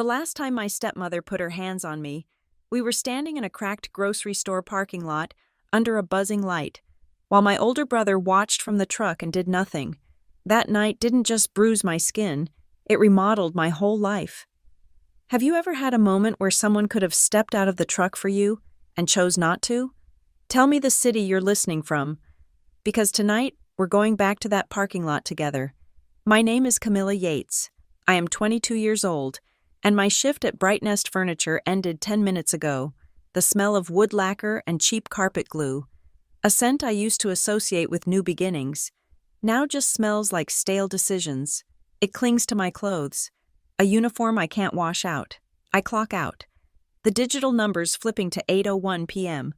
The last time my stepmother put her hands on me, we were standing in a cracked grocery store parking lot under a buzzing light, while my older brother watched from the truck and did nothing. That night didn't just bruise my skin, it remodeled my whole life. Have you ever had a moment where someone could have stepped out of the truck for you and chose not to? Tell me the city you're listening from, because tonight we're going back to that parking lot together. My name is Camilla Yates. I am 22 years old, and my shift at Bright Nest Furniture ended 10 minutes ago. The smell of wood lacquer and cheap carpet glue, a scent I used to associate with new beginnings, now just smells like stale decisions. It clings to my clothes, a uniform I can't wash out. I clock out, the digital numbers flipping to 8:01 p.m.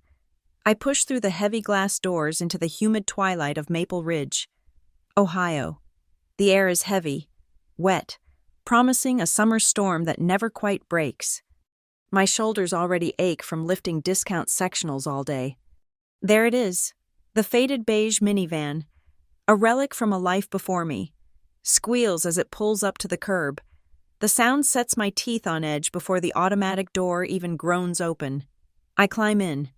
I push through the heavy glass doors into the humid twilight of Maple Ridge, Ohio. The air is heavy, wet, promising a summer storm that never quite breaks. My shoulders already ache from lifting discount sectionals all day. There it is, the faded beige minivan, a relic from a life before me, squeals as it pulls up to the curb. The sound sets my teeth on edge before the automatic door even groans open. I climb in.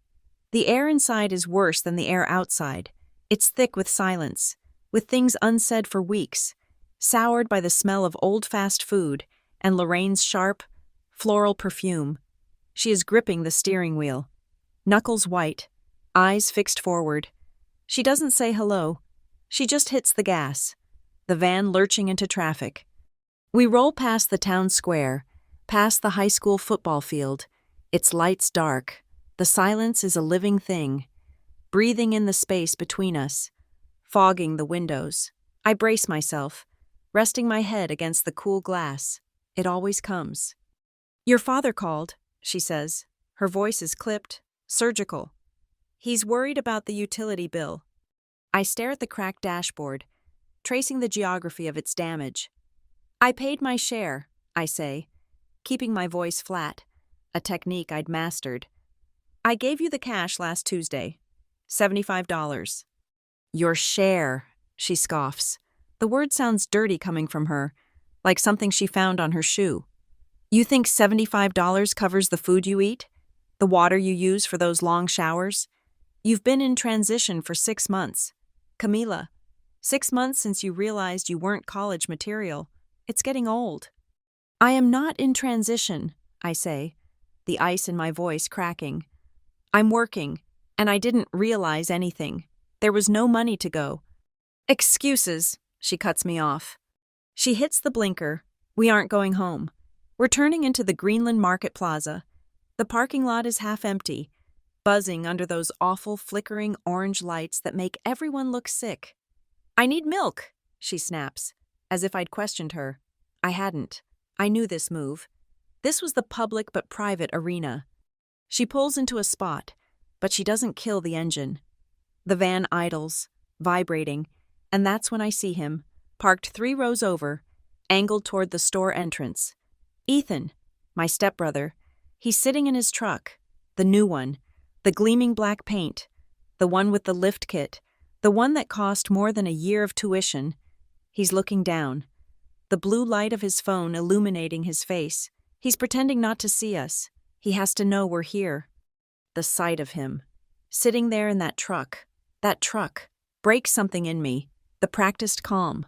The air inside is worse than the air outside. It's thick with silence, with things unsaid for weeks, soured by the smell of old fast food and Lorraine's sharp, floral perfume. She is gripping the steering wheel, knuckles white, eyes fixed forward. She doesn't say hello. She just hits the gas, the van lurching into traffic. We roll past the town square, past the high school football field. Its lights dark. The silence is a living thing, breathing in the space between us, fogging the windows. I brace myself, resting my head against the cool glass. It always comes. "Your father called," she says. Her voice is clipped, surgical. "He's worried about the utility bill." I stare at the cracked dashboard, tracing the geography of its damage. "I paid my share," I say, keeping my voice flat, a technique I'd mastered. "I gave you the cash last Tuesday. $75. "Your share," she scoffs. The word sounds dirty coming from her, like something she found on her shoe. "You think $75 covers the food you eat? The water you use for those long showers? You've been in transition for 6 months. Camila, 6 months since you realized you weren't college material. It's getting old." "I am not in transition," I say, the ice in my voice cracking. "I'm working, and I didn't realize anything. There was no money to go." "Excuses," she cuts me off. She hits the blinker. We aren't going home. We're turning into the Greenland Market Plaza. The parking lot is half empty, buzzing under those awful flickering orange lights that make everyone look sick. "I need milk," she snaps, as if I'd questioned her. I hadn't. I knew this move. This was the public but private arena. She pulls into a spot, but she doesn't kill the engine. The van idles, vibrating, and that's when I see him, parked 3 rows over, angled toward the store entrance. Ethan, my stepbrother. He's sitting in his truck, the new one, the gleaming black paint, the one with the lift kit, the one that cost more than a year of tuition. He's looking down, the blue light of his phone illuminating his face. He's pretending not to see us. He has to know we're here. The sight of him, sitting there in that truck, breaks something in me, the practiced calm.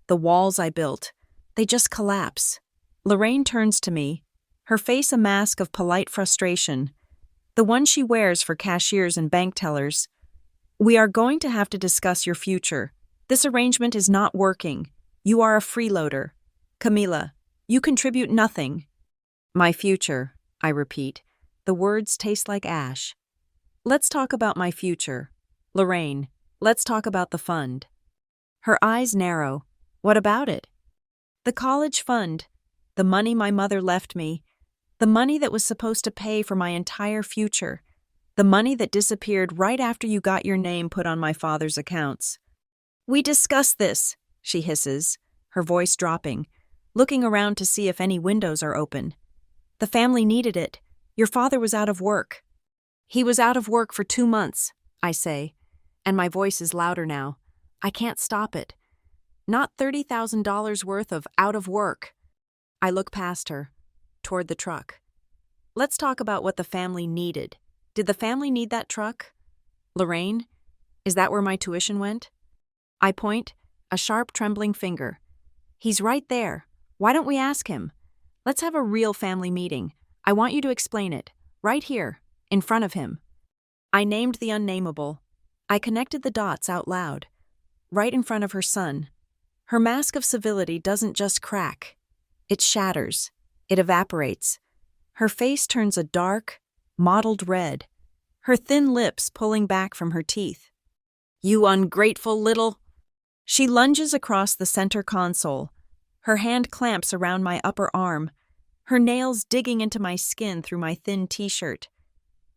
The walls I built, they just collapse. Lorraine turns to me, her face a mask of polite frustration, the one she wears for cashiers and bank tellers. "We are going to have to discuss your future. This arrangement is not working. You are a freeloader. Camila, you contribute nothing." "My future," I repeat. The words taste like ash. "Let's talk about my future. Lorraine, let's talk about the fund." Her eyes narrow. "What about it?" "The college fund. The money my mother left me. The money that was supposed to pay for my entire future. The money that disappeared right after you got your name put on my father's accounts." "We discussed this," she hisses, her voice dropping, looking around to see if any windows are open. "The family needed it. Your father was out of work." "He was out of work for 2 months," I say, and my voice is louder now. I can't stop it. Not $30,000 worth of out of work. I look past her, toward the truck. Let's talk about what the family needed. Did the family need that truck? Lorraine? Is that where my tuition went? I point, a sharp, trembling finger. He's right there. Why don't we ask him? Let's have a real family meeting. I want you to explain it. Right here, in front of him. I named the unnameable. I connected the dots out loud. Right in front of her son. Her mask of civility doesn't just crack. It shatters. It evaporates. Her face turns a dark, mottled red. Her thin lips pulling back from her teeth. You ungrateful little... She lunges across the center console. Her hand clamps around my upper arm, her nails digging into my skin through my thin t-shirt.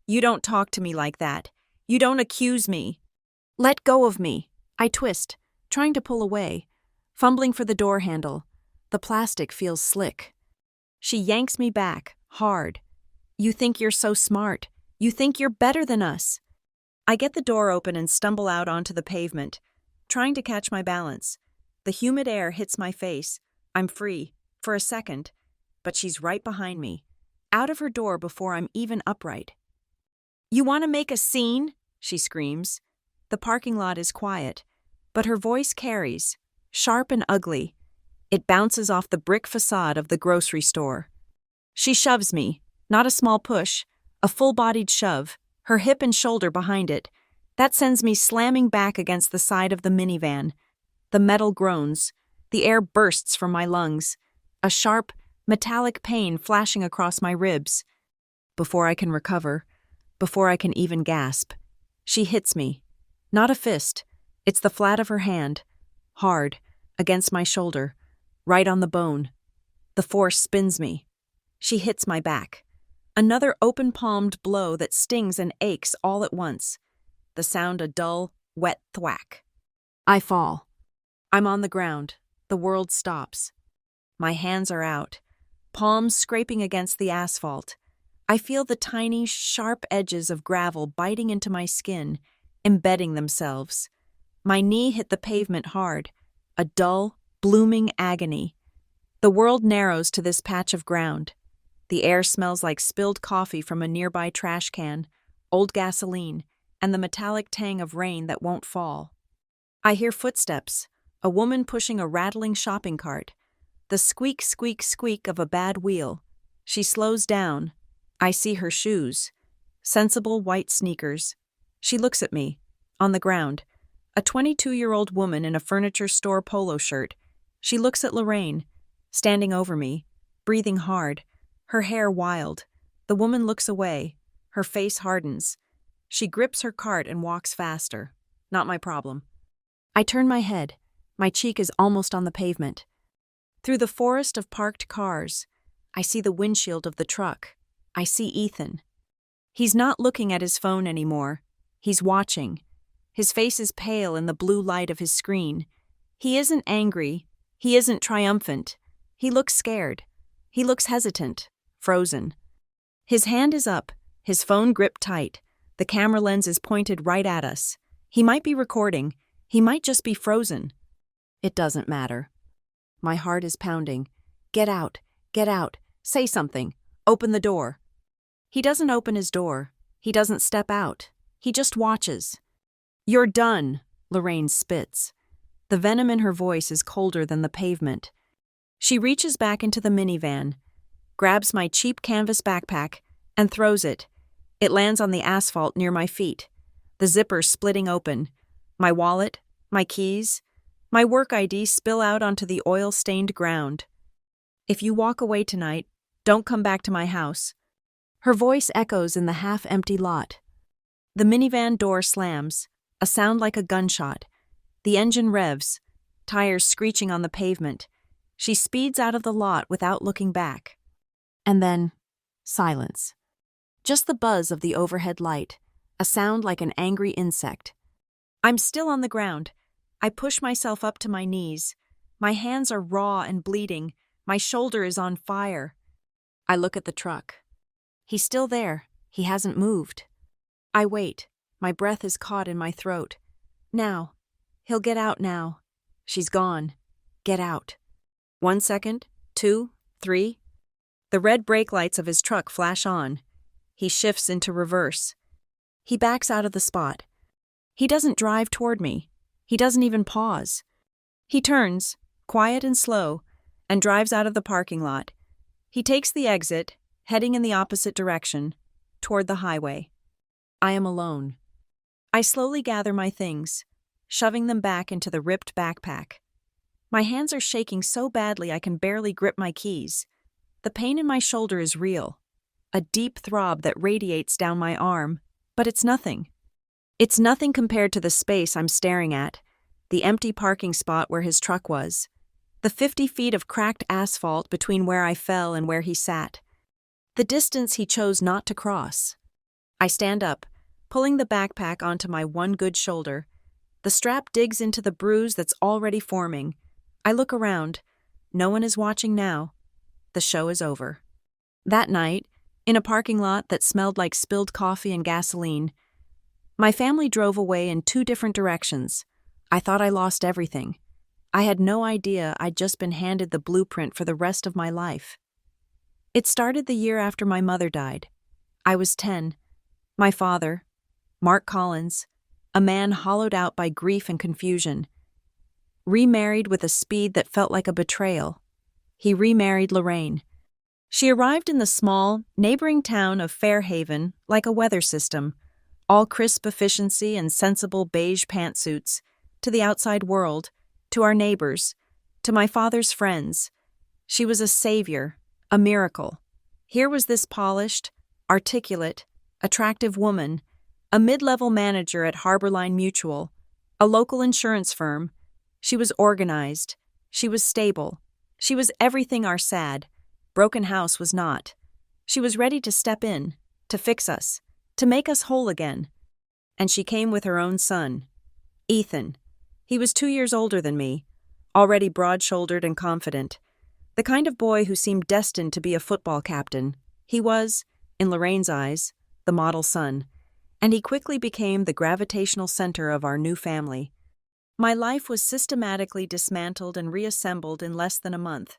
You don't talk to me like that. You don't accuse me. Let go of me. I twist, trying to pull away, fumbling for the door handle. The plastic feels slick. She yanks me back, hard. You think you're so smart. You think you're better than us. I get the door open and stumble out onto the pavement, trying to catch my balance. The humid air hits my face. I'm free, for a second, but she's right behind me, out of her door before I'm even upright. You want to make a scene? She screams. The parking lot is quiet, but her voice carries, sharp and ugly. It bounces off the brick facade of the grocery store. She shoves me, not a small push, a full-bodied shove, her hip and shoulder behind it. That sends me slamming back against the side of the minivan. The metal groans. The air bursts from my lungs. A sharp, metallic pain flashing across my ribs. Before I can recover, before I can even gasp, she hits me. Not a fist. It's the flat of her hand, hard, against my shoulder, right on the bone. The force spins me. She hits my back. Another open-palmed blow that stings and aches all at once. The sound a dull, wet thwack. I fall. I'm on the ground. The world stops. My hands are out, palms scraping against the asphalt. I feel the tiny, sharp edges of gravel biting into my skin, embedding themselves. My knee hit the pavement hard, a dull, blooming agony. The world narrows to this patch of ground. The air smells like spilled coffee from a nearby trash can, old gasoline, and the metallic tang of rain that won't fall. I hear footsteps, a woman pushing a rattling shopping cart, the squeak, squeak, squeak of a bad wheel. She slows down. I see her shoes, sensible white sneakers. She looks at me, on the ground, a 22-year-old woman in a furniture store polo shirt. She looks at Lorraine, standing over me, breathing hard, her hair wild. The woman looks away, her face hardens. She grips her cart and walks faster. Not my problem. I turn my head. My cheek is almost on the pavement. Through the forest of parked cars, I see the windshield of the truck. I see Ethan. He's not looking at his phone anymore. He's watching. His face is pale in the blue light of his screen. He isn't angry. He isn't triumphant. He looks scared. He looks hesitant, frozen. His hand is up, his phone gripped tight. The camera lens is pointed right at us. He might be recording. He might just be frozen. It doesn't matter. My heart is pounding. Get out. Get out. Say something. Open the door. He doesn't open his door. He doesn't step out. He just watches. You're done, Lorraine spits. The venom in her voice is colder than the pavement. She reaches back into the minivan, grabs my cheap canvas backpack, and throws it. It lands on the asphalt near my feet, the zipper splitting open. My wallet, my keys, my work ID spill out onto the oil-stained ground. If you walk away tonight, don't come back to my house. Her voice echoes in the half-empty lot. The minivan door slams, a sound like a gunshot. The engine revs, tires screeching on the pavement. She speeds out of the lot without looking back. And then, silence. Just the buzz of the overhead light, a sound like an angry insect. I'm still on the ground. I push myself up to my knees. My hands are raw and bleeding. My shoulder is on fire. I look at the truck. He's still there. He hasn't moved. I wait. My breath is caught in my throat. Now. He'll get out now. She's gone. Get out. 1 second, 2, 3. The red brake lights of his truck flash on. He shifts into reverse. He backs out of the spot. He doesn't drive toward me. He doesn't even pause. He turns, quiet and slow, and drives out of the parking lot. He takes the exit, heading in the opposite direction, toward the highway. I am alone. I slowly gather my things, shoving them back into the ripped backpack. My hands are shaking so badly I can barely grip my keys. The pain in my shoulder is real, a deep throb that radiates down my arm, but it's nothing. It's nothing compared to the space I'm staring at, the empty parking spot where his truck was, the 50 feet of cracked asphalt between where I fell and where he sat, the distance he chose not to cross. I stand up, pulling the backpack onto my one good shoulder. The strap digs into the bruise that's already forming. I look around. No one is watching now. The show is over. That night, in a parking lot that smelled like spilled coffee and gasoline, my family drove away in 2 different directions. I thought I lost everything. I had no idea I'd just been handed the blueprint for the rest of my life. It started the year after my mother died. I was 10. My father, Mark Collins, a man hollowed out by grief and confusion, remarried with a speed that felt like a betrayal. He remarried Lorraine. She arrived in the small, neighboring town of Fairhaven like a weather system, all crisp efficiency and sensible beige pantsuits, to the outside world, to our neighbors, to my father's friends. She was a savior, a miracle. Here was this polished, articulate, attractive woman, a mid-level manager at Harborline Mutual, a local insurance firm. She was organized. She was stable. She was everything our sad, broken house was not. She was ready to step in, to fix us, to make us whole again. And she came with her own son, Ethan. He was 2 years older than me, already broad-shouldered and confident, the kind of boy who seemed destined to be a football captain. He was, in Lorraine's eyes, the model son, and he quickly became the gravitational center of our new family. My life was systematically dismantled and reassembled in less than a month.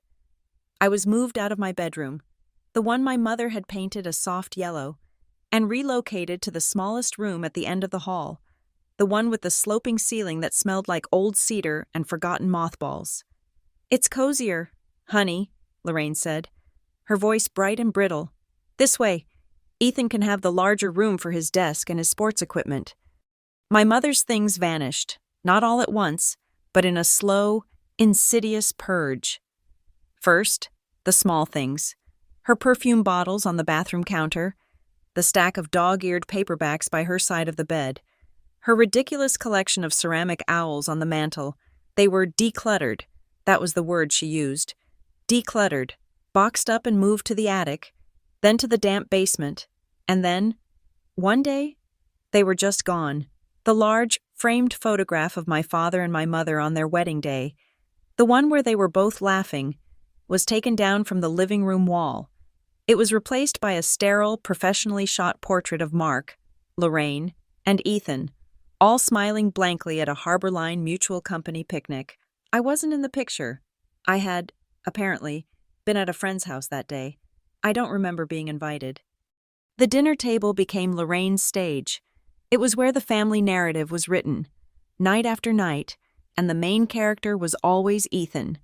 I was moved out of my bedroom, the one my mother had painted a soft yellow, and relocated to the smallest room at the end of the hall, the one with the sloping ceiling that smelled like old cedar and forgotten mothballs. "It's cozier, honey," Lorraine said, her voice bright and brittle. "This way. Ethan can have the larger room for his desk and his sports equipment." My mother's things vanished, not all at once, but in a slow, insidious purge. First, the small things. Her perfume bottles on the bathroom counter, the stack of dog-eared paperbacks by her side of the bed, her ridiculous collection of ceramic owls on the mantel. They were decluttered. That was the word she used. Decluttered, boxed up and moved to the attic, then to the damp basement, and then, one day, they were just gone. The large, framed photograph of my father and my mother on their wedding day, the one where they were both laughing, was taken down from the living room wall. It was replaced by a sterile, professionally shot portrait of Mark, Lorraine, and Ethan, all smiling blankly at a Harborline Mutual Company picnic. I wasn't in the picture. I had, apparently, been at a friend's house that day. I don't remember being invited. The dinner table became Lorraine's stage. It was where the family narrative was written, night after night, and the main character was always Ethan.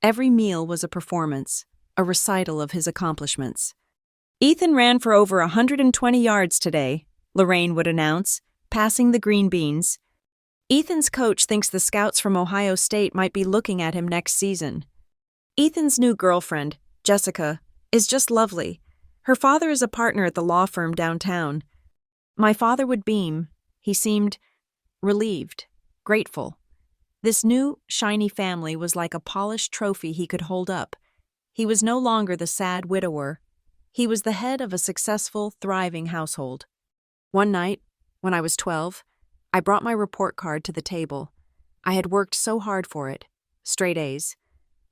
Every meal was a performance, a recital of his accomplishments. "Ethan ran for over 120 yards today," Lorraine would announce, passing the green beans. "Ethan's coach thinks the scouts from Ohio State might be looking at him next season. Ethan's new girlfriend, Jessica, is just lovely. Her father is a partner at the law firm downtown." My father would beam. He seemed relieved, grateful. This new, shiny family was like a polished trophy he could hold up. He was no longer the sad widower. He was the head of a successful, thriving household. One night, when I was 12, I brought my report card to the table. I had worked so hard for it. Straight A's.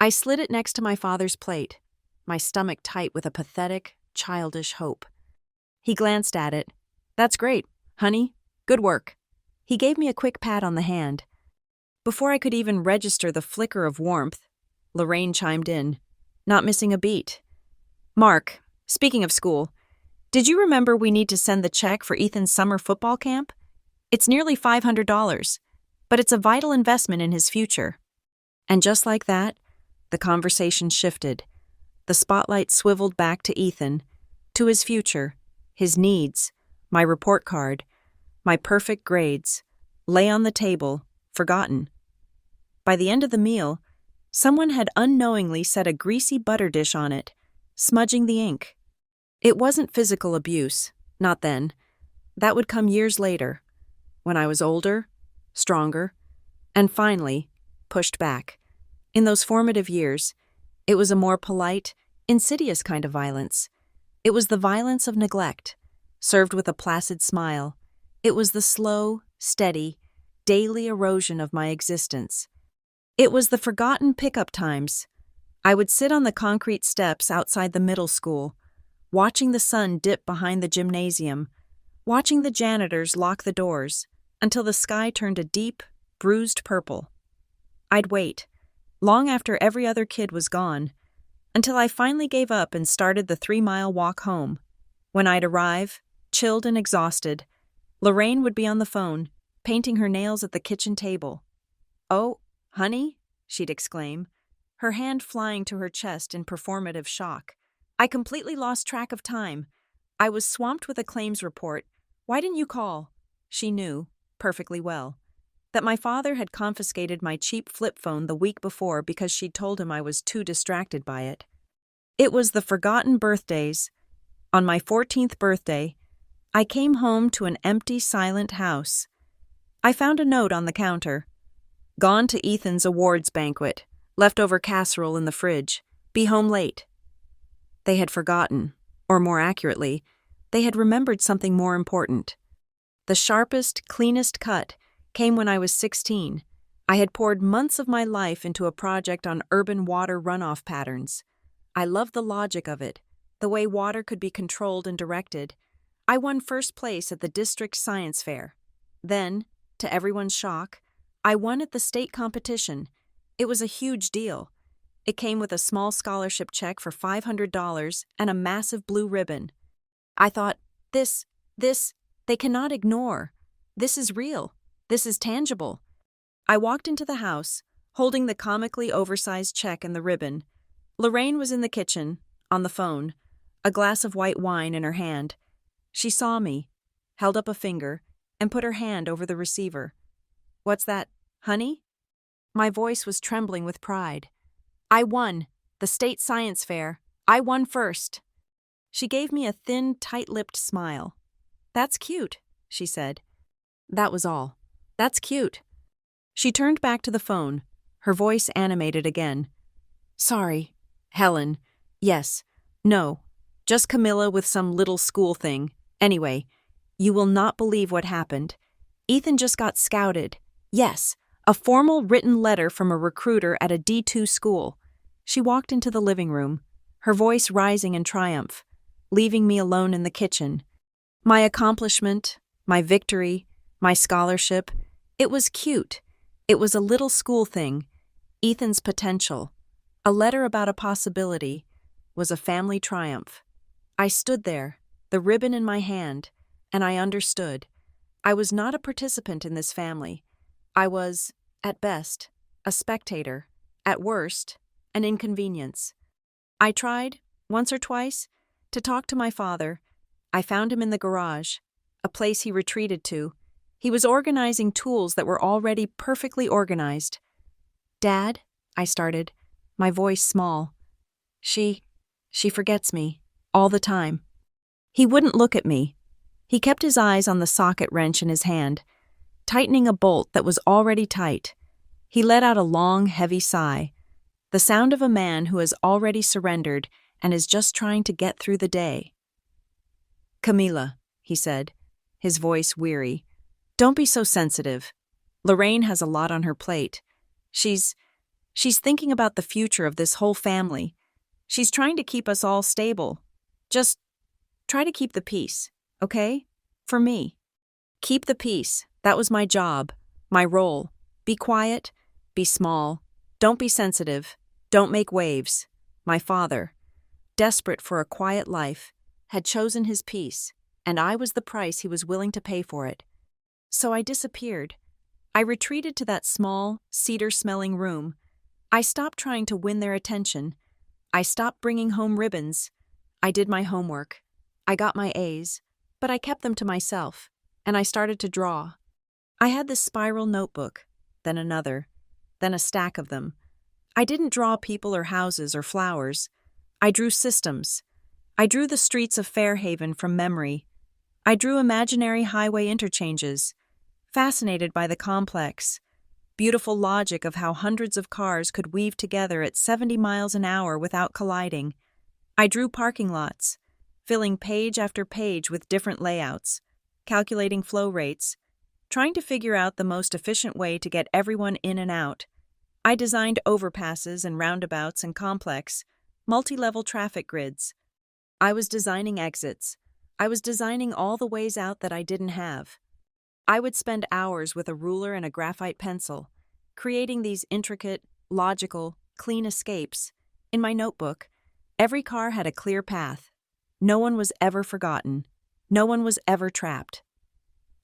I slid it next to my father's plate, my stomach tight with a pathetic, childish hope. He glanced at it. "That's great, honey. Good work." He gave me a quick pat on the hand. Before I could even register the flicker of warmth, Lorraine chimed in, not missing a beat. Mark, speaking of school, did you remember we need to send the check for Ethan's summer football camp? It's nearly $500, but it's a vital investment in his future. And just like that, the conversation shifted. The spotlight swiveled back to Ethan, to his future, his needs, my report card, my perfect grades, lay on the table, forgotten. By the end of the meal, someone had unknowingly set a greasy butter dish on it, smudging the ink. It wasn't physical abuse, not then. That would come years later, when I was older, stronger, and finally, pushed back. In those formative years, it was a more polite, insidious kind of violence. It was the violence of neglect, served with a placid smile. It was the slow, steady, daily erosion of my existence. It was the forgotten pickup times. I would sit on the concrete steps outside the middle school, watching the sun dip behind the gymnasium, watching the janitors lock the doors until the sky turned a deep, bruised purple. I'd wait, long after every other kid was gone, until I finally gave up and started the 3-mile walk home. When I'd arrive, chilled and exhausted, Lorraine would be on the phone, painting her nails at the kitchen table. "Oh, honey," she'd exclaim, her hand flying to her chest in performative shock. "I completely lost track of time. I was swamped with a claims report. Why didn't you call?" She knew, perfectly well, that my father had confiscated my cheap flip phone the week before because she'd told him I was too distracted by it. It was the forgotten birthdays. On my 14th birthday, I came home to an empty, silent house. I found a note on the counter. "Gone to Ethan's awards banquet. Leftover casserole in the fridge. Be home late." They had forgotten, or more accurately, they had remembered something more important. The sharpest, cleanest cut came when I was 16. I had poured months of my life into a project on urban water runoff patterns. I loved the logic of it, the way water could be controlled and directed. I won first place at the district science fair. Then, to everyone's shock, I won at the state competition. It was a huge deal. It came with a small scholarship check for $500 and a massive blue ribbon. I thought, this, they cannot ignore. This is real. This is tangible. I walked into the house, holding the comically oversized check and the ribbon. Lorraine was in the kitchen, on the phone, a glass of white wine in her hand. She saw me, held up a finger, and put her hand over the receiver. "What's that, honey?" My voice was trembling with pride. "I won, the state science fair. I won first." She gave me a thin, tight-lipped smile. "That's cute," she said. That was all. "That's cute." She turned back to the phone, her voice animated again. "Sorry, Helen. Yes. No. Just Camilla with some little school thing. Anyway, you will not believe what happened. Ethan just got scouted. Yes, a formal written letter from a recruiter at a D2 school." She walked into the living room, her voice rising in triumph, leaving me alone in the kitchen. My accomplishment, my victory, my scholarship, it was cute. It was a little school thing. Ethan's potential, a letter about a possibility, was a family triumph. I stood there, the ribbon in my hand, and I understood. I was not a participant in this family. I was, at best, a spectator, at worst, an inconvenience. I tried, once or twice, to talk to my father. I found him in the garage, a place he retreated to. He was organizing tools that were already perfectly organized. "Dad," I started, my voice small. She forgets me, all the time." He wouldn't look at me. He kept his eyes on the socket wrench in his hand, tightening a bolt that was already tight. He let out a long, heavy sigh, the sound of a man who has already surrendered and is just trying to get through the day. "Camila," he said, his voice weary, "don't be so sensitive. Lorraine has a lot on her plate. She's thinking about the future of this whole family. She's trying to keep us all stable. Just try to keep the peace, okay? For me. Keep the peace. That was my job, my role. Be quiet, be small. Don't be sensitive. Don't make waves. My father. desperate for a quiet life, had chosen his peace, and I was the price he was willing to pay for it. So I disappeared. I retreated to that small, cedar-smelling room. I stopped trying to win their attention. I stopped bringing home ribbons. I did my homework. I got my A's, but I kept them to myself, and I started to draw. I had this spiral notebook, then another, then a stack of them. I didn't draw people or houses or flowers. I drew systems. I drew the streets of Fairhaven from memory. I drew imaginary highway interchanges, fascinated by the complex, beautiful logic of how hundreds of cars could weave together at 70 miles an hour without colliding. I drew parking lots, filling page after page with different layouts, calculating flow rates, trying to figure out the most efficient way to get everyone in and out. I designed overpasses and roundabouts and complex, multi-level traffic grids. I was designing exits. I was designing all the ways out that I didn't have. I would spend hours with a ruler and a graphite pencil, creating these intricate, logical, clean escapes. In my notebook, every car had a clear path. No one was ever forgotten. No one was ever trapped.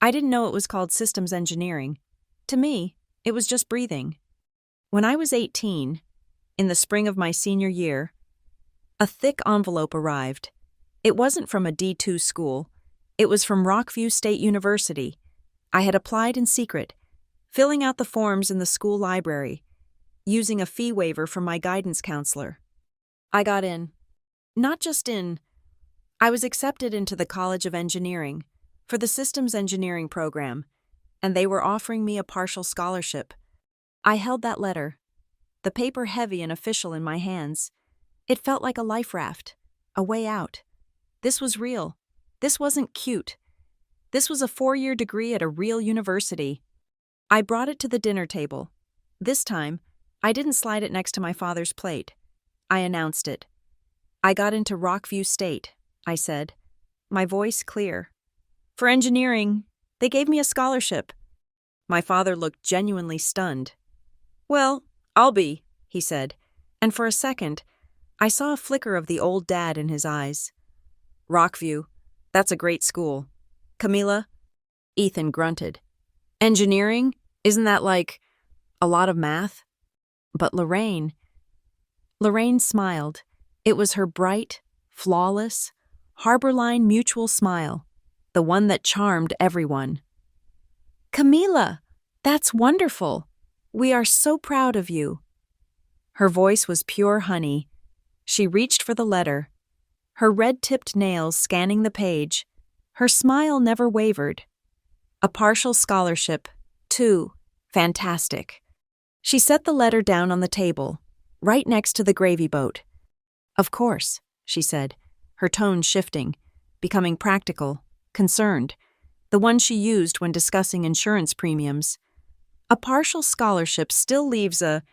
I didn't know it was called systems engineering. To me, it was just breathing. When I was 18, in the spring of my senior year, a thick envelope arrived. It wasn't from a D2 school. It was from Rockview State University. I had applied in secret, filling out the forms in the school library, using a fee waiver from my guidance counselor. I got in. Not just in. I was accepted into the College of Engineering for the Systems Engineering program, and they were offering me a partial scholarship. I held that letter, the paper heavy and official in my hands. It felt like a life raft, a way out. This was real. This wasn't cute. This was a 4-year degree at a real university. I brought it to the dinner table. This time, I didn't slide it next to my father's plate. I announced it. I got into Rockview State, I said, my voice clear. For engineering, they gave me a scholarship. My father looked genuinely stunned. Well, I'll be, he said, and for a second, I saw a flicker of the old dad in his eyes. Rockview, that's a great school. Camila? Ethan grunted. Engineering? Isn't that like a lot of math? But Lorraine smiled. It was her bright, flawless, Harborline mutual smile, the one that charmed everyone. Camila, that's wonderful. We are so proud of you. Her voice was pure honey. She reached for the letter, her red-tipped nails scanning the page. Her smile never wavered. A partial scholarship, too. Fantastic. She set the letter down on the table, right next to the gravy boat. Of course, she said, her tone shifting, becoming practical, concerned, the one she used when discussing insurance premiums. A partial scholarship still leaves a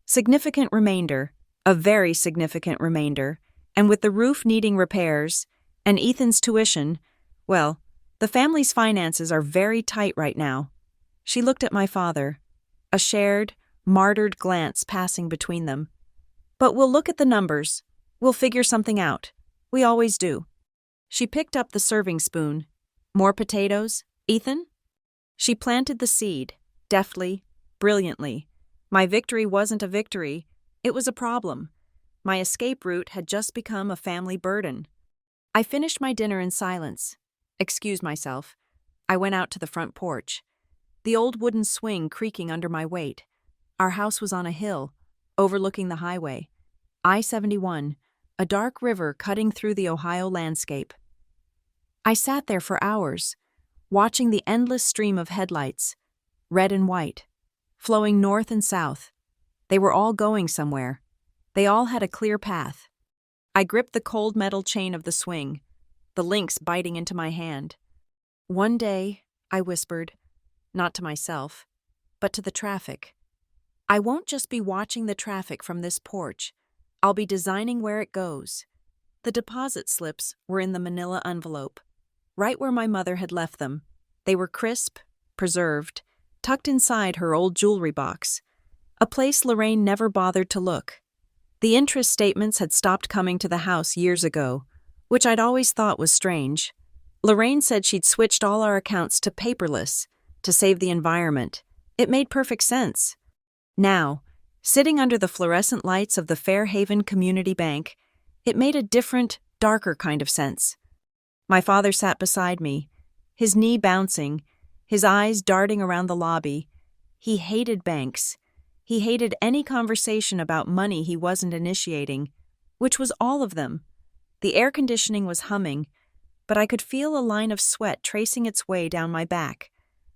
significant remainder, a very significant remainder, and with the roof needing repairs, and Ethan's tuition, well, the family's finances are very tight right now. She looked at my father, a shared, martyred glance passing between them. But we'll look at the numbers. We'll figure something out. We always do. She picked up the serving spoon. More potatoes, Ethan? She planted the seed, deftly, brilliantly. My victory wasn't a victory. It was a problem. My escape route had just become a family burden. I finished my dinner in silence. Excused myself. I went out to the front porch. The old wooden swing creaking under my weight. Our house was on a hill, overlooking the highway. I-71, a dark river cutting through the Ohio landscape. I sat there for hours, watching the endless stream of headlights, red and white, flowing north and south. They were all going somewhere. They all had a clear path. I gripped the cold metal chain of the swing, the links biting into my hand. One day, I whispered, not to myself, but to the traffic. I won't just be watching the traffic from this porch. I'll be designing where it goes. The deposit slips were in the manila envelope, right where my mother had left them. They were crisp, preserved, tucked inside her old jewelry box, a place Lorraine never bothered to look. The interest statements had stopped coming to the house years ago, which I'd always thought was strange. Lorraine said she'd switched all our accounts to paperless to save the environment. It made perfect sense. Now, sitting under the fluorescent lights of the Fairhaven Community Bank, it made a different, darker kind of sense. My father sat beside me, his knee bouncing, his eyes darting around the lobby. He hated banks. He hated any conversation about money he wasn't initiating, which was all of them. The air conditioning was humming, but I could feel a line of sweat tracing its way down my back.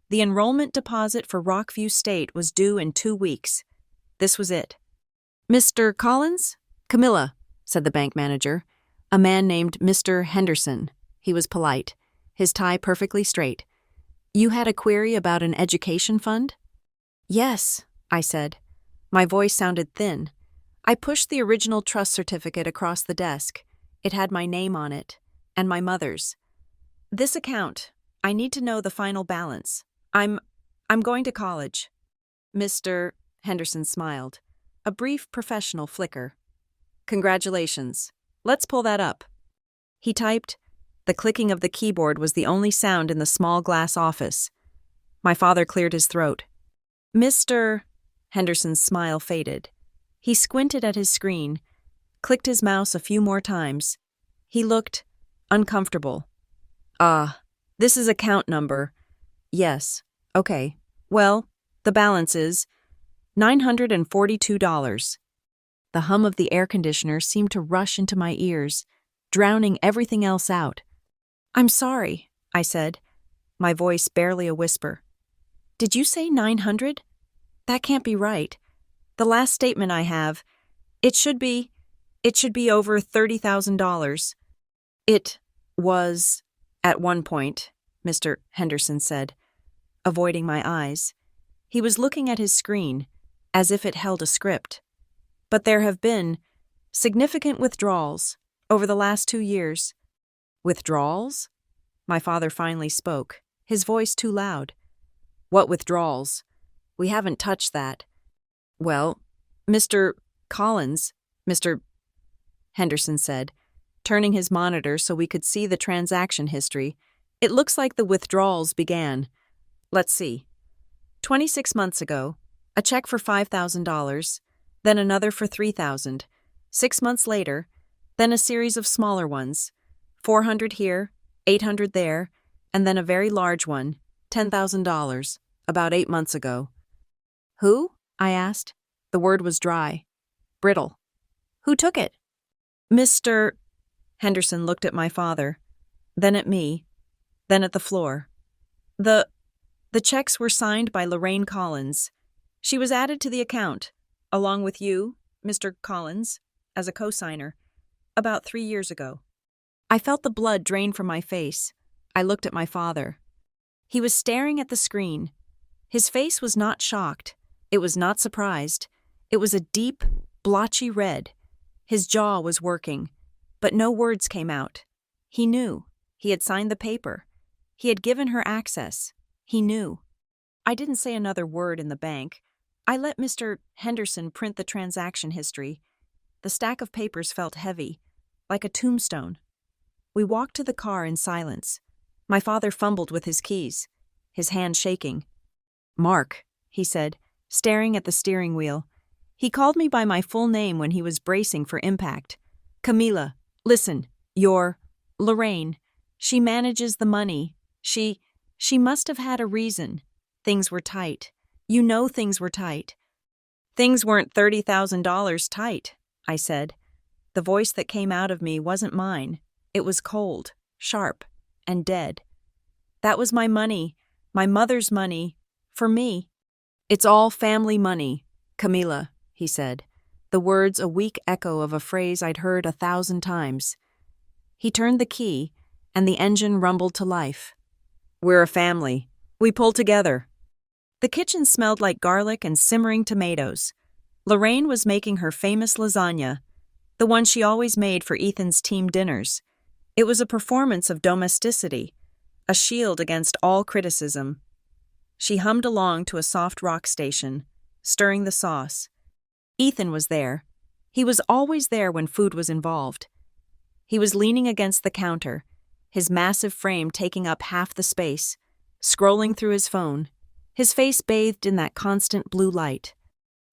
The enrollment deposit for Rockview State was due in 2 weeks. This was it. "Mr. Collins?" "Camilla," said the bank manager. A man named Mr. Henderson. He was polite, his tie perfectly straight. "You had a query about an education fund?" "Yes," I said. My voice sounded thin. I pushed the original trust certificate across the desk. It had my name on it, and my mother's. "This account, I need to know the final balance. I'm going to college." Mr. Henderson smiled, a brief professional flicker. "Congratulations. Let's pull that up." He typed. The clicking of the keyboard was the only sound in the small glass office. My father cleared his throat. "Mr. Henderson's smile faded. He squinted at his screen, clicked his mouse a few more times. He looked uncomfortable. This is account number." "Yes. Okay. Well, the balance is $942. The hum of the air conditioner seemed to rush into my ears, drowning everything else out. "I'm sorry," I said, my voice barely a whisper. "Did you say 900? That can't be right. The last statement I have, it should be over $30,000. "It was at one point," Mr. Henderson said, avoiding my eyes. He was looking at his screen, as if it held a script. "But there have been significant withdrawals over the last 2 years. "Withdrawals?" My father finally spoke, his voice too loud. "What withdrawals? We haven't touched that." "Well, Mr. Collins," Mr. Henderson said, turning his monitor so we could see the transaction history. "It looks like the withdrawals began. Let's see. 26 months ago, a check for $5,000, then another for $3,000. 6 months later, then a series of smaller ones, 400 here, 800 there, and then a very large one, $10,000, about 8 months ago." "Who?" I asked. The word was dry, brittle. "Who took it?" Mr. Henderson looked at my father, then at me, then at the floor. The checks were signed by Lorraine Collins. She was added to the account, along with you, Mr. Collins, as a co-signer, about 3 years ago." I felt the blood drain from my face. I looked at my father. He was staring at the screen. His face was not shocked. It was not surprised. It was a deep, blotchy red. His jaw was working, but no words came out. He knew. He had signed the paper. He had given her access. He knew. I didn't say another word in the bank. I let Mr. Henderson print the transaction history. The stack of papers felt heavy, like a tombstone. We walked to the car in silence. My father fumbled with his keys, his hand shaking. "Mark," he said, staring at the steering wheel. He called me by my full name when he was bracing for impact. "Camilla, listen, you're Lorraine. She manages the money. She must have had a reason. Things were tight. You know things were tight." "Things weren't $30,000 tight," I said. The voice that came out of me wasn't mine. It was cold, sharp, and dead. "That was my money, my mother's money, for me." "It's all family money, Camilla," he said, the words a weak echo of a phrase I'd heard 1,000 times. He turned the key, and the engine rumbled to life. "We're a family. We pull together." The kitchen smelled like garlic and simmering tomatoes. Lorraine was making her famous lasagna, the one she always made for Ethan's team dinners. It was a performance of domesticity, a shield against all criticism. She hummed along to a soft rock station, stirring the sauce. Ethan was there. He was always there when food was involved. He was leaning against the counter, his massive frame taking up half the space, scrolling through his phone, his face bathed in that constant blue light.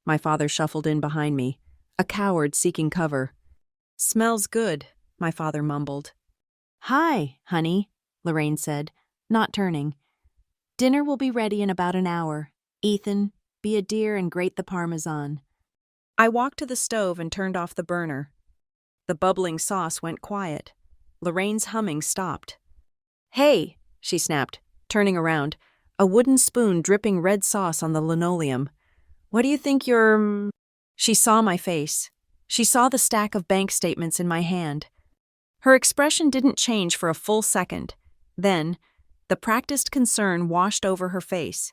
My father shuffled in behind me, a coward seeking cover. "Smells good," my father mumbled. "Hi, honey," Lorraine said, not turning. "Dinner will be ready in about an hour. Ethan, be a dear and grate the parmesan." I walked to the stove and turned off the burner. The bubbling sauce went quiet. Lorraine's humming stopped. "Hey," she snapped, turning around, a wooden spoon dripping red sauce on the linoleum. "What do you think you're—" She saw my face. She saw the stack of bank statements in my hand. Her expression didn't change for a full second. Then, the practiced concern washed over her face.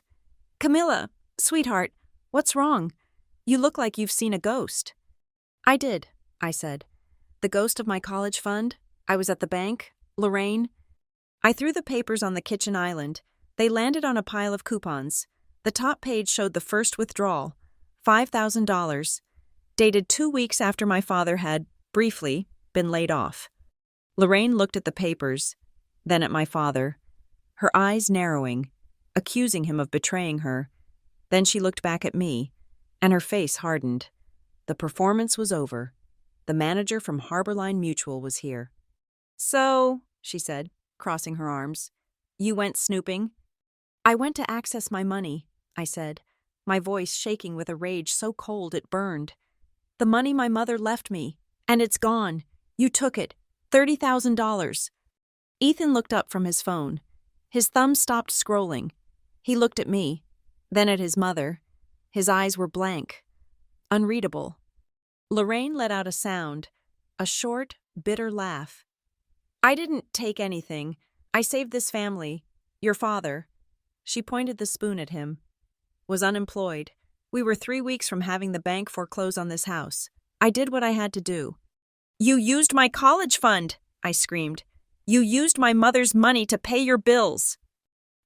"Camilla, sweetheart, what's wrong? You look like you've seen a ghost." "I did," I said. "The ghost of my college fund. I was at the bank. Lorraine." I threw the papers on the kitchen island. They landed on a pile of coupons. The top page showed the first withdrawal, $5,000, dated 2 weeks after my father had, briefly, been laid off. Lorraine looked at the papers, then at my father, her eyes narrowing, accusing him of betraying her. Then she looked back at me, and her face hardened. The performance was over. The manager from Harborline Mutual was here. "So," she said, crossing her arms, "you went snooping?" "I went to access my money," I said, my voice shaking with a rage so cold it burned. "The money my mother left me, and it's gone. You took it. $30,000. Ethan looked up from his phone. His thumb stopped scrolling. He looked at me, then at his mother. His eyes were blank, unreadable. Lorraine let out a sound, a short, bitter laugh. "I didn't take anything. I saved this family. Your father," she pointed the spoon at him, "was unemployed. We were 3 weeks from having the bank foreclose on this house. I did what I had to do." "You used my college fund," I screamed. "You used my mother's money to pay your bills."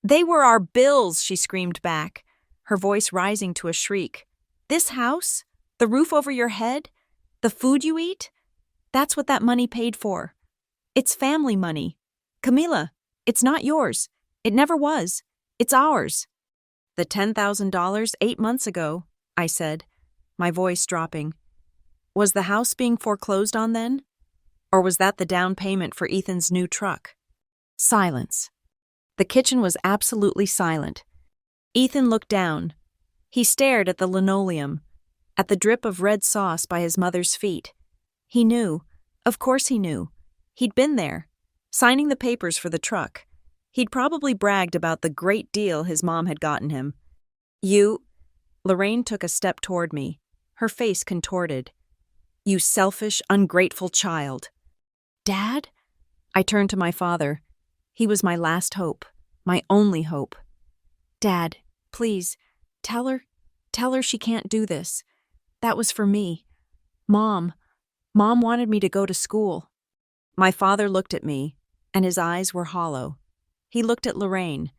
"They were our bills," she screamed back, her voice rising to a shriek. "This house? The roof over your head? The food you eat? That's what that money paid for. It's family money. Camila, it's not yours. It never was. It's ours." "The $10,000 8 months ago," I said, my voice dropping. "Was the house being foreclosed on then? Or was that the down payment for Ethan's new truck?" Silence. The kitchen was absolutely silent. Ethan looked down. He stared at the linoleum, at the drip of red sauce by his mother's feet. He knew. Of course he knew. He'd been there, signing the papers for the truck. He'd probably bragged about the great deal his mom had gotten him. Lorraine took a step toward me, her face contorted. "You selfish, ungrateful child." "Dad?" I turned to my father. He was my last hope, my only hope. "Dad, please, tell her she can't do this. That was for me. Mom wanted me to go to school." My father looked at me, and his eyes were hollow. He looked at Lorraine,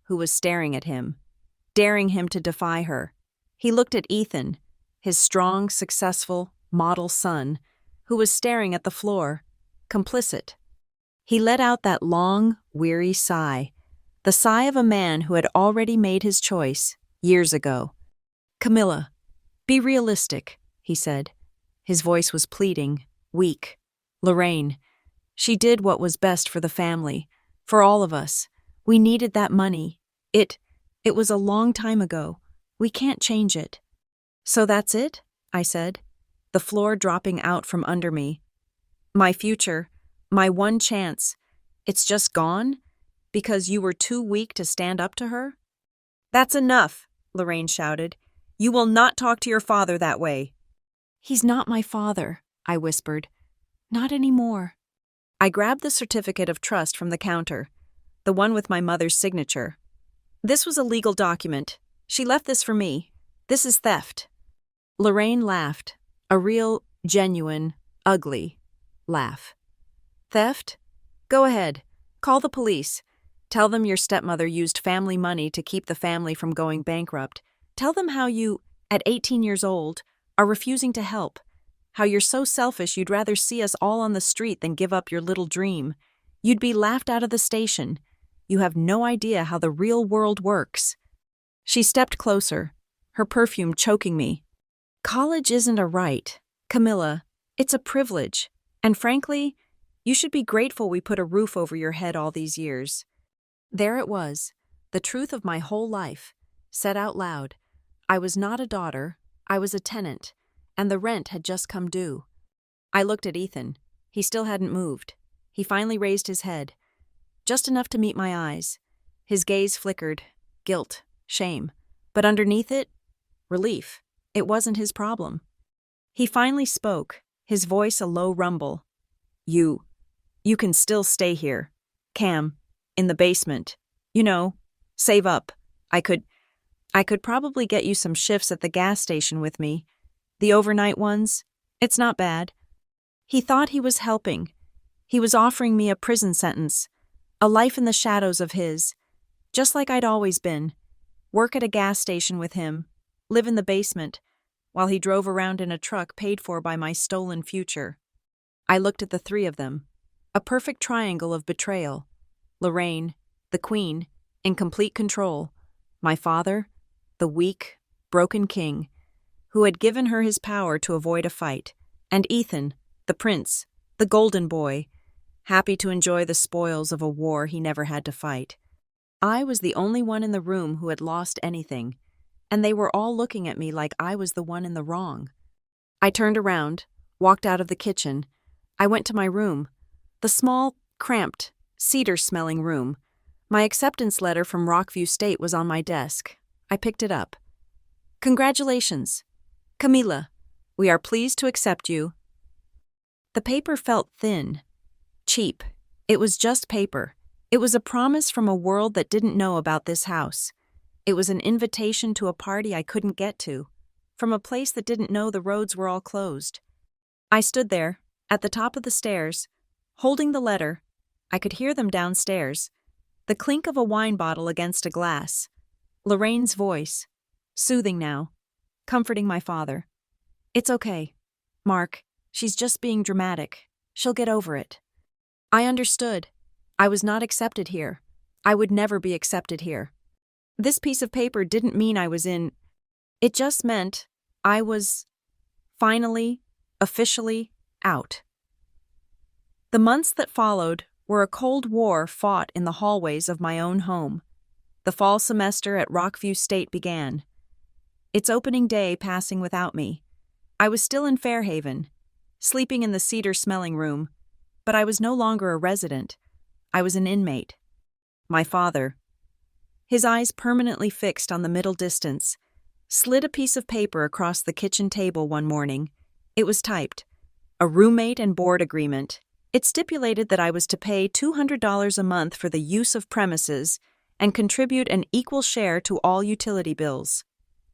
who was staring at him, daring him to defy her. He looked at Ethan, his strong, successful, model son, who was staring at the floor, complicit. He let out that long, weary sigh, the sigh of a man who had already made his choice years ago. "Camilla, be realistic," he said. His voice was pleading, weak. "Lorraine, she did what was best for the family, for all of us. We needed that money. It was a long time ago. We can't change it." "So that's it?" I said, the floor dropping out from under me. "My future, my one chance, it's just gone? Because you were too weak to stand up to her?" "That's enough," Lorraine shouted. "You will not talk to your father that way." "He's not my father," I whispered. "Not anymore." I grabbed the certificate of trust from the counter, the one with my mother's signature. "This was a legal document. She left this for me. This is theft." Lorraine laughed, a real, genuine, ugly laugh. "Theft? Go ahead. Call the police. Tell them your stepmother used family money to keep the family from going bankrupt. Tell them how you, at 18 years old, are refusing to help. How you're so selfish you'd rather see us all on the street than give up your little dream. You'd be laughed out of the station. You have no idea how the real world works." She stepped closer, her perfume choking me. "College isn't a right, Camilla. It's a privilege. And frankly, you should be grateful we put a roof over your head all these years." There it was, the truth of my whole life, said out loud. I was not a daughter, I was a tenant, and the rent had just come due. I looked at Ethan. He still hadn't moved. He finally raised his head, just enough to meet my eyes. His gaze flickered, guilt, shame, but underneath it, relief. It wasn't his problem. He finally spoke, his voice a low rumble. You can still stay here. Cam, in the basement. You know, save up. I could probably get you some shifts at the gas station with me. The overnight ones. It's not bad." He thought he was helping. He was offering me a prison sentence, a life in the shadows of his, just like I'd always been. Work at a gas station with him, live in the basement, while he drove around in a truck paid for by my stolen future. I looked at the three of them, a perfect triangle of betrayal. Lorraine, the queen, in complete control. My father, the weak, broken king, who had given her his power to avoid a fight. And Ethan, the prince, the golden boy, happy to enjoy the spoils of a war he never had to fight. I was the only one in the room who had lost anything, and they were all looking at me like I was the one in the wrong. I turned around, walked out of the kitchen. I went to my room, the small, cramped, cedar-smelling room. My acceptance letter from Rockview State was on my desk. I picked it up. "Congratulations. Camila, we are pleased to accept you." The paper felt thin, cheap. It was just paper. It was a promise from a world that didn't know about this house. It was an invitation to a party I couldn't get to, from a place that didn't know the roads were all closed. I stood there, at the top of the stairs, holding the letter. I could hear them downstairs. The clink of a wine bottle against a glass. Lorraine's voice, soothing now, comforting my father. "It's okay, Mark. She's just being dramatic. She'll get over it." I understood. I was not accepted here. I would never be accepted here. This piece of paper didn't mean I was in. It just meant I was finally, officially out. The months that followed were a cold war fought in the hallways of my own home. The fall semester at Rockview State began. Its opening day passing without me. I was still in Fairhaven, sleeping in the cedar-smelling room, but I was no longer a resident. I was an inmate. My father, his eyes permanently fixed on the middle distance, slid a piece of paper across the kitchen table one morning. It was typed, a roommate and board agreement. It stipulated that I was to pay $200 a month for the use of premises and contribute an equal share to all utility bills.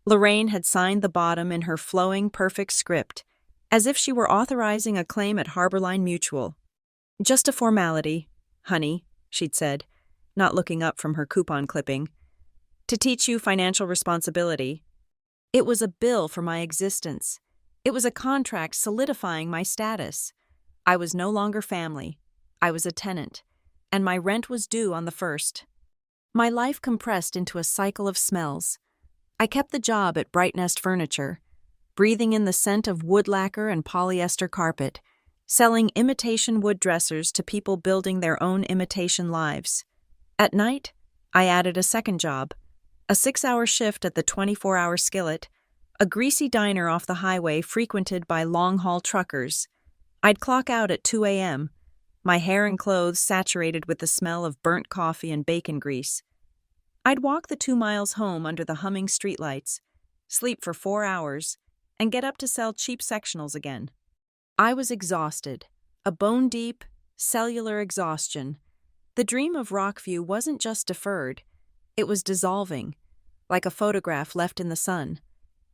Lorraine had signed the bottom in her flowing, perfect script, as if she were authorizing a claim at Harborline Mutual. "Just a formality, honey," she'd said, not looking up from her coupon clipping. "To teach you financial responsibility." It was a bill for my existence. It was a contract solidifying my status. I was no longer family. I was a tenant, and my rent was due on the 1st. My life compressed into a cycle of smells. I kept the job at Bright Nest Furniture, breathing in the scent of wood lacquer and polyester carpet, selling imitation wood dressers to people building their own imitation lives. At night, I added a second job, a 6-hour shift at the 24-hour Skillet, a greasy diner off the highway frequented by long-haul truckers. I'd clock out at 2 a.m., my hair and clothes saturated with the smell of burnt coffee and bacon grease. I'd walk the 2 miles home under the humming streetlights, sleep for 4 hours, and get up to sell cheap sectionals again. I was exhausted, a bone-deep, cellular exhaustion. The dream of Rockview wasn't just deferred, it was dissolving, like a photograph left in the sun.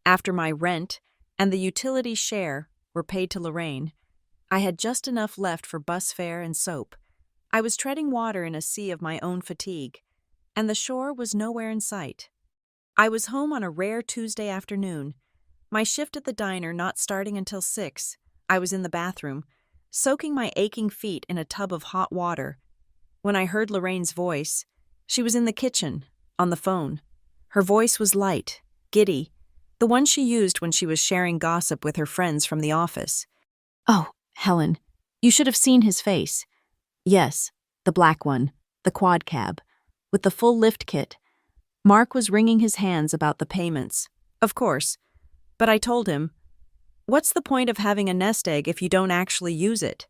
After my rent and the utility share were paid to Lorraine, I had just enough left for bus fare and soap. I was treading water in a sea of my own fatigue, and the shore was nowhere in sight. I was home on a rare Tuesday afternoon, my shift at the diner not starting until 6. I was in the bathroom, soaking my aching feet in a tub of hot water, when I heard Lorraine's voice. She was in the kitchen, on the phone. Her voice was light, giddy, the one she used when she was sharing gossip with her friends from the office. "Oh, Helen, you should have seen his face." "Yes, the black one, the quad cab, with the full lift kit." Mark was wringing his hands about the payments. Of course. But I told him, what's the point of having a nest egg if you don't actually use it?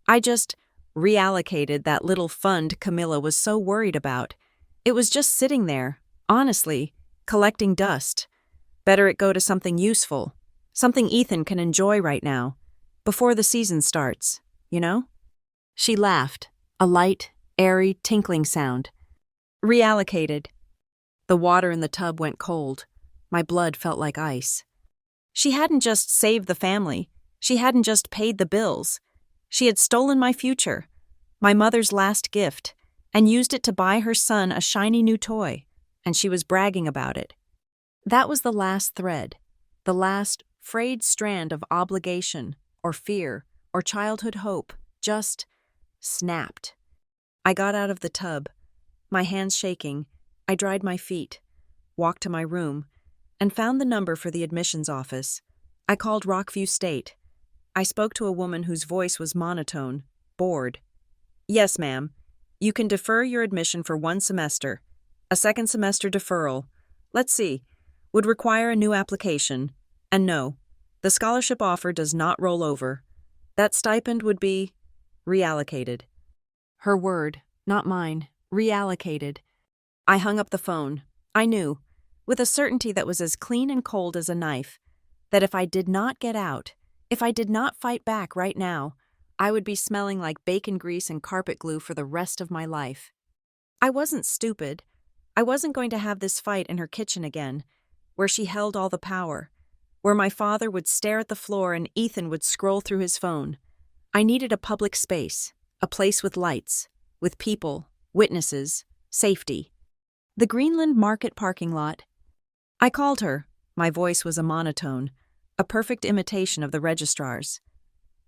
I just reallocated that little fund Camilla was so worried about. It was just sitting there, honestly, collecting dust. Better it go to something useful, something Ethan can enjoy right now, before the season starts, you know? She laughed, a light, airy, tinkling sound. Reallocated. The water in the tub went cold. My blood felt like ice. She hadn't just saved the family. She hadn't just paid the bills. She had stolen my future, my mother's last gift, and used it to buy her son a shiny new toy, and she was bragging about it. That was the last thread, the last frayed strand of obligation, or fear, or childhood hope, just snapped. I got out of the tub, my hands shaking. I dried my feet, walked to my room, and found the number for the admissions office. I called Rockview State. I spoke to a woman whose voice was monotone, bored. "Yes, ma'am. You can defer your admission for 1 semester. A second semester deferral. Let's see. Would require a new application. And no, the scholarship offer does not roll over. That stipend would be reallocated." Her word, not mine. Reallocated. I hung up the phone. I knew, with a certainty that was as clean and cold as a knife, that if I did not get out, if I did not fight back right now, I would be smelling like bacon grease and carpet glue for the rest of my life. I wasn't stupid. I wasn't going to have this fight in her kitchen again, where she held all the power, where my father would stare at the floor and Ethan would scroll through his phone. I needed a public space, a place with lights, with people, witnesses, safety. The Greenland Market parking lot. I called her. My voice was a monotone, a perfect imitation of the registrar's.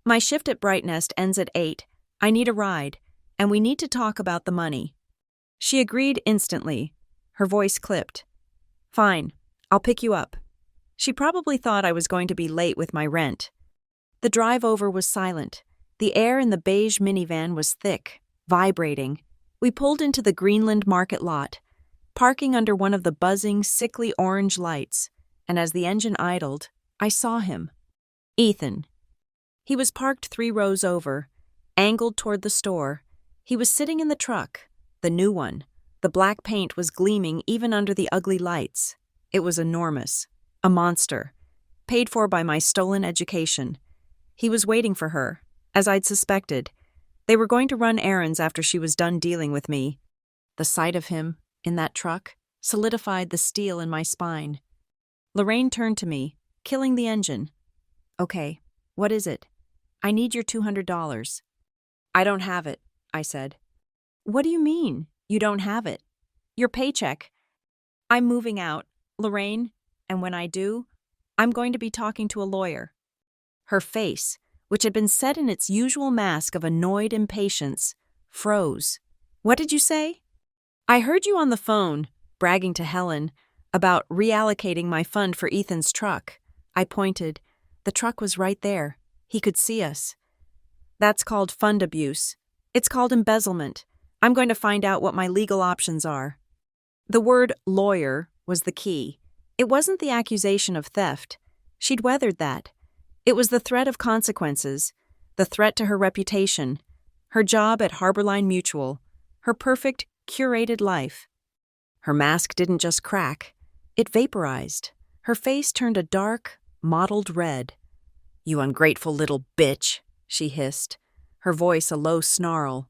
"My shift at Bright Nest ends at 8. I need a ride, and we need to talk about the money." She agreed instantly. Her voice clipped. "Fine, I'll pick you up." She probably thought I was going to be late with my rent. The drive over was silent. The air in the beige minivan was thick, vibrating. We pulled into the Greenland Market lot, parking under one of the buzzing, sickly orange lights, and as the engine idled, I saw him. Ethan. He was parked 3 rows over, angled toward the store. He was sitting in the truck, the new one. The black paint was gleaming even under the ugly lights. It was enormous, a monster, paid for by my stolen education. He was waiting for her, as I'd suspected. They were going to run errands after she was done dealing with me. The sight of him, in that truck, solidified the steel in my spine. Lorraine turned to me, killing the engine. "Okay, what is it?" "I need your $200. "I don't have it," I said. "What do you mean, you don't have it?" "Your paycheck." "I'm moving out, Lorraine, and when I do, I'm going to be talking to a lawyer." Her face, which had been set in its usual mask of annoyed impatience, froze. "What did you say?" "I heard you on the phone, bragging to Helen, about reallocating my fund for Ethan's truck." I pointed. The truck was right there. He could see us. "That's called fund abuse. It's called embezzlement. I'm going to find out what my legal options are." The word lawyer was the key. It wasn't the accusation of theft. She'd weathered that. It was the threat of consequences, the threat to her reputation, her job at Harborline Mutual, her perfect, curated life. Her mask didn't just crack. It vaporized. Her face turned a dark, mottled red. "You ungrateful little bitch," she hissed, her voice a low snarl.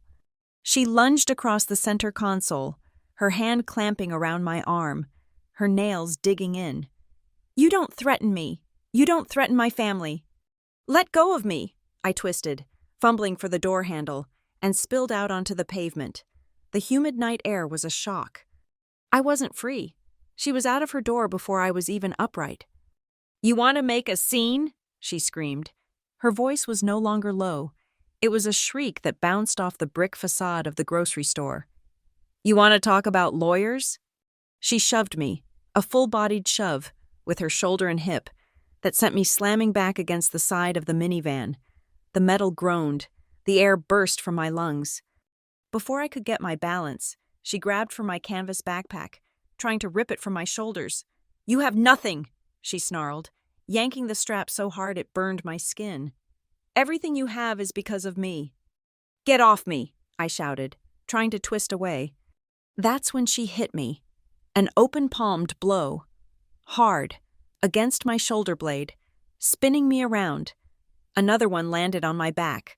She lunged across the center console, her hand clamping around my arm, her nails digging in. "You don't threaten me. You don't threaten my family." "Let go of me," I twisted, fumbling for the door handle, and spilled out onto the pavement. The humid night air was a shock. I wasn't free. She was out of her door before I was even upright. "You want to make a scene?" she screamed. Her voice was no longer low. It was a shriek that bounced off the brick facade of the grocery store. "You want to talk about lawyers?" She shoved me, a full-bodied shove, with her shoulder and hip, that sent me slamming back against the side of the minivan. The metal groaned. The air burst from my lungs. Before I could get my balance, she grabbed for my canvas backpack, trying to rip it from my shoulders. "You have nothing," she snarled, yanking the strap so hard it burned my skin. "Everything you have is because of me." "Get off me," I shouted, trying to twist away. That's when she hit me. An open-palmed blow. Hard, against my shoulder blade, spinning me around. Another one landed on my back.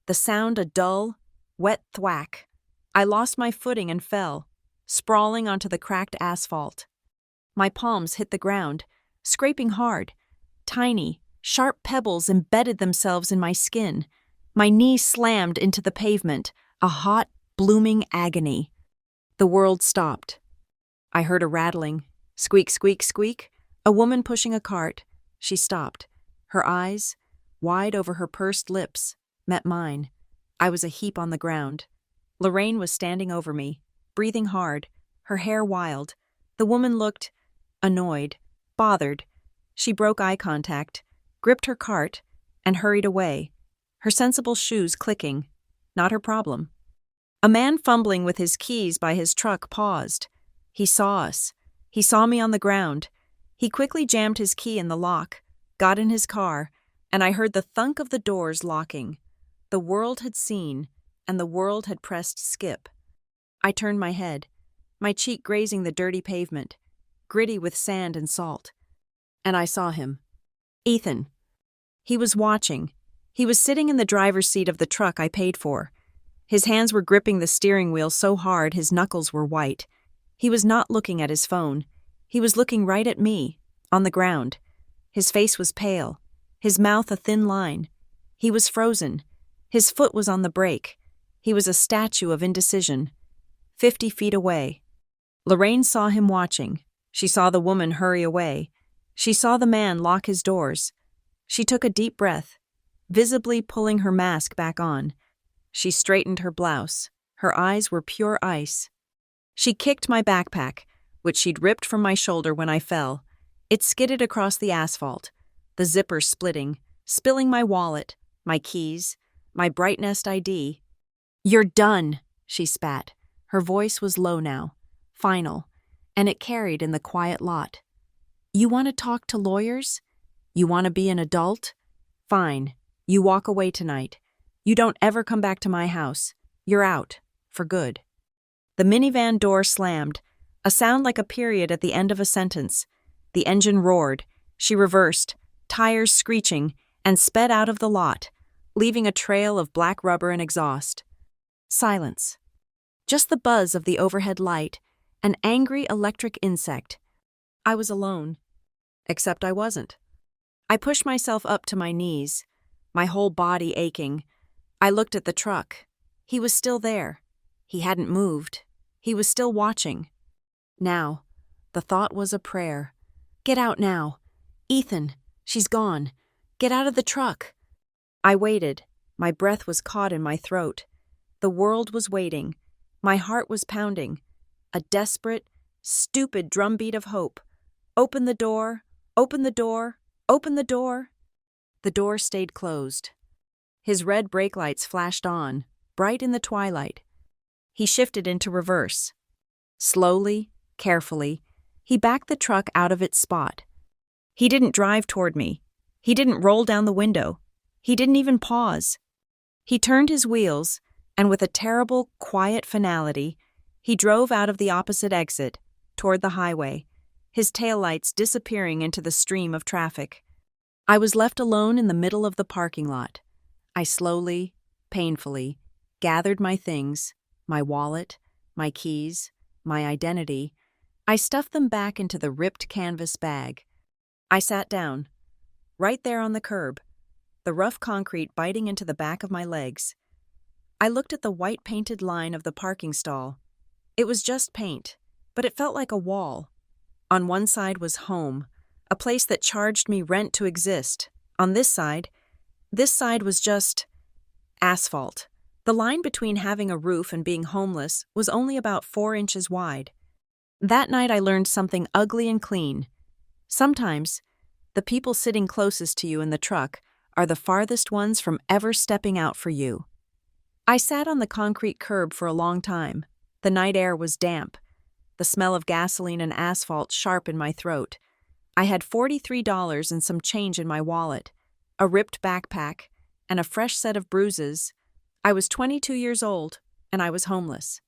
The sound a dull, wet thwack. I lost my footing and fell, sprawling onto the cracked asphalt. My palms hit the ground, scraping hard. Tiny, sharp pebbles embedded themselves in my skin. My knee slammed into the pavement, a hot, blooming agony. The world stopped. I heard a rattling. Squeak, squeak, squeak. A woman pushing a cart. She stopped. Her eyes, wide over her pursed lips, met mine. I was a heap on the ground. Lorraine was standing over me, breathing hard, her hair wild. The woman looked annoyed, bothered. She broke eye contact, gripped her cart, and hurried away, her sensible shoes clicking. Not her problem. A man fumbling with his keys by his truck paused. He saw us. He saw me on the ground. He quickly jammed his key in the lock, got in his car, and I heard the thunk of the doors locking. The world had seen, and the world had pressed skip. I turned my head, my cheek grazing the dirty pavement, gritty with sand and salt. And I saw him. Ethan. He was watching. He was sitting in the driver's seat of the truck I paid for. His hands were gripping the steering wheel so hard his knuckles were white. He was not looking at his phone. He was looking right at me, on the ground. His face was pale, his mouth a thin line. He was frozen. His foot was on the brake. He was a statue of indecision. 50 feet away. Lorraine saw him watching. She saw the woman hurry away. She saw the man lock his doors. She took a deep breath, visibly pulling her mask back on. She straightened her blouse. Her eyes were pure ice. She kicked my backpack, which she'd ripped from my shoulder when I fell. It skidded across the asphalt, the zipper splitting, spilling my wallet, my keys, my Bright Nest ID. "You're done," she spat. Her voice was low now, final, and it carried in the quiet lot. "You want to talk to lawyers? You want to be an adult? Fine. You walk away tonight. You don't ever come back to my house. You're out. For good." The minivan door slammed, a sound like a period at the end of a sentence. The engine roared. She reversed, tires screeching, and sped out of the lot, leaving a trail of black rubber and exhaust. Silence. Just the buzz of the overhead light, an angry electric insect. I was alone. Except I wasn't. I pushed myself up to my knees, my whole body aching. I looked at the truck. He was still there. He hadn't moved. He was still watching. Now, the thought was a prayer. Get out now. Ethan, she's gone. Get out of the truck. I waited. My breath was caught in my throat. The world was waiting. My heart was pounding. A desperate, stupid drumbeat of hope. Open the door. Open the door. Open the door. The door stayed closed. His red brake lights flashed on, bright in the twilight. He shifted into reverse. Slowly, carefully, he backed the truck out of its spot. He didn't drive toward me. He didn't roll down the window. He didn't even pause. He turned his wheels, and with a terrible, quiet finality, he drove out of the opposite exit, toward the highway, his taillights disappearing into the stream of traffic. I was left alone in the middle of the parking lot. I slowly, painfully, gathered my things, my wallet, my keys, my identity. I stuffed them back into the ripped canvas bag. I sat down, right there on the curb, the rough concrete biting into the back of my legs. I looked at the white-painted line of the parking stall. It was just paint, but it felt like a wall. On one side was home, a place that charged me rent to exist. On this side, This side was just asphalt. The line between having a roof and being homeless was only about 4 inches wide. That night I learned something ugly and clean. Sometimes, the people sitting closest to you in the truck are the farthest ones from ever stepping out for you. I sat on the concrete curb for a long time. The night air was damp. The smell of gasoline and asphalt sharp in my throat. I had $43 and some change in my wallet, a ripped backpack, and a fresh set of bruises. I was 22 years old, and I was homeless.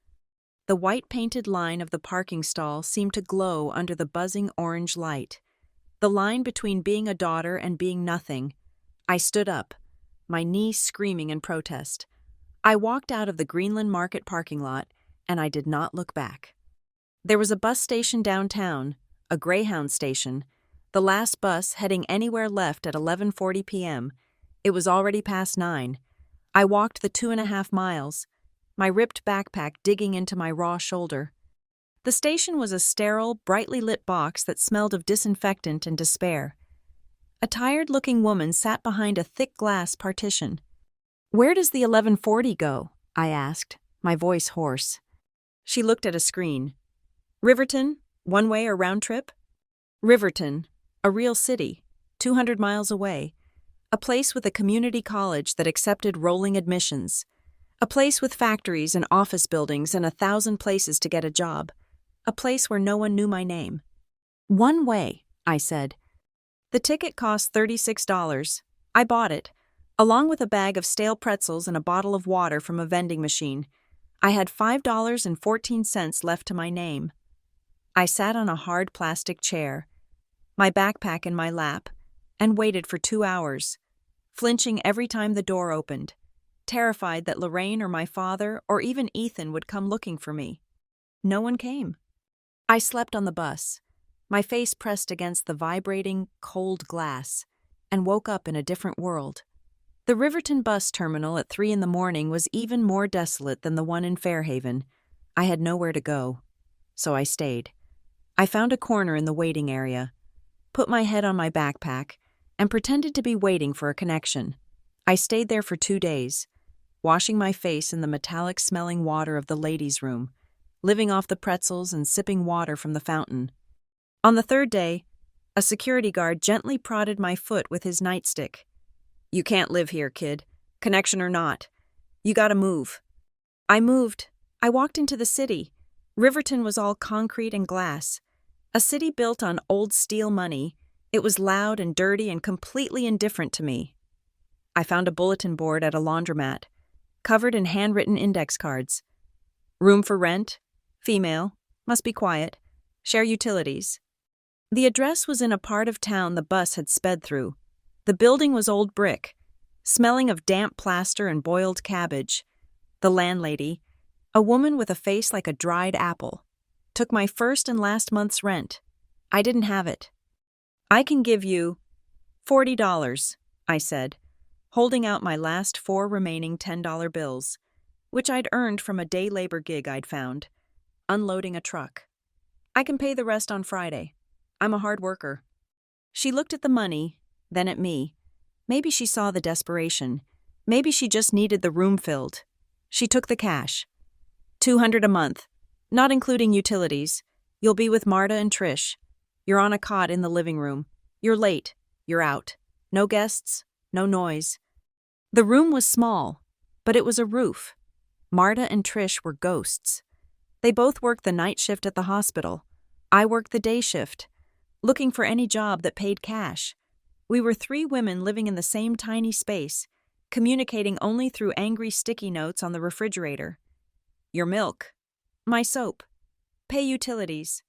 The white-painted line of the parking stall seemed to glow under the buzzing orange light. The line between being a daughter and being nothing. I stood up, my knees screaming in protest. I walked out of the Greenland Market parking lot, and I did not look back. There was a bus station downtown, a Greyhound station, the last bus heading anywhere left at 11:40 p.m. It was already past 9. I walked the 2.5 miles, my ripped backpack digging into my raw shoulder. The station was a sterile, brightly lit box that smelled of disinfectant and despair. A tired-looking woman sat behind a thick glass partition. "Where does the 11:40 go?" I asked, my voice hoarse. She looked at a screen. "Riverton, one-way or round trip?" Riverton, a real city, 200 miles away. A place with a community college that accepted rolling admissions. A place with factories and office buildings and 1,000 places to get a job. A place where no one knew my name. "One way," I said. The ticket cost $36. I bought it, along with a bag of stale pretzels and a bottle of water from a vending machine. I had $5.14 left to my name. I sat on a hard plastic chair, my backpack in my lap, and waited for 2 hours, flinching every time the door opened, terrified that Lorraine or my father or even Ethan would come looking for me. No one came. I slept on the bus, my face pressed against the vibrating, cold glass, and woke up in a different world. The Riverton bus terminal at 3 a.m. was even more desolate than the one in Fairhaven. I had nowhere to go, so I stayed. I found a corner in the waiting area, put my head on my backpack, and pretended to be waiting for a connection. I stayed there for 2 days, washing my face in the metallic-smelling water of the ladies' room, living off the pretzels and sipping water from the fountain. On the 3rd day, a security guard gently prodded my foot with his nightstick. "You can't live here, kid, connection or not. You gotta move." I moved. I walked into the city. Riverton was all concrete and glass. A city built on old steel money. It was loud and dirty and completely indifferent to me. I found a bulletin board at a laundromat, covered in handwritten index cards. "Room for rent, female, must be quiet, share utilities." The address was in a part of town the bus had sped through. The building was old brick, smelling of damp plaster and boiled cabbage. The landlady, a woman with a face like a dried apple, took my first and last month's rent. I didn't have it. "I can give you $40, I said, holding out my last 4 remaining $10 bills, which I'd earned from a day labor gig I'd found, unloading a truck. "I can pay the rest on Friday. I'm a hard worker." She looked at the money, then at me. Maybe she saw the desperation. Maybe she just needed the room filled. She took the cash. $200 a month, not including utilities. You'll be with Marta and Trish. You're on a cot in the living room. You're late. You're out. No guests, no noise. The room was small, but it was a roof. Marta and Trish were ghosts. They both worked the night shift at the hospital. I worked the day shift, looking for any job that paid cash. We were 3 women living in the same tiny space, communicating only through angry sticky notes on the refrigerator. "Your milk. My soap. Pay utilities."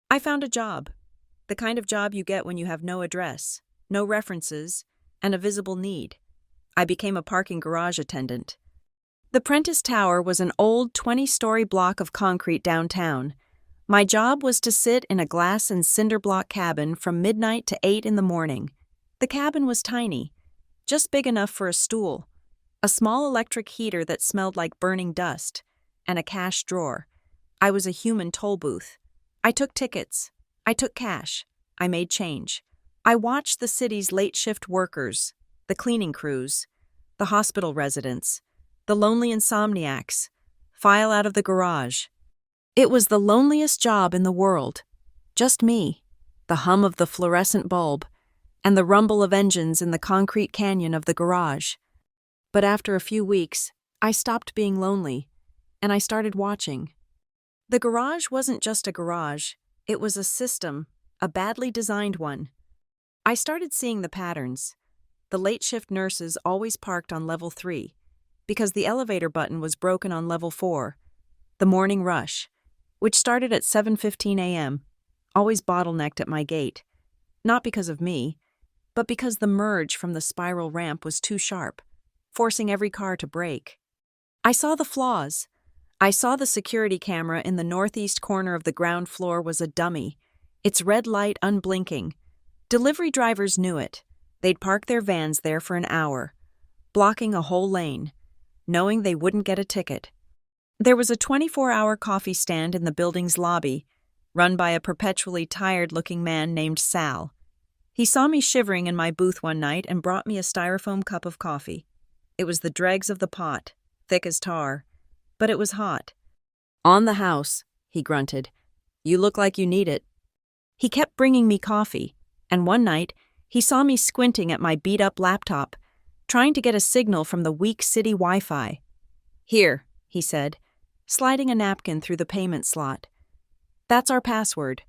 I found a job, the kind of job you get when you have no address, no references, and a visible need. I became a parking garage attendant. The Prentice Tower was an old 20-story block of concrete downtown. My job was to sit in a glass and cinder block cabin from midnight to 8 in the morning. The cabin was tiny, just big enough for a stool, a small electric heater that smelled like burning dust, and a cash drawer. I was a human toll booth. I took tickets. I took cash. I made change. I watched the city's late shift workers, the cleaning crews, the hospital residents, the lonely insomniacs, file out of the garage. It was the loneliest job in the world. Just me, the hum of the fluorescent bulb, and the rumble of engines in the concrete canyon of the garage. But after a few weeks, I stopped being lonely, and I started watching. The garage wasn't just a garage, it was a system, a badly designed one. I started seeing the patterns. The late shift nurses always parked on level 3, because the elevator button was broken on level 4. The morning rush, which started at 7:15 a.m., always bottlenecked at my gate. Not because of me, but because the merge from the spiral ramp was too sharp, forcing every car to brake. I saw the flaws. I saw the security camera in the northeast corner of the ground floor was a dummy, its red light unblinking. Delivery drivers knew it. They'd park their vans there for an hour, blocking a whole lane, knowing they wouldn't get a ticket. There was a 24-hour coffee stand in the building's lobby, run by a perpetually tired-looking man named Sal. He saw me shivering in my booth one night and brought me a styrofoam cup of coffee. It was the dregs of the pot, thick as tar, but it was hot. "On the house," he grunted. "You look like you need it." He kept bringing me coffee, and one night, he saw me squinting at my beat-up laptop, trying to get a signal from the weak city Wi-Fi. "Here," he said, sliding a napkin through the payment slot. "That's our password.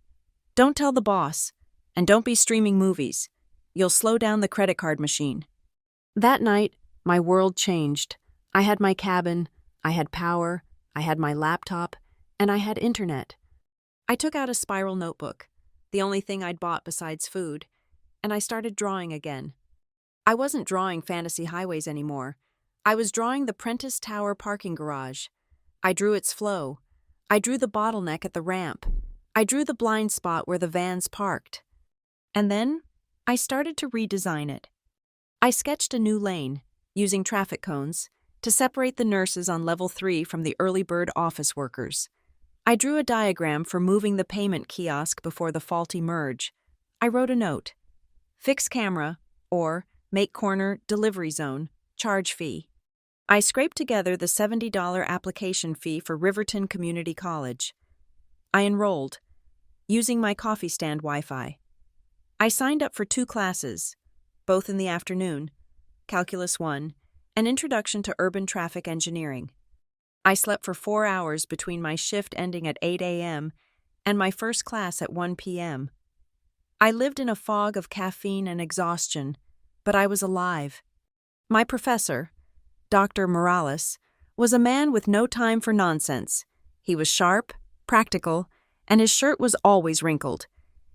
Don't tell the boss, and don't be streaming movies. You'll slow down the credit card machine." That night, my world changed. I had my cabin, I had power, I had my laptop, and I had internet. I took out a spiral notebook, the only thing I'd bought besides food, and I started drawing again. I wasn't drawing fantasy highways anymore. I was drawing the Prentice Tower parking garage. I drew its flow. I drew the bottleneck at the ramp. I drew the blind spot where the vans parked. And then, I started to redesign it. I sketched a new lane, using traffic cones, to separate the nurses on level 3 from the early bird office workers. I drew a diagram for moving the payment kiosk before the faulty merge. I wrote a note. Fix camera, or make corner, delivery zone, charge fee. I scraped together the $70 application fee for Riverton Community College. I enrolled, using my coffee stand Wi-Fi. I signed up for 2 classes, both in the afternoon, Calculus 1, and Introduction to Urban Traffic Engineering. I slept for 4 hours between my shift ending at 8 a.m. and my first class at 1 p.m. I lived in a fog of caffeine and exhaustion, but I was alive. My professor, Dr. Morales, was a man with no time for nonsense. He was sharp, practical, and his shirt was always wrinkled.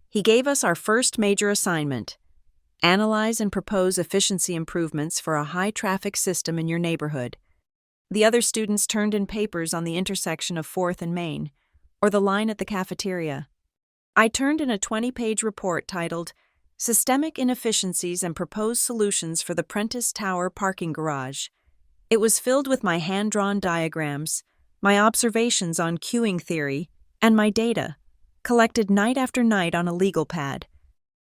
He gave us our first major assignment: analyze and propose efficiency improvements for a high-traffic system in your neighborhood. The other students turned in papers on the intersection of 4th and Main, or the line at the cafeteria. I turned in a 20-page report titled Systemic Inefficiencies and Proposed Solutions for the Prentice Tower Parking Garage. It was filled with my hand-drawn diagrams, my observations on queuing theory, and my data, collected night after night on a legal pad.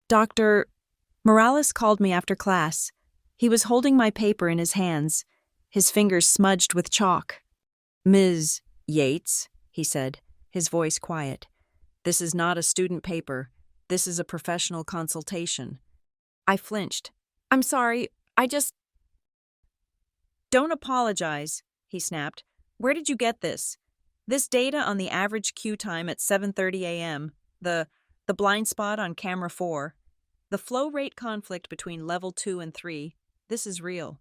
Dr. Morales called me after class. He was holding my paper in his hands, his fingers smudged with chalk. "Ms. Yates," he said, his voice quiet, "this is not a student paper. This is a professional consultation." I flinched. "I'm sorry, I just—" "Don't apologize," he snapped. "Where did you get this? This data on the average queue time at 7:30 a.m., the blind spot on camera 4, the flow rate conflict between level 2 and 3, this is real."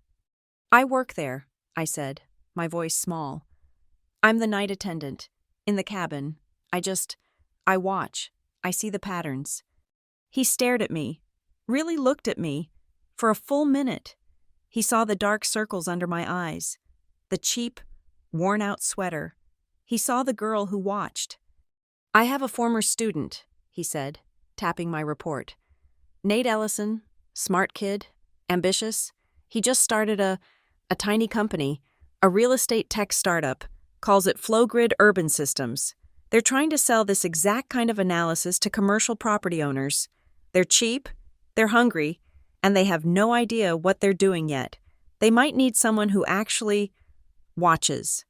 "I work there," I said, my voice small. "I'm the night attendant, in the cabin. I watch. I see the patterns." He stared at me, really looked at me, for a full minute. He saw the dark circles under my eyes, the cheap, worn-out sweater. He saw the girl who watched. "I have a former student," he said, tapping my report. "Nate Ellison, smart kid, ambitious. He just started a tiny company, a real estate tech startup, calls it FlowGrid Urban Systems. They're trying to sell this exact kind of analysis to commercial property owners. They're cheap, they're hungry, and they have no idea what they're doing yet. They might need someone who actually watches.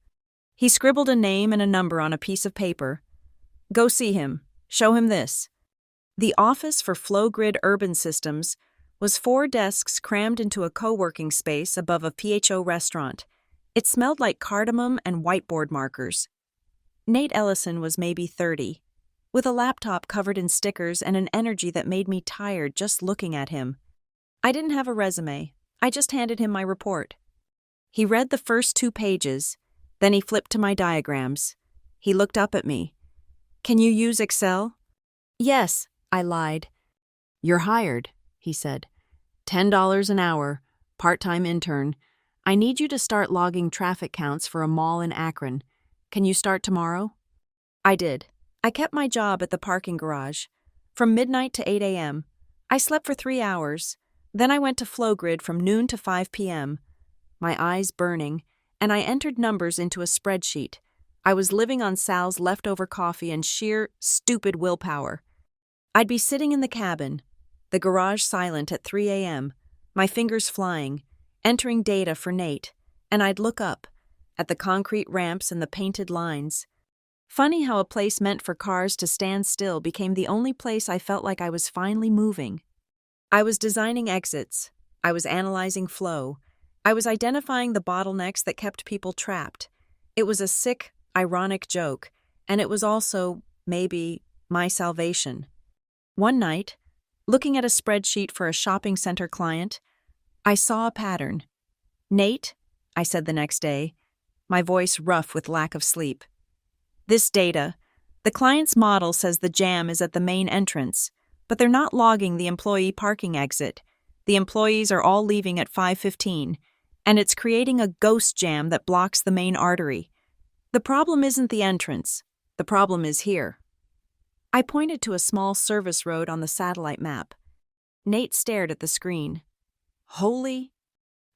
He scribbled a name and a number on a piece of paper. Go see him. Show him this. The office for Flowgrid Urban Systems was 4 desks crammed into a co-working space above a PHO restaurant. It smelled like cardamom and whiteboard markers. Nate Ellison was maybe 30, with a laptop covered in stickers and an energy that made me tired just looking at him. I didn't have a resume. I just handed him my report. He read the first 2 pages, then he flipped to my diagrams. He looked up at me. Can you use Excel? Yes, I lied. You're hired, he said. $10 an hour, part-time intern. I need you to start logging traffic counts for a mall in Akron. Can you start tomorrow? I did. I kept my job at the parking garage. From midnight to 8 a.m. I slept for 3 hours. Then I went to Flowgrid from noon to 5 p.m. My eyes burning, and I entered numbers into a spreadsheet. I was living on Sal's leftover coffee and sheer, stupid willpower. I'd be sitting in the cabin, the garage silent at 3 a.m., my fingers flying, entering data for Nate, and I'd look up at the concrete ramps and the painted lines. Funny how a place meant for cars to stand still became the only place I felt like I was finally moving. I was designing exits. I was analyzing flow. I was identifying the bottlenecks that kept people trapped. It was a sick, ironic joke, and it was also, maybe, my salvation. One night, looking at a spreadsheet for a shopping center client, I saw a pattern. Nate, I said the next day, my voice rough with lack of sleep. This data, the client's model says the jam is at the main entrance, but they're not logging the employee parking exit. The employees are all leaving at 5:15, and it's creating a ghost jam that blocks the main artery. The problem isn't the entrance. The problem is here. I pointed to a small service road on the satellite map. Nate stared at the screen. Holy...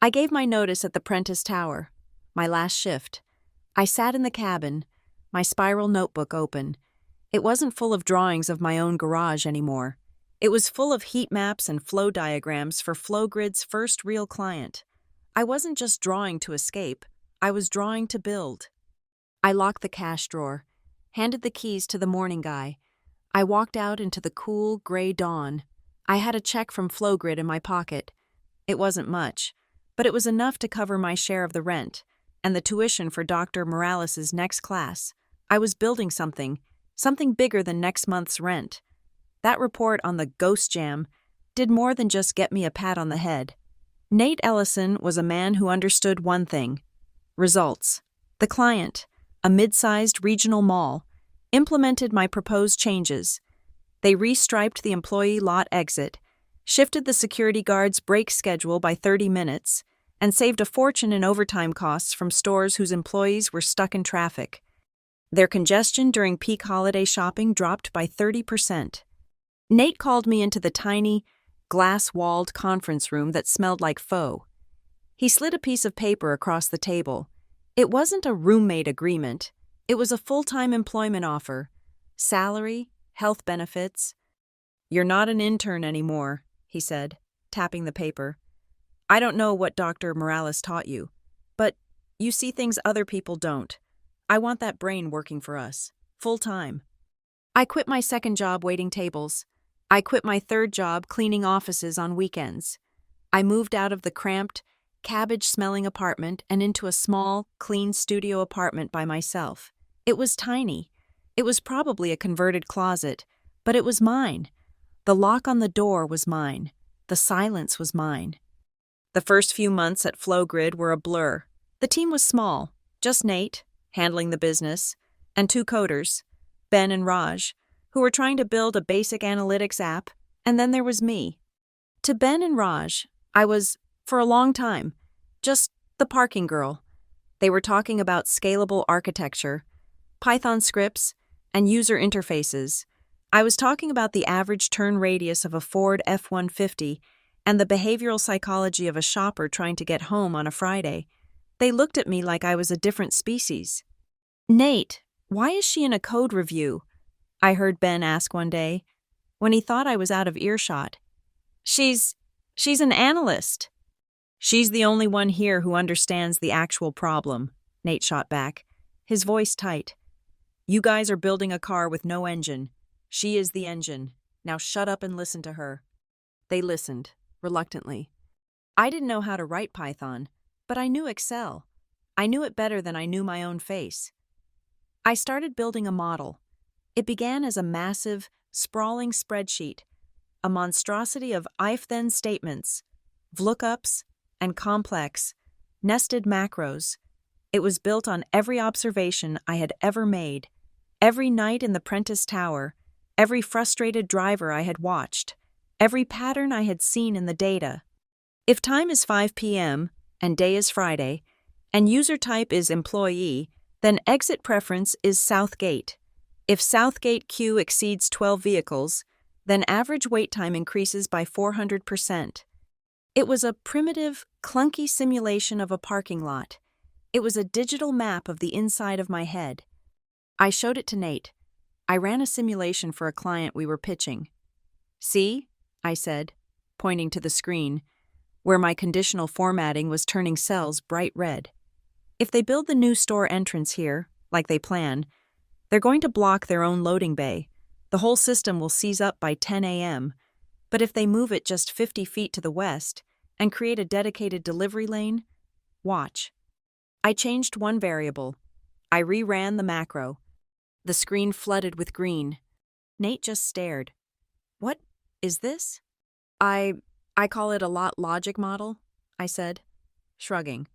I gave my notice at the Prentice Tower, my last shift. I sat in the cabin, my spiral notebook open. It wasn't full of drawings of my own garage anymore. It was full of heat maps and flow diagrams for Flowgrid's first real client. I wasn't just drawing to escape, I was drawing to build. I locked the cash drawer, handed the keys to the morning guy. I walked out into the cool, gray dawn. I had a check from Flowgrid in my pocket. It wasn't much, but it was enough to cover my share of the rent and the tuition for Dr. Morales' next class. I was building something bigger than next month's rent. That report on the ghost jam did more than just get me a pat on the head. Nate Ellison was a man who understood one thing: results. The client, a mid-sized regional mall, implemented my proposed changes. They restriped the employee lot exit, shifted the security guard's break schedule by 30 minutes, and saved a fortune in overtime costs from stores whose employees were stuck in traffic. Their congestion during peak holiday shopping dropped by 30%. Nate called me into the tiny, glass-walled conference room that smelled like faux. He slid a piece of paper across the table. It wasn't a roommate agreement. It was a full-time employment offer. Salary, health benefits. You're not an intern anymore, he said, tapping the paper. I don't know what Dr. Morales taught you, but you see things other people don't. I want that brain working for us, full-time. I quit my second job waiting tables. I quit my third job cleaning offices on weekends. I moved out of the cramped, cabbage-smelling apartment and into a small, clean studio apartment by myself. It was tiny. It was probably a converted closet, but it was mine. The lock on the door was mine. The silence was mine. The first few months at Flowgrid were a blur. The team was small, just Nate, handling the business, and 2 coders, Ben and Raj, who were trying to build a basic analytics app, and then there was me. To Ben and Raj, I was, for a long time, just the parking girl. They were talking about scalable architecture, Python scripts, and user interfaces. I was talking about the average turn radius of a Ford F-150 and the behavioral psychology of a shopper trying to get home on a Friday. They looked at me like I was a different species. Nate, why is she in a code review? I heard Ben ask one day, when he thought I was out of earshot. She's She's an analyst. She's the only one here who understands the actual problem, Nate shot back, his voice tight. You guys are building a car with no engine. She is the engine. Now shut up and listen to her. They listened, reluctantly. I didn't know how to write Python, but I knew Excel. I knew it better than I knew my own face. I started building a model. It began as a massive, sprawling spreadsheet, a monstrosity of if-then statements, VLOOKUPs, and complex, nested macros. It was built on every observation I had ever made, every night in the Prentice Tower, every frustrated driver I had watched, every pattern I had seen in the data. If time is 5 p.m. and day is Friday, and user type is employee, then exit preference is Southgate. If Southgate queue exceeds 12 vehicles, then average wait time increases by 400%. It was a primitive, clunky simulation of a parking lot. It was a digital map of the inside of my head. I showed it to Nate. I ran a simulation for a client we were pitching. See? I said, pointing to the screen, where my conditional formatting was turning cells bright red. If they build the new store entrance here, like they plan, they're going to block their own loading bay. The whole system will seize up by 10 a.m., but if they move it just 50 feet to the west and create a dedicated delivery lane, watch. I changed one variable. I reran the macro. The screen flooded with green. Nate just stared. What is this? I call it a lot logic model, I said, shrugging.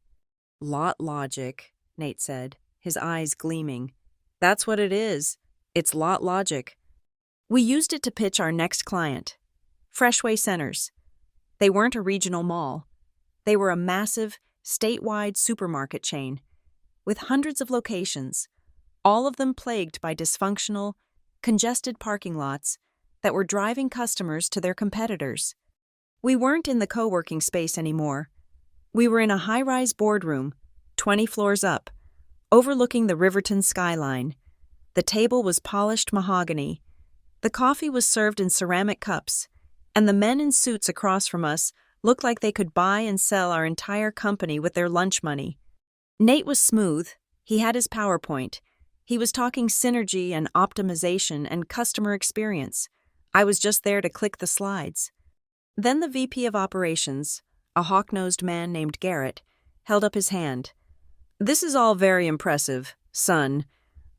Lot logic, Nate said, his eyes gleaming. That's what it is. It's lot logic. We used it to pitch our next client, Freshway Centers. They weren't a regional mall. They were a massive, statewide supermarket chain with hundreds of locations, all of them plagued by dysfunctional, congested parking lots that were driving customers to their competitors. We weren't in the co-working space anymore. We were in a high-rise boardroom, 20 floors up, overlooking the Riverton skyline. The table was polished mahogany. The coffee was served in ceramic cups, and the men in suits across from us looked like they could buy and sell our entire company with their lunch money. Nate was smooth. He had his PowerPoint. He was talking synergy and optimization and customer experience. I was just there to click the slides. Then the VP of Operations, a hawk-nosed man named Garrett, held up his hand. This is all very impressive, son,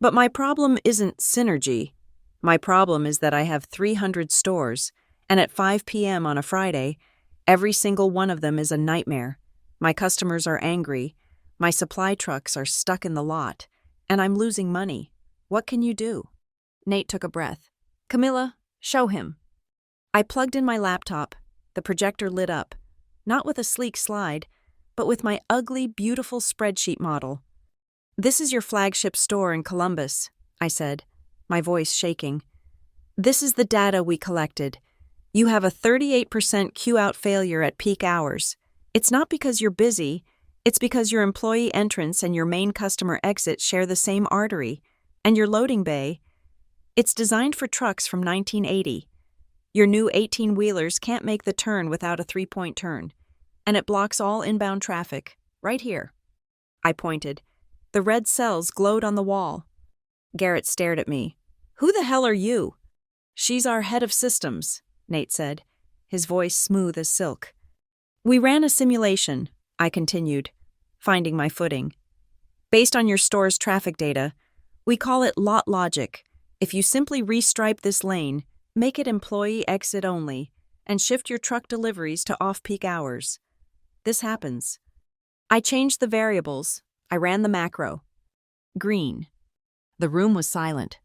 but my problem isn't synergy. My problem is that I have 300 stores, and at 5 p.m. on a Friday, every single one of them is a nightmare. My customers are angry. My supply trucks are stuck in the lot, and I'm losing money. What can you do? Nate took a breath. Camilla, show him. I plugged in my laptop. The projector lit up, not with a sleek slide, but with my ugly, beautiful spreadsheet model. This is your flagship store in Columbus, I said, my voice shaking. This is the data we collected. You have a 38% queue-out failure at peak hours. It's not because you're busy, it's because your employee entrance and your main customer exit share the same artery, and your loading bay, it's designed for trucks from 1980. Your new 18-wheelers can't make the turn without a 3-point turn, and it blocks all inbound traffic, right here. I pointed. The red cells glowed on the wall. Garrett stared at me. Who the hell are you? She's our head of systems, Nate said, his voice smooth as silk. We ran a simulation, I continued, finding my footing. Based on your store's traffic data, we call it lot logic. If you simply restripe this lane, make it employee exit only, and shift your truck deliveries to off-peak hours. This happens. I changed the variables. I ran the macro. Green. The room was silent.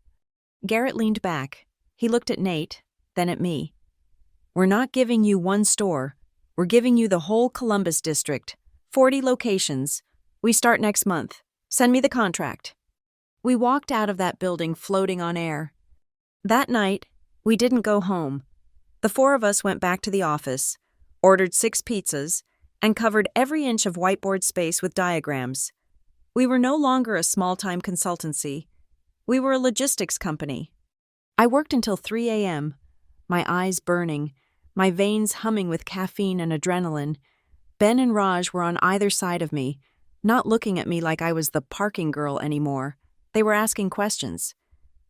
Garrett leaned back. He looked at Nate, then at me. We're not giving you one store. We're giving you the whole Columbus district. 40 locations. We start next month. Send me the contract. We walked out of that building floating on air. That night, we didn't go home. The 4 of us went back to the office, ordered 6 pizzas, and covered every inch of whiteboard space with diagrams. We were no longer a small-time consultancy. We were a logistics company. I worked until 3 a.m., my eyes burning, my veins humming with caffeine and adrenaline. Ben and Raj were on either side of me, not looking at me like I was the parking girl anymore. They were asking questions.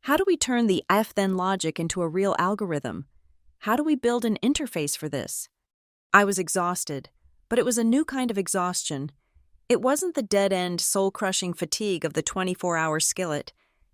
How do we turn the if-then logic into a real algorithm? How do we build an interface for this? I was exhausted, but it was a new kind of exhaustion. It wasn't the dead-end, soul-crushing fatigue of the 24-hour skillet.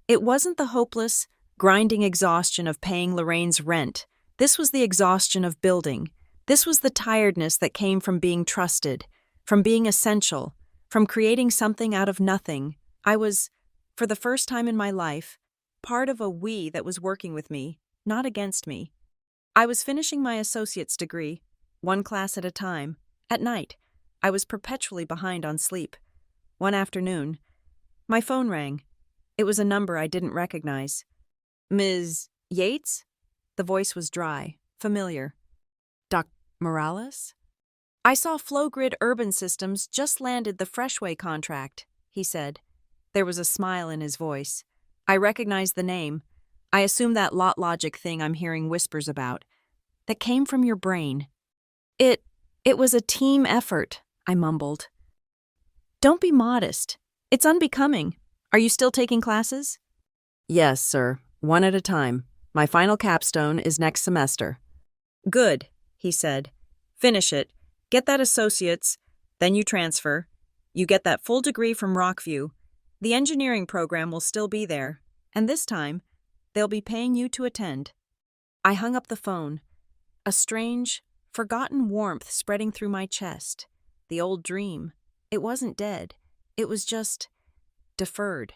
It wasn't the hopeless, grinding exhaustion of paying Lorraine's rent. This was the exhaustion of building. This was the tiredness that came from being trusted, from being essential, from creating something out of nothing. I was, for the first time in my life, part of a we that was working with me, not against me. I was finishing my associate's degree, one class at a time, at night. I was perpetually behind on sleep. One afternoon, my phone rang. It was a number I didn't recognize. Ms. Yates? The voice was dry, familiar. Doc Morales? I saw Flowgrid Urban Systems just landed the Freshway contract, he said. There was a smile in his voice. I recognized the name. I assume that lot logic thing I'm hearing whispers about. That came from your brain. It was a team effort, I mumbled. Don't be modest. It's unbecoming. Are you still taking classes? Yes, sir. One at a time. My final capstone is next semester. Good, he said. Finish it. Get that associate's. Then you transfer. You get that full degree from Rockview. The engineering program will still be there. And this time, they'll be paying you to attend. I hung up the phone. A strange, forgotten warmth spreading through my chest. The old dream. It wasn't dead. It was just deferred.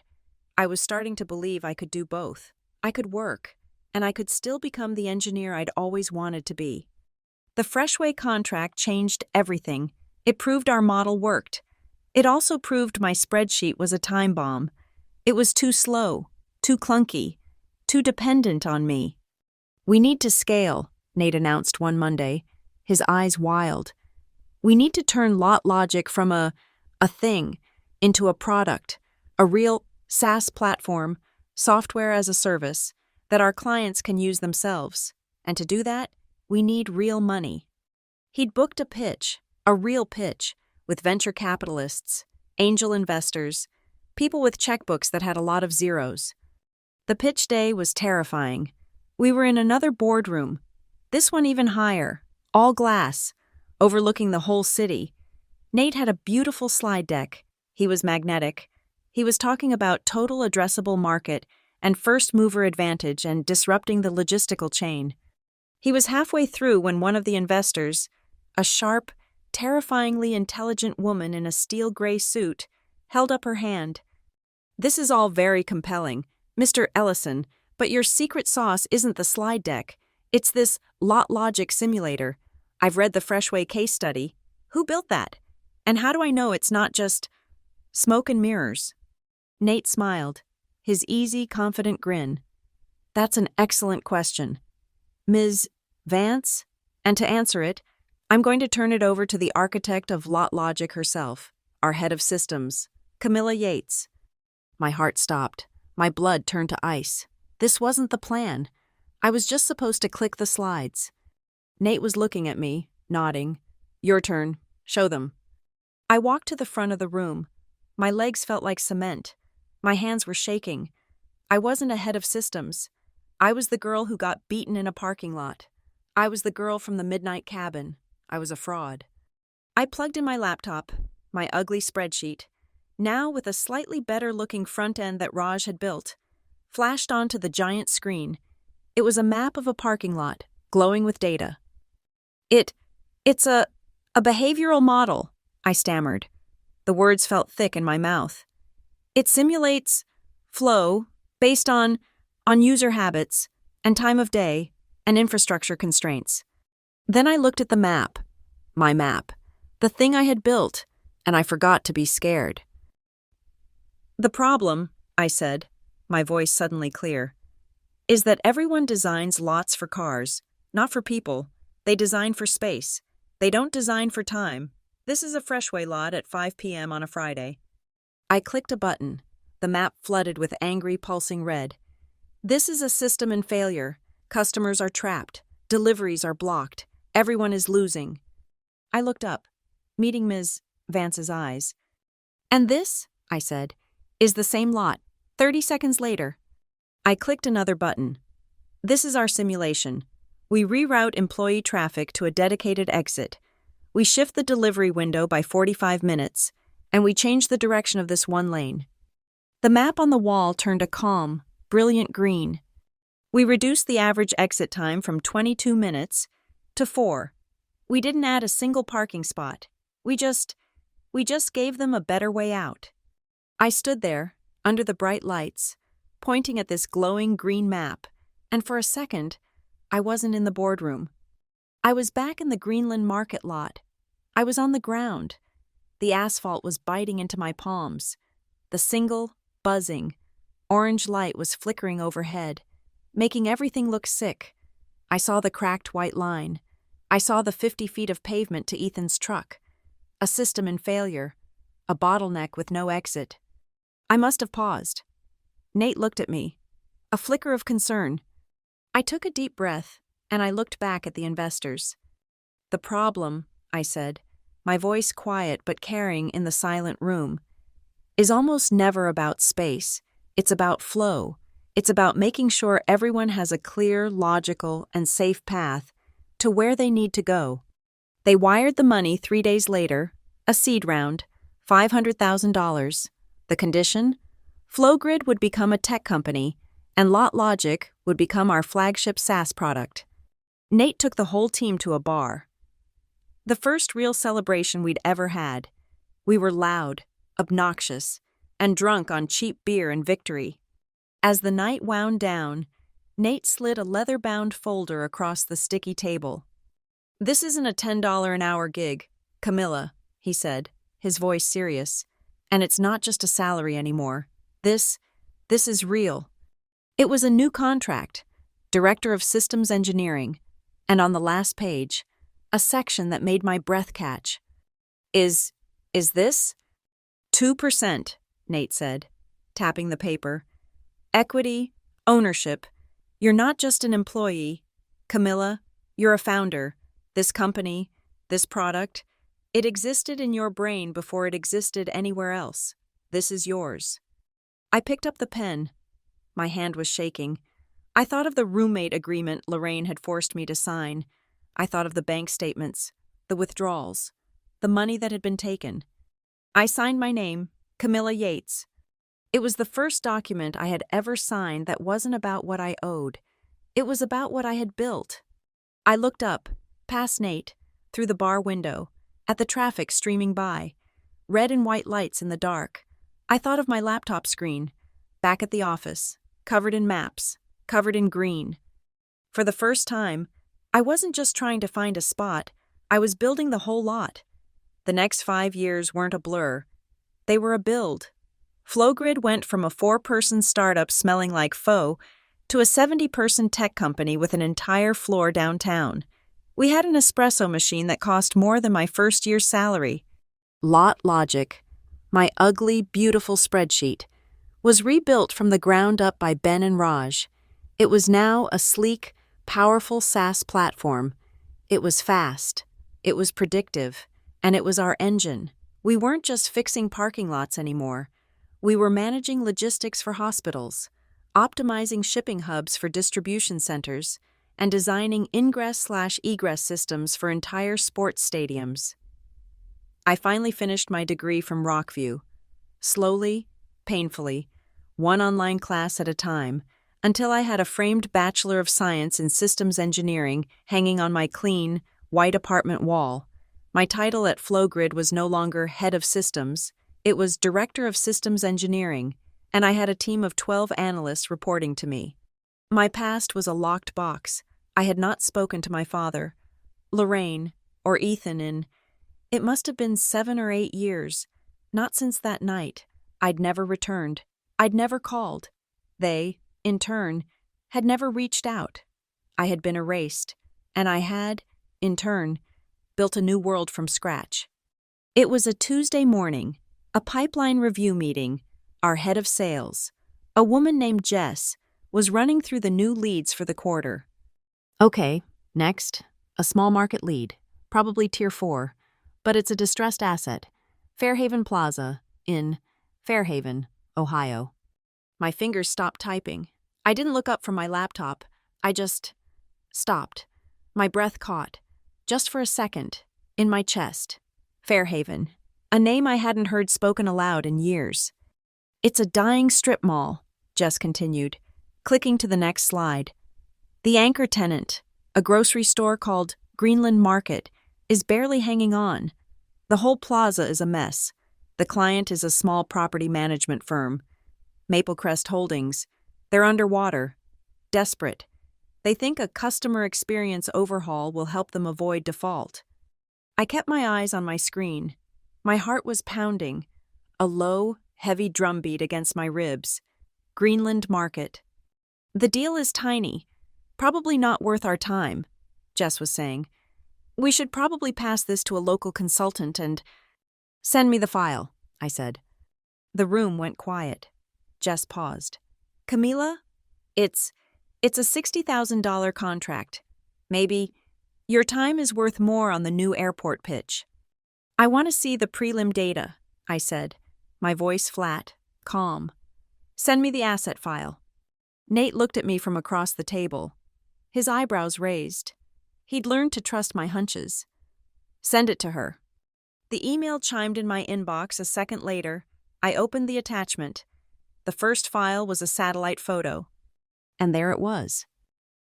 I was starting to believe I could do both. I could work, and I could still become the engineer I'd always wanted to be. The Freshway contract changed everything. It proved our model worked. It also proved my spreadsheet was a time bomb. It was too slow, too clunky, too dependent on me. We need to scale, Nate announced one Monday, his eyes wild. We need to turn lot logic from a thing into a product, a real SaaS platform, software as a service, that our clients can use themselves. And to do that, we need real money. He'd booked a pitch, a real pitch, with venture capitalists, angel investors, people with checkbooks that had a lot of zeros. The pitch day was terrifying. We were in another boardroom, this one even higher, all glass, overlooking the whole city. Nate had a beautiful slide deck. He was magnetic. He was talking about total addressable market and first mover advantage and disrupting the logistical chain. He was halfway through when one of the investors, a sharp, terrifyingly intelligent woman in a steel gray suit, held up her hand. This is all very compelling, Mr. Ellison, but your secret sauce isn't the slide deck. It's this lot logic simulator. I've read the Freshway case study. Who built that? And how do I know it's not just smoke and mirrors? Nate smiled, his easy, confident grin. That's an excellent question. Ms. Vance? And to answer it, I'm going to turn it over to the architect of lot logic herself, our head of systems, Camilla Yates. My heart stopped. My blood turned to ice. This wasn't the plan. I was just supposed to click the slides. Nate was looking at me, nodding. Your turn. Show them. I walked to the front of the room. My legs felt like cement. My hands were shaking. I wasn't a head of systems. I was the girl who got beaten in a parking lot. I was the girl from the midnight cabin. I was a fraud. I plugged in my laptop, my ugly spreadsheet, now with a slightly better-looking front end that Raj had built, flashed onto the giant screen. It was a map of a parking lot, glowing with data. It's a behavioral model, I stammered. The words felt thick in my mouth. It simulates flow based on user habits and time of day and infrastructure constraints. Then I looked at the map, my map, the thing I had built, and I forgot to be scared. The problem, I said, my voice suddenly clear, is that everyone designs lots for cars, not for people. They design for space. They don't design for time. This is a Freshway lot at 5 p.m. on a Friday. I clicked a button. The map flooded with angry, pulsing red. This is a system in failure. Customers are trapped. Deliveries are blocked. Everyone is losing. I looked up, meeting Ms. Vance's eyes. And this, I said, is the same lot, 30 seconds later. I clicked another button. This is our simulation. We reroute employee traffic to a dedicated exit. We shift the delivery window by 45 minutes, and we change the direction of this one lane. The map on the wall turned a calm, brilliant green. We reduced the average exit time from 22 minutes to 4. We didn't add a single parking spot. We just gave them a better way out. I stood there, under the bright lights, pointing at this glowing green map, and for a second, I wasn't in the boardroom. I was back in the Greenland market lot. I was on the ground. The asphalt was biting into my palms. The single, buzzing, orange light was flickering overhead, making everything look sick. I saw the cracked white line. I saw the 50 feet of pavement to Ethan's truck. A system in failure. A bottleneck with no exit. I must have paused. Nate looked at me. A flicker of concern. I took a deep breath, and I looked back at the investors. The problem, I said, my voice quiet but caring in the silent room, is almost never about space. It's about flow. It's about making sure everyone has a clear, logical, and safe path to where they need to go. They wired the money 3 days later, a seed round, $500,000. The condition? FlowGrid would become a tech company, and LotLogic would become our flagship SaaS product. Nate took the whole team to a bar. The first real celebration we'd ever had. We were loud, obnoxious, and drunk on cheap beer and victory. As the night wound down, Nate slid a leather-bound folder across the sticky table. "This isn't a $10 an hour gig, Camilla," he said, his voice serious. "And it's not just a salary anymore. This is real." It was a new contract, Director of Systems Engineering, and on the last page, a section that made my breath catch. Is this? 2%, Nate said, tapping the paper. Equity, ownership. You're not just an employee. Camilla, you're a founder. This company, this product, it existed in your brain before it existed anywhere else. This is yours. I picked up the pen. My hand was shaking. I thought of the roommate agreement Lorraine had forced me to sign. I thought of the bank statements, the withdrawals, the money that had been taken. I signed my name, Camilla Yates. It was the first document I had ever signed that wasn't about what I owed. It was about what I had built. I looked up, past Nate, through the bar window, at the traffic streaming by, red and white lights in the dark. I thought of my laptop screen, back at the office, covered in maps, covered in green. For the first time, I wasn't just trying to find a spot, I was building the whole lot. The next 5 years weren't a blur. They were a build. FlowGrid went from a 4-person startup smelling like pho to a 70-person tech company with an entire floor downtown. We had an espresso machine that cost more than my first year's salary. LotLogic, my ugly, beautiful spreadsheet, was rebuilt from the ground up by Ben and Raj. It was now a sleek, powerful SaaS platform. It was fast, it was predictive, and it was our engine. We weren't just fixing parking lots anymore. We were managing logistics for hospitals, optimizing shipping hubs for distribution centers, and designing ingress/egress systems for entire sports stadiums. I finally finished my degree from Rockview. Slowly, painfully, one online class at a time, until I had a framed Bachelor of Science in Systems Engineering hanging on my clean, white apartment wall. My title at FlowGrid was no longer Head of Systems, it was Director of Systems Engineering, and I had a team of 12 analysts reporting to me. My past was a locked box. I had not spoken to my father, Lorraine, or Ethan in, it must have been 7 or 8 years. Not since that night. I'd never returned. I'd never called. They, in turn, had never reached out. I had been erased, and I had, in turn, built a new world from scratch. It was a Tuesday morning, a pipeline review meeting. Our head of sales, a woman named Jess, was running through the new leads for the quarter. "Okay, next," A small market lead, probably Tier 4, but it's a distressed asset. Fairhaven Plaza in Fairhaven, Ohio. My fingers stopped typing. I didn't look up from my laptop. I just stopped. My breath caught, just for a second, in my chest. Fairhaven, a name I hadn't heard spoken aloud in years. It's a dying strip mall, Jess continued, clicking to the next slide. The anchor tenant, a grocery store called Greenland Market, is barely hanging on. The whole plaza is a mess. The client is a small property management firm, Maplecrest Holdings. They're underwater, desperate. They think a customer experience overhaul will help them avoid default. I kept my eyes on my screen. My heart was pounding, a low, heavy drumbeat against my ribs. Greenland Market. The deal is tiny, probably not worth our time, Jess was saying. We should probably pass this to a local consultant and… Send me the file, I said. The room went quiet. Jess paused. Camila? It's a $60,000 contract. Maybe your time is worth more on the new airport pitch. I want to see the prelim data, I said, my voice flat, calm. Send me the asset file. Nate looked at me from across the table, his eyebrows raised. He'd learned to trust my hunches. Send it to her. The email chimed in my inbox a second later. I opened the attachment. The first file was a satellite photo. And there it was.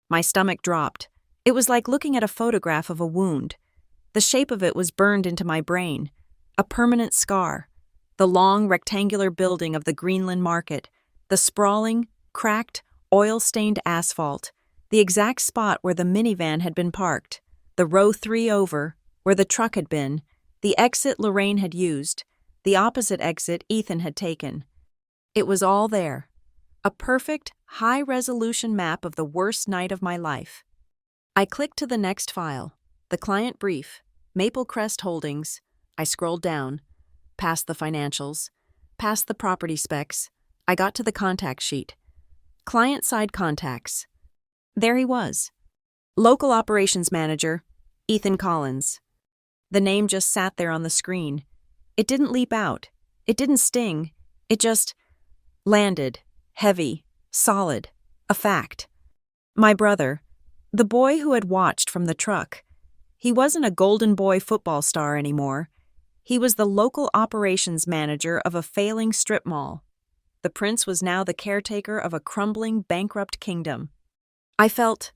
My stomach dropped. It was like looking at a photograph of a wound. The shape of it was burned into my brain, a permanent scar. The long, rectangular building of the Greenland Market, the sprawling, cracked, oil-stained asphalt, the exact spot where the minivan had been parked, the row 3 over, where the truck had been, the exit Lorraine had used, the opposite exit Ethan had taken. It was all there. A perfect, high-resolution map of the worst night of my life. I clicked to the next file, the client brief, Maplecrest Holdings. I scrolled down, past the financials, past the property specs. I got to the contact sheet. Client-side contacts. There he was. Local operations manager, Ethan Collins. The name just sat there on the screen. It didn't leap out. It didn't sting. It just landed, heavy, solid, a fact. My brother, the boy who had watched from the truck. He wasn't a golden boy football star anymore. He was the local operations manager of a failing strip mall. The prince was now the caretaker of a crumbling, bankrupt kingdom. I felt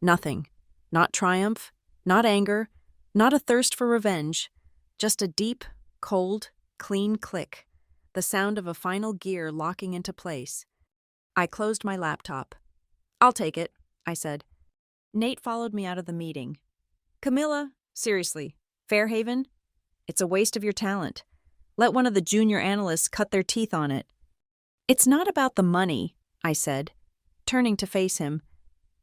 nothing. Not triumph, not anger, not a thirst for revenge. Just a deep, cold, clean click. The sound of a final gear locking into place. I closed my laptop. I'll take it, I said. Nate followed me out of the meeting. Camilla, seriously, Fairhaven? It's a waste of your talent. Let one of the junior analysts cut their teeth on it. It's not about the money, I said, turning to face him.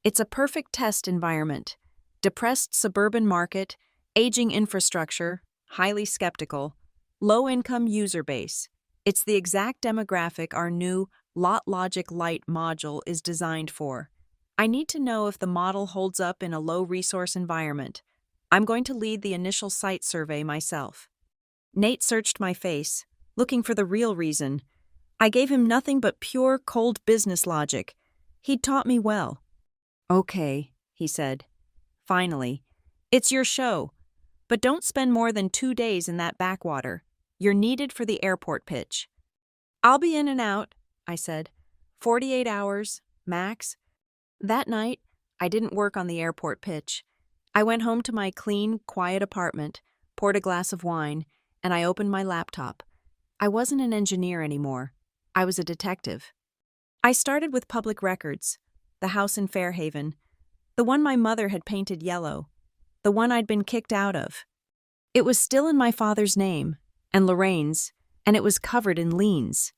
It's a perfect test environment. Depressed suburban market, aging infrastructure, highly skeptical, low-income user base. It's the exact demographic our new Lot Logic Lite module is designed for. I need to know if the model holds up in a low-resource environment. I'm going to lead the initial site survey myself. Nate searched my face, looking for the real reason. I gave him nothing but pure, cold business logic. He'd taught me well. Okay, he said. Finally. It's your show. But don't spend more than 2 days in that backwater. You're needed for the airport pitch. I'll be in and out, I said. 48 hours, max. That night, I didn't work on the airport pitch. I went home to my clean, quiet apartment, poured a glass of wine, and I opened my laptop. I wasn't an engineer anymore. I was a detective. I started with public records, the house in Fairhaven, the one my mother had painted yellow, the one I'd been kicked out of. It was still in my father's name, and Lorraine's, and it was covered in liens.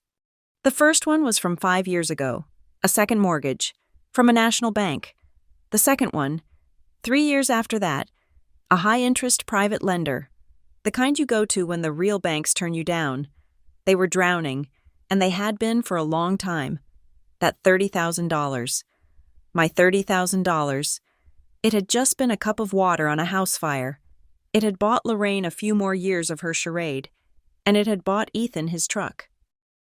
The first one was from 5 years ago, a second mortgage, from a national bank. The second one, 3 years after that, a high-interest private lender, the kind you go to when the real banks turn you down. They were drowning, and they had been for a long time. That $30,000. My $30,000. It had just been a cup of water on a house fire. It had bought Lorraine a few more years of her charade, and it had bought Ethan his truck.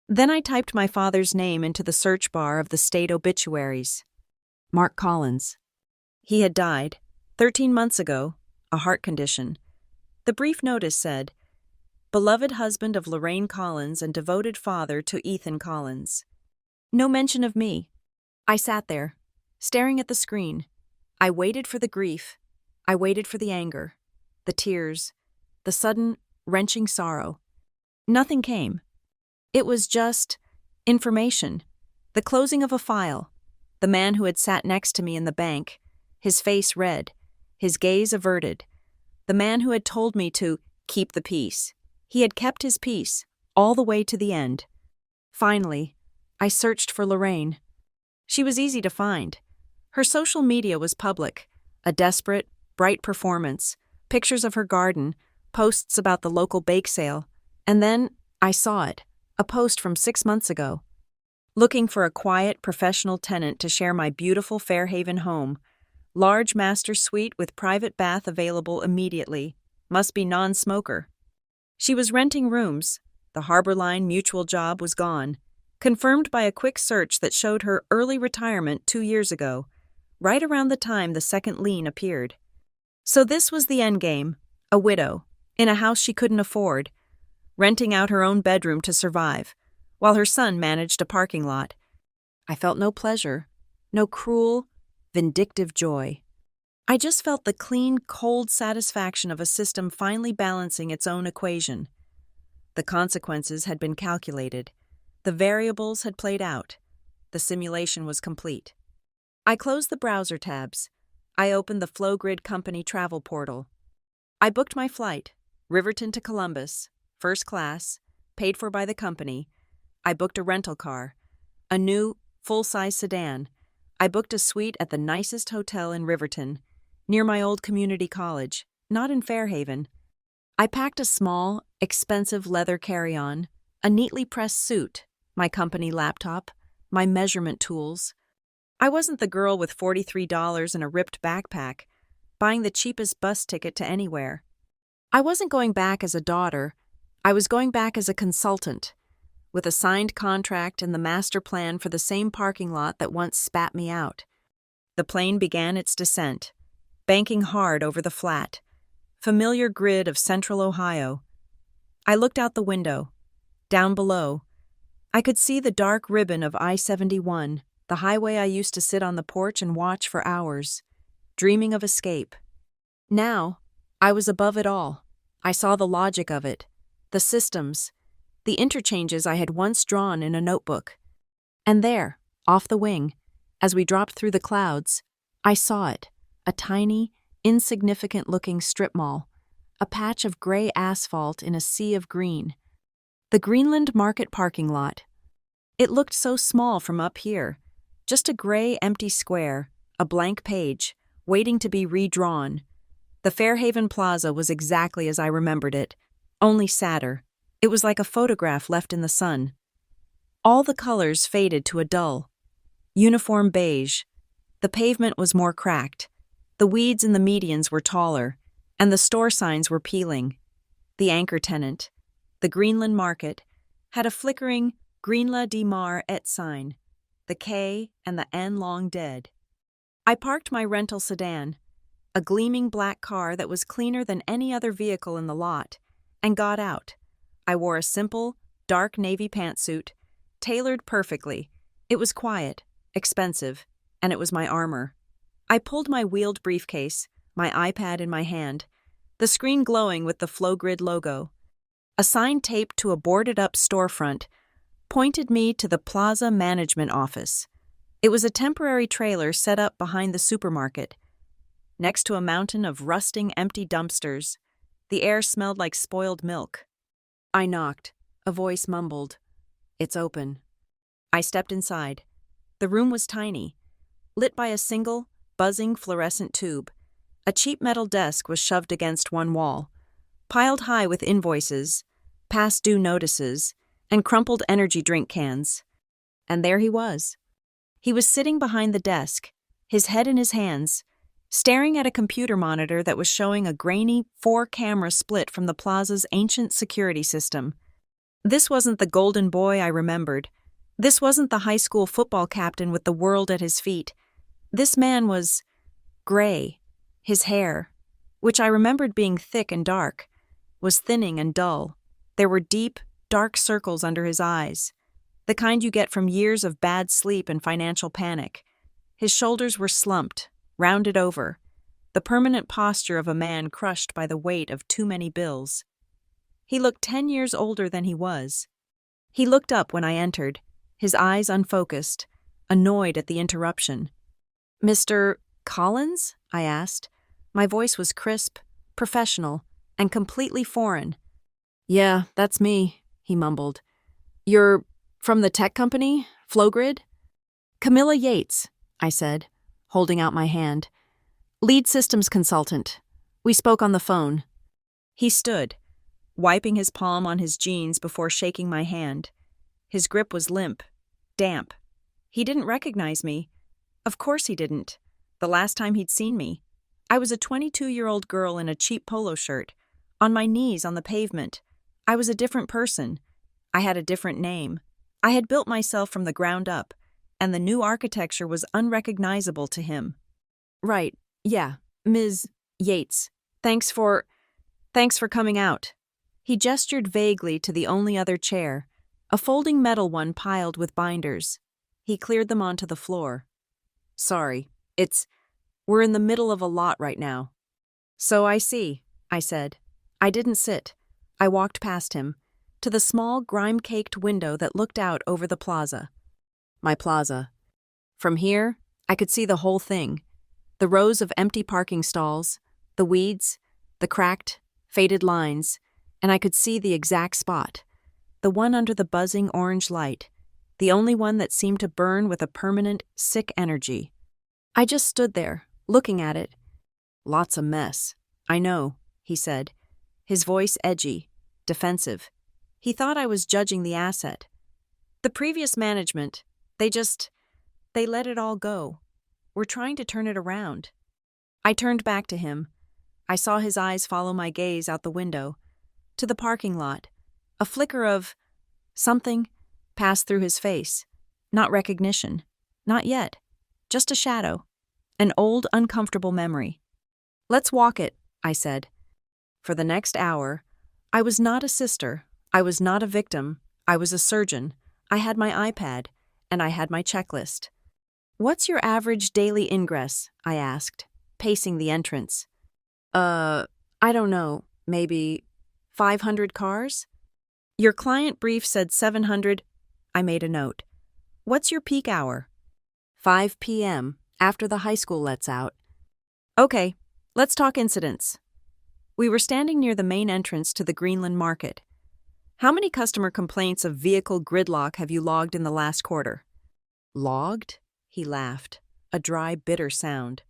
Then I typed my father's name into the search bar of the state obituaries. Mark Collins. He had died, 13 months ago, a heart condition. The brief notice said, "Beloved husband of Lorraine Collins and devoted father to Ethan Collins." No mention of me. I sat there, staring at the screen. I waited for the grief. I waited for the anger, the tears, the sudden, wrenching sorrow. Nothing came. It was just information, the closing of a file, the man who had sat next to me in the bank, his face red, his gaze averted, the man who had told me to keep the peace. He had kept his peace, all the way to the end. Finally, I searched for Lorraine. She was easy to find. Her social media was public, a desperate, bright performance, pictures of her garden, posts about the local bake sale, and then I saw it, a post from 6 months ago. Looking for a quiet, professional tenant to share my beautiful Fairhaven home. Large master suite with private bath available immediately. Must be non-smoker. She was renting rooms. The Harbor Line mutual job was gone. Confirmed by a quick search that showed her early retirement 2 years ago, right around the time the second lien appeared. So this was the endgame, a widow, in a house she couldn't afford, renting out her own bedroom to survive, while her son managed a parking lot. I felt no pleasure, no cruel, vindictive joy. I just felt the clean, cold satisfaction of a system finally balancing its own equation. The consequences had been calculated. The variables had played out. The simulation was complete. I closed the browser tabs. I opened the Flowgrid company travel portal. I booked my flight, Riverton to Columbus, first class, paid for by the company. I booked a rental car, a new, full-size sedan. I booked a suite at the nicest hotel in Riverton, near my old community college, not in Fairhaven. I packed a small, expensive leather carry-on, a neatly pressed suit, my company laptop, my measurement tools. I wasn't the girl with $43 and a ripped backpack, buying the cheapest bus ticket to anywhere. I wasn't going back as a daughter. I was going back as a consultant, with a signed contract and the master plan for the same parking lot that once spat me out. The plane began its descent, banking hard over the flat, familiar grid of central Ohio. I looked out the window. Down below, I could see the dark ribbon of I-71, the highway I used to sit on the porch and watch for hours, dreaming of escape. Now, I was above it all. I saw the logic of it, the systems, the interchanges I had once drawn in a notebook. And there, off the wing, as we dropped through the clouds, I saw it, a tiny, insignificant-looking strip mall, a patch of gray asphalt in a sea of green. The Greenland Market parking lot. It looked so small from up here, just a gray, empty square, a blank page, waiting to be redrawn. The Fairhaven Plaza was exactly as I remembered it, only sadder. It was like a photograph left in the sun. All the colors faded to a dull, uniform beige. The pavement was more cracked. The weeds in the medians were taller, and the store signs were peeling. The anchor tenant, the Greenland Market, had a flickering Greenla de Mar et sign, the K and the N long dead. I parked my rental sedan, a gleaming black car that was cleaner than any other vehicle in the lot, and got out. I wore a simple, dark navy pantsuit, tailored perfectly. It was quiet, expensive, and it was my armor. I pulled my wheeled briefcase, my iPad in my hand, the screen glowing with the Flowgrid logo. A sign taped to a boarded-up storefront pointed me to the Plaza Management Office. It was a temporary trailer set up behind the supermarket. Next to a mountain of rusting empty dumpsters, the air smelled like spoiled milk. I knocked. A voice mumbled, "It's open." I stepped inside. The room was tiny, lit by a single, buzzing fluorescent tube. A cheap metal desk was shoved against one wall, piled high with invoices, past due notices, and crumpled energy drink cans. And there he was. He was sitting behind the desk, his head in his hands, staring at a computer monitor that was showing a grainy 4-camera split from the plaza's ancient security system. This wasn't the golden boy I remembered. This wasn't the high school football captain with the world at his feet. This man was gray. His hair, which I remembered being thick and dark, was thinning and dull. There were deep, dark circles under his eyes, the kind you get from years of bad sleep and financial panic. His shoulders were slumped, rounded over, the permanent posture of a man crushed by the weight of too many bills. He looked 10 years older than he was. He looked up when I entered, his eyes unfocused, annoyed at the interruption. "Mr. Collins?" I asked. My voice was crisp, professional, and completely foreign. "Yeah, that's me," he mumbled. "You're from the tech company, Flowgrid?" "Camilla Yates," I said, holding out my hand. "Lead systems consultant. We spoke on the phone." He stood, wiping his palm on his jeans before shaking my hand. His grip was limp, damp. He didn't recognize me. Of course he didn't. The last time he'd seen me, I was a 22-year-old girl in a cheap polo shirt, on my knees on the pavement. I was a different person. I had a different name. I had built myself from the ground up, and the new architecture was unrecognizable to him. "Right, yeah, Ms. Yates. Thanks for coming out." He gestured vaguely to the only other chair, a folding metal one piled with binders. He cleared them onto the floor. "Sorry, we're in the middle of a lot right now." "So I see," I said. I didn't sit. I walked past him, to the small, grime-caked window that looked out over the plaza. My plaza. From here, I could see the whole thing. The rows of empty parking stalls, the weeds, the cracked, faded lines, and I could see the exact spot, the one under the buzzing orange light, the only one that seemed to burn with a permanent, sick energy. I just stood there, looking at it. "Lots of mess. I know," he said, his voice edgy, defensive. He thought I was judging the asset. "The previous management, they let it all go. We're trying to turn it around." I turned back to him. I saw his eyes follow my gaze out the window, to the parking lot. A flicker of something passed through his face. Not recognition. Not yet. Just a shadow. An old, uncomfortable memory. "Let's walk it," I said. For the next hour, I was not a sister. I was not a victim. I was a surgeon. I had my iPad, and I had my checklist. "What's your average daily ingress?" I asked, pacing the entrance. I don't know, maybe 500 cars?" "Your client brief said 700. I made a note. "What's your peak hour?" 5 p.m., after the high school lets out." "Okay, let's talk incidents." We were standing near the main entrance to the Greenland Market. "How many customer complaints of vehicle gridlock have you logged in the last quarter?" "Logged?" He laughed, a dry, bitter sound.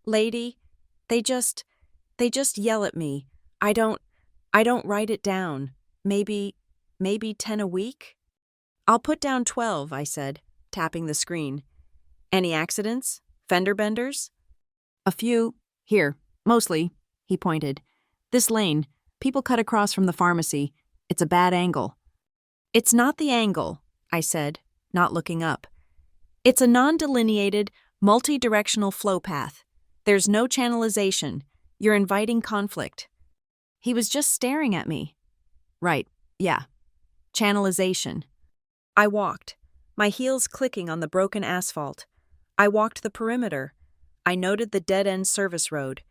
"Lady, they just yell at me. I don't write it down. Maybe 10 a week?" "I'll put down 12, I said, tapping the screen. "Any accidents? Fender benders?" "A few. Here, mostly," he pointed. "This lane. People cut across from the pharmacy. It's a bad angle." "It's not the angle," I said, not looking up. "It's a non-delineated, multi-directional flow path. There's no channelization. You're inviting conflict." He was just staring at me. "Right, yeah. Channelization." I walked, my heels clicking on the broken asphalt. I walked the perimeter. I noted the dead-end service road.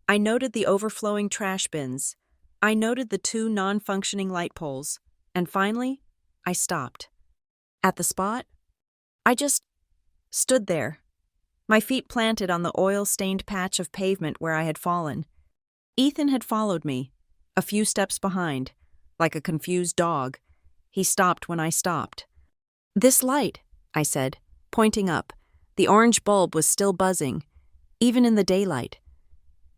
I noted the overflowing trash bins. I noted the 2 non-functioning light poles. And finally, I stopped. At the spot, I just stood there, my feet planted on the oil-stained patch of pavement where I had fallen. Ethan had followed me, a few steps behind, like a confused dog. He stopped when I stopped. "This light," I said, pointing up. The orange bulb was still buzzing, even in the daylight.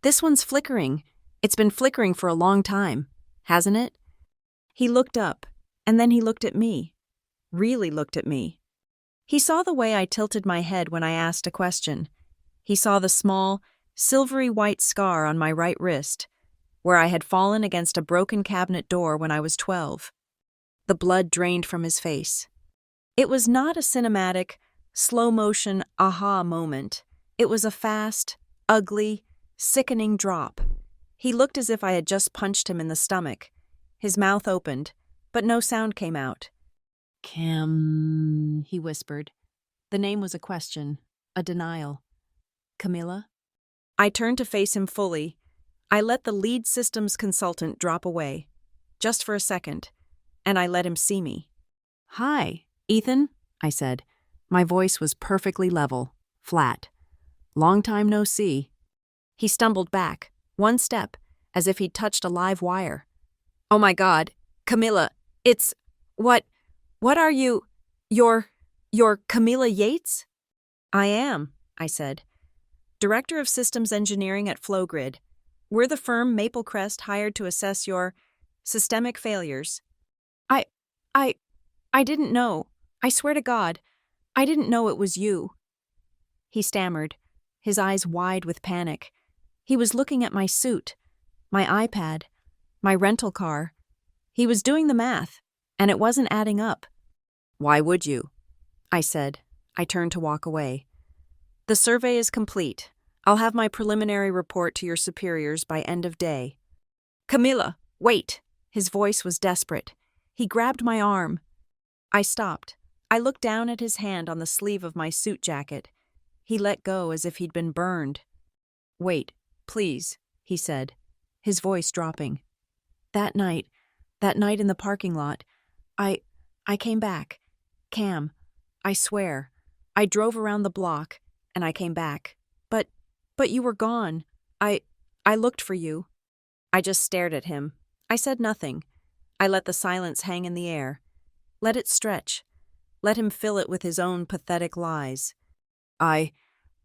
"This one's flickering. It's been flickering for a long time, hasn't it?" He looked up, and then he looked at me. Really looked at me. He saw the way I tilted my head when I asked a question. He saw the small, silvery white scar on my right wrist, where I had fallen against a broken cabinet door when I was 12. The blood drained from his face. It was not a cinematic, slow-motion aha moment. It was a fast, ugly, sickening drop. He looked as if I had just punched him in the stomach. His mouth opened, but no sound came out. "Cam," he whispered. The name was a question, a denial. "Camilla?" I turned to face him fully. I let the lead systems consultant drop away, just for a second, and I let him see me. "Hi, Ethan," I said. My voice was perfectly level, flat. "Long time no see." He stumbled back, one step, as if he'd touched a live wire. "Oh my God, Camilla, it's... What are you... You're Camilla Yates?" "I am," I said. "Director of Systems Engineering at Flowgrid. We're the firm Maple Crest hired to assess your systemic failures." I didn't know. I swear to God, I didn't know it was you." He stammered, his eyes wide with panic. He was looking at my suit, my iPad, my rental car. He was doing the math, and it wasn't adding up. "Why would you?" I said. I turned to walk away. "The survey is complete. I'll have my preliminary report to your superiors by end of day." "Camilla, wait!" His voice was desperate. He grabbed my arm. I stopped. I looked down at his hand on the sleeve of my suit jacket. He let go as if he'd been burned. "Wait, please," he said, his voice dropping. That night in the parking lot, I came back. Cam, I swear. I drove around the block, and I came back. But you were gone. I looked for you." I just stared at him. I said nothing. I let the silence hang in the air. Let it stretch. Let him fill it with his own pathetic lies. I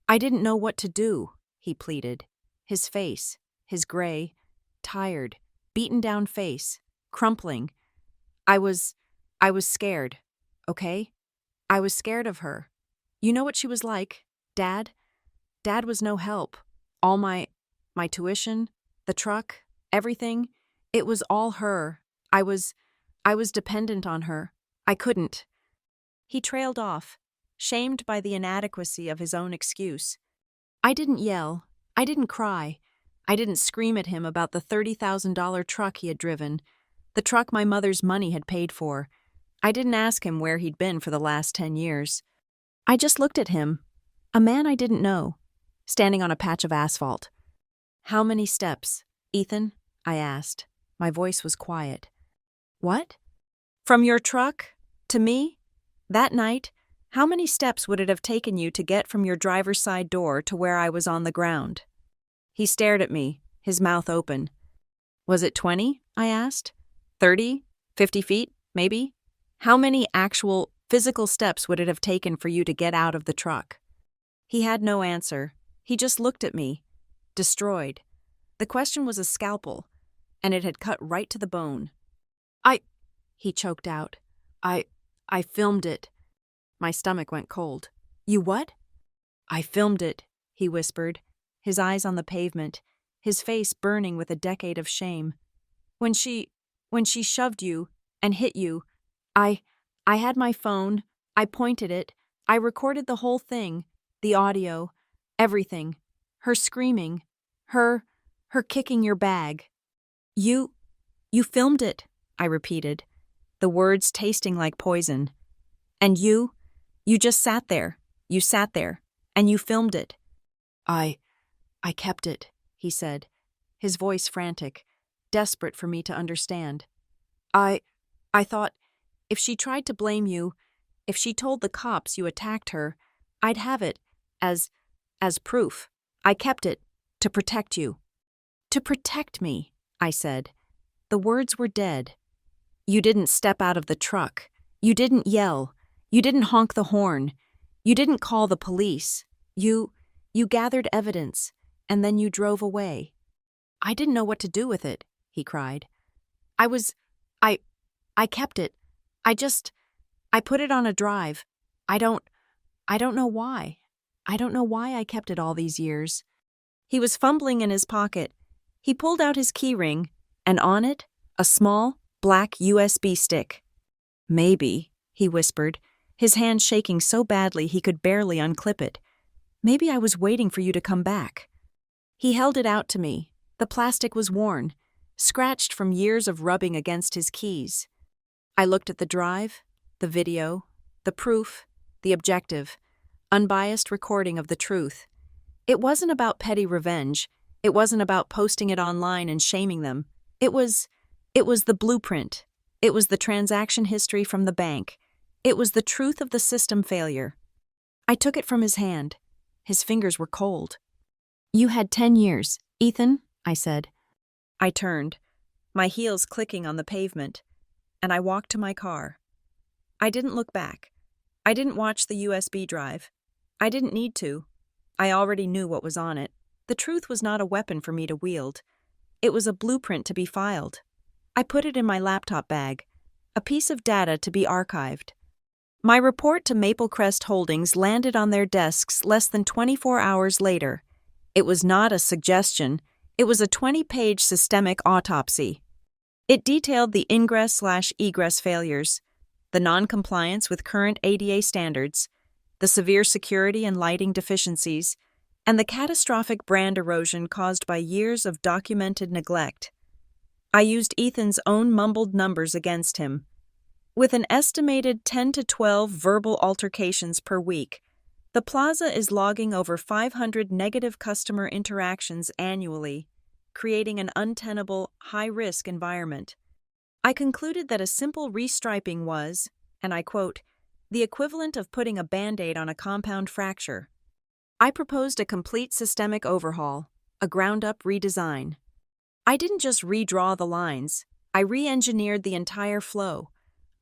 didn't know what to do," he pleaded. His face, his gray, tired, beaten-down face, crumpling. I was scared, okay? I was scared of her. You know what she was like, Dad? Dad was no help. All my tuition, the truck, everything, it was all her. I was dependent on her. I couldn't. He trailed off, shamed by the inadequacy of his own excuse. I didn't yell. I didn't cry. I didn't scream at him about the $30,000 truck he had driven, the truck my mother's money had paid for. I didn't ask him where he'd been for the last 10 years. I just looked at him, a man I didn't know, standing on a patch of asphalt. "How many steps, Ethan?" I asked. My voice was quiet. "What?" "From your truck to me? That night, how many steps would it have taken you to get from your driver's side door to where I was on the ground?" He stared at me, his mouth open. "Was it 20?" I asked. 30? 50 feet, maybe? How many actual, physical steps would it have taken for you to get out of the truck?" He had no answer. He just looked at me, destroyed. The question was a scalpel, and it had cut right to the bone. He choked out. I filmed it." My stomach went cold. "You what?" "I filmed it," he whispered, his eyes on the pavement, his face burning with a decade of shame. When she shoved you and hit you, I had my phone, I pointed it, I recorded the whole thing, the audio, everything. Her screaming, her kicking your bag. You filmed it," I repeated, the words tasting like poison. "And you just sat there. You sat there, and you filmed it." I kept it," he said, his voice frantic, desperate for me to understand. I thought, if she tried to blame you, if she told the cops you attacked her, I'd have it as proof. I kept it to protect you." "To protect me," I said. The words were dead. "You didn't step out of the truck. You didn't yell. You didn't honk the horn. You didn't call the police. You gathered evidence, and then you drove away." "I didn't know what to do with it," he cried. I kept it. I put it on a drive. I don't know why. I don't know why I kept it all these years." He was fumbling in his pocket. He pulled out his key ring, and on it, a small, black USB stick. "Maybe," he whispered, his hand shaking so badly he could barely unclip it. "Maybe I was waiting for you to come back." He held it out to me. The plastic was worn, scratched from years of rubbing against his keys. I looked at the drive, the video, the proof, the objective, unbiased recording of the truth. It wasn't about petty revenge. It wasn't about posting it online and shaming them. It was the blueprint. It was the transaction history from the bank. It was the truth of the system failure. I took it from his hand. His fingers were cold. "You had 10 years, Ethan," I said. I turned, my heels clicking on the pavement, and I walked to my car. I didn't look back. I didn't watch the USB drive. I didn't need to. I already knew what was on it. The truth was not a weapon for me to wield. It was a blueprint to be filed. I put it in my laptop bag, a piece of data to be archived. My report to Maple Crest Holdings landed on their desks less than 24 hours later. It was not a suggestion. It was a 20-page systemic autopsy. It detailed the ingress/egress failures, the non-compliance with current ADA standards, the severe security and lighting deficiencies, and the catastrophic brand erosion caused by years of documented neglect. I used Ethan's own mumbled numbers against him. With an estimated 10 to 12 verbal altercations per week, the plaza is logging over 500 negative customer interactions annually, creating an untenable, high-risk environment. I concluded that a simple restriping was, and I quote, "the equivalent of putting a Band-Aid on a compound fracture." I proposed a complete systemic overhaul, a ground-up redesign. I didn't just redraw the lines, I re-engineered the entire flow.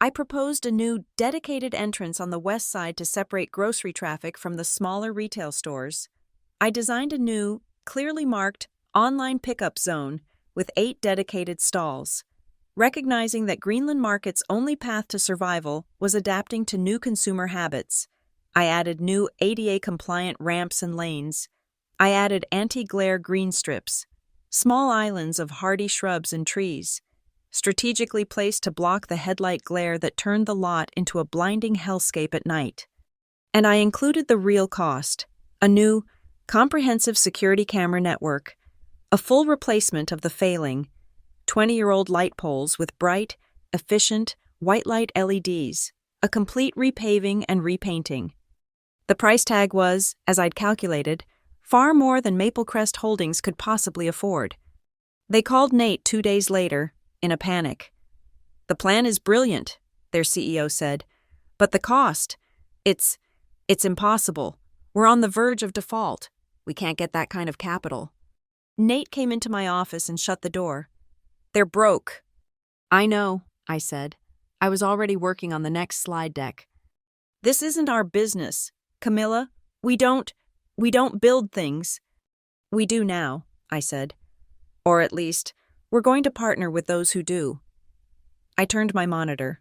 I proposed a new, dedicated entrance on the west side to separate grocery traffic from the smaller retail stores. I designed a new, clearly marked, online pickup zone with 8 dedicated stalls. Recognizing that Greenland Market's only path to survival was adapting to new consumer habits, I added new ADA-compliant ramps and lanes. I added anti-glare green strips, small islands of hardy shrubs and trees, strategically placed to block the headlight glare that turned the lot into a blinding hellscape at night. And I included the real cost, a new, comprehensive security camera network, a full replacement of the failing, 20-year-old light poles with bright, efficient, white light LEDs, a complete repaving and repainting. The price tag was, as I'd calculated, far more than Maple Crest Holdings could possibly afford. They called Nate 2 days later, in a panic. "The plan is brilliant," their CEO said, "but the cost, it's impossible. We're on the verge of default. We can't get that kind of capital." Nate came into my office and shut the door. "They're broke." "I know," I said. I was already working on the next slide deck. "This isn't our business, Camilla. We don't build things." "We do now," I said. "Or at least, we're going to partner with those who do." I turned my monitor.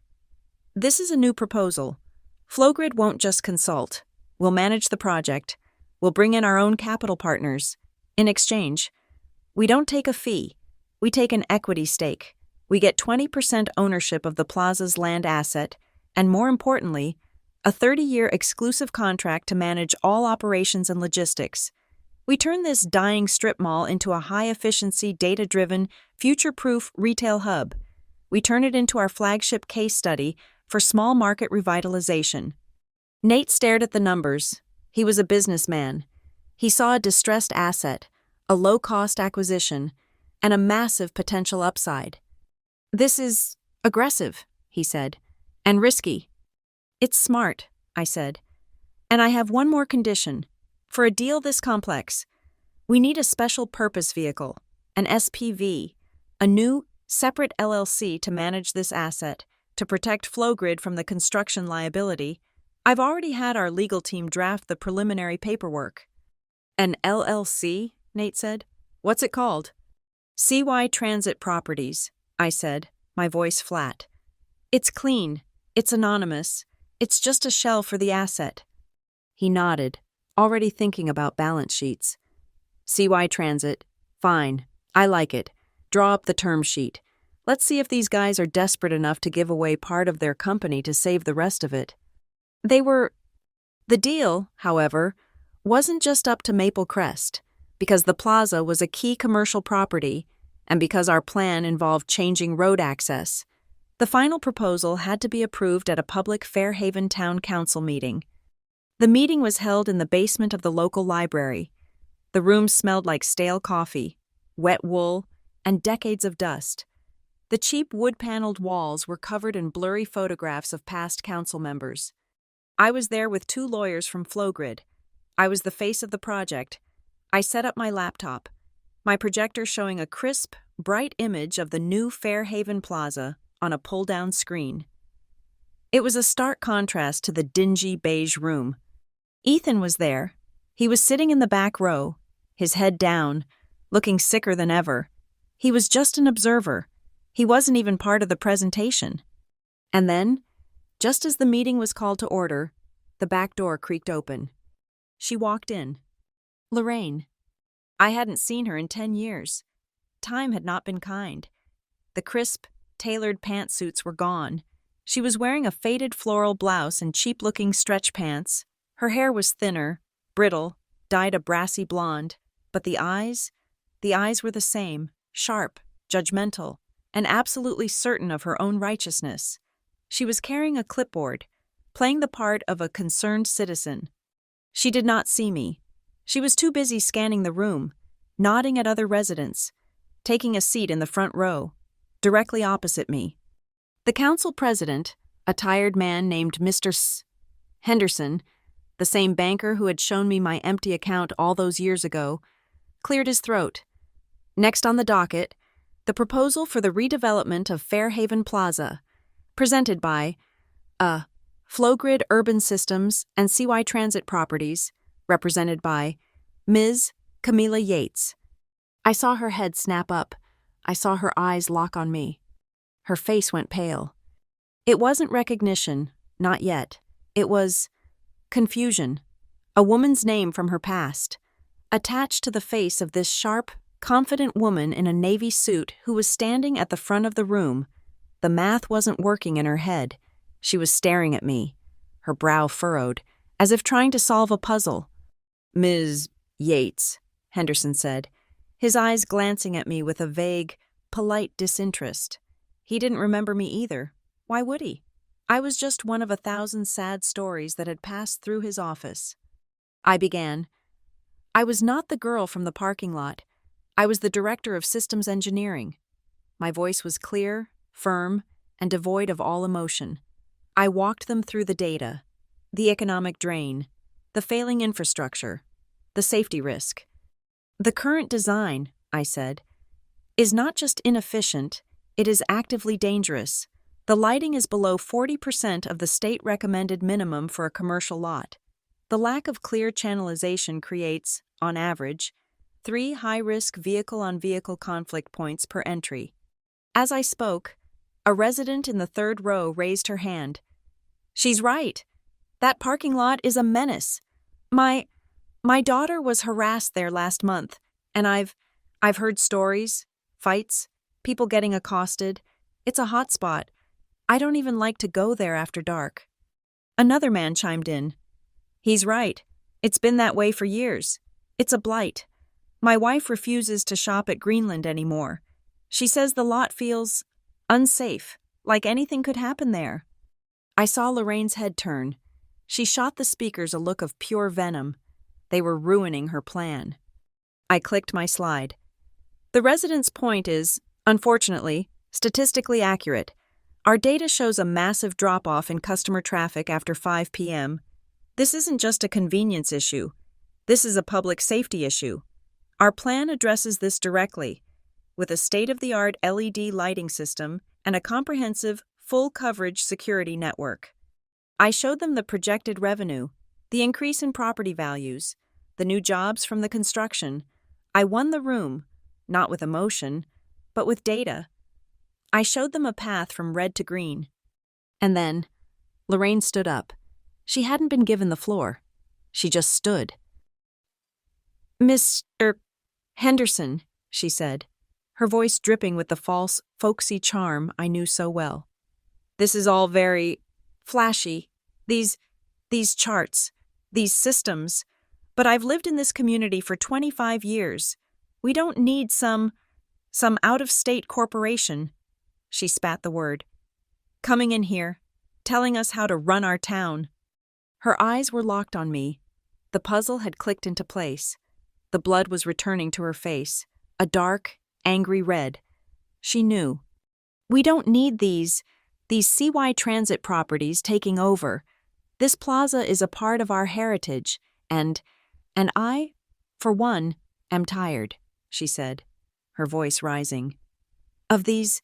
"This is a new proposal. Flowgrid won't just consult. We'll manage the project. We'll bring in our own capital partners. In exchange, we don't take a fee. We take an equity stake. We get 20% ownership of the plaza's land asset, and more importantly, a 30-year exclusive contract to manage all operations and logistics. We turn this dying strip mall into a high-efficiency, data-driven, future-proof retail hub. We turn it into our flagship case study for small market revitalization." Nate stared at the numbers. He was a businessman. He saw a distressed asset, a low-cost acquisition, and a massive potential upside. "This is aggressive," he said, "and risky." "It's smart," I said. "And I have one more condition. For a deal this complex, we need a special purpose vehicle, an SPV, a new, separate LLC to manage this asset, to protect Flowgrid from the construction liability. I've already had our legal team draft the preliminary paperwork." "An LLC?" Nate said. "What's it called?" "CY Transit Properties," I said, my voice flat. "It's clean. It's anonymous. It's just a shell for the asset." He nodded, already thinking about balance sheets. CY Transit. Fine. I like it. Draw up the term sheet. Let's see if these guys are desperate enough to give away part of their company to save the rest of it. The deal, however, wasn't just up to Maple Crest, because the plaza was a key commercial property, and because our plan involved changing road access. The final proposal had to be approved at a public Fairhaven Town Council meeting. The meeting was held in the basement of the local library. The room smelled like stale coffee, wet wool, and decades of dust. The cheap wood-paneled walls were covered in blurry photographs of past council members. I was there with 2 lawyers from Flowgrid. I was the face of the project. I set up my laptop, my projector showing a crisp, bright image of the new Fairhaven Plaza on a pull-down screen. It was a stark contrast to the dingy beige room. Ethan was there. He was sitting in the back row, his head down, looking sicker than ever. He was just an observer. He wasn't even part of the presentation. And then, just as the meeting was called to order, the back door creaked open. She walked in. Lorraine. I hadn't seen her in 10 years. Time had not been kind. The crisp, tailored pantsuits were gone. She was wearing a faded floral blouse and cheap-looking stretch pants. Her hair was thinner, brittle, dyed a brassy blonde, but the eyes were the same, sharp, judgmental, and absolutely certain of her own righteousness. She was carrying a clipboard, playing the part of a concerned citizen. She did not see me. She was too busy scanning the room, nodding at other residents, taking a seat in the front row, directly opposite me. The council president, a tired man named Mr. Henderson, the same banker who had shown me my empty account all those years ago, cleared his throat. Next on the docket, the proposal for the redevelopment of Fairhaven Plaza, presented by Flowgrid Urban Systems and CY Transit Properties, represented by Ms. Camilla Yates. I saw her head snap up. I saw her eyes lock on me. Her face went pale. It wasn't recognition, not yet. It was confusion, a woman's name from her past, attached to the face of this sharp, confident woman in a navy suit who was standing at the front of the room. The math wasn't working in her head. She was staring at me, her brow furrowed, as if trying to solve a puzzle. Ms. Yates, Henderson said, his eyes glancing at me with a vague, polite disinterest. He didn't remember me either. Why would he? I was just one of 1,000 sad stories that had passed through his office. I began. I was not the girl from the parking lot. I was the director of systems engineering. My voice was clear, firm, and devoid of all emotion. I walked them through the data, the economic drain, the failing infrastructure, the safety risk. The current design, I said, is not just inefficient, it is actively dangerous. The lighting is below 40% of the state-recommended minimum for a commercial lot. The lack of clear channelization creates, on average, 3 high-risk vehicle-on-vehicle conflict points per entry. As I spoke, a resident in the 3rd row raised her hand. She's right. That parking lot is a menace. My daughter was harassed there last month, and I've heard stories, fights, people getting accosted. It's a hot spot. I don't even like to go there after dark. Another man chimed in. He's right. It's been that way for years. It's a blight. My wife refuses to shop at Greenland anymore. She says the lot feels unsafe, like anything could happen there. I saw Lorraine's head turn. She shot the speakers a look of pure venom. They were ruining her plan. I clicked my slide. The resident's point is, unfortunately, statistically accurate. Our data shows a massive drop-off in customer traffic after 5 p.m. This isn't just a convenience issue. This is a public safety issue. Our plan addresses this directly, with a state-of-the-art LED lighting system and a comprehensive, full-coverage security network. I showed them the projected revenue, the increase in property values, the new jobs from the construction. I won the room, not with emotion, but with data. I showed them a path from red to green. And then, Lorraine stood up. She hadn't been given the floor. She just stood. Mr. Henderson, she said, her voice dripping with the false, folksy charm I knew so well. This is all very flashy. These charts, these systems. But I've lived in this community for 25 years. We don't need some out-of-state corporation. She spat the word. Coming in here, telling us how to run our town. Her eyes were locked on me. The puzzle had clicked into place. The blood was returning to her face, a dark, angry red. She knew. We don't need these CY Transit properties taking over. This plaza is a part of our heritage, and I, for one, am tired, she said, her voice rising. Of these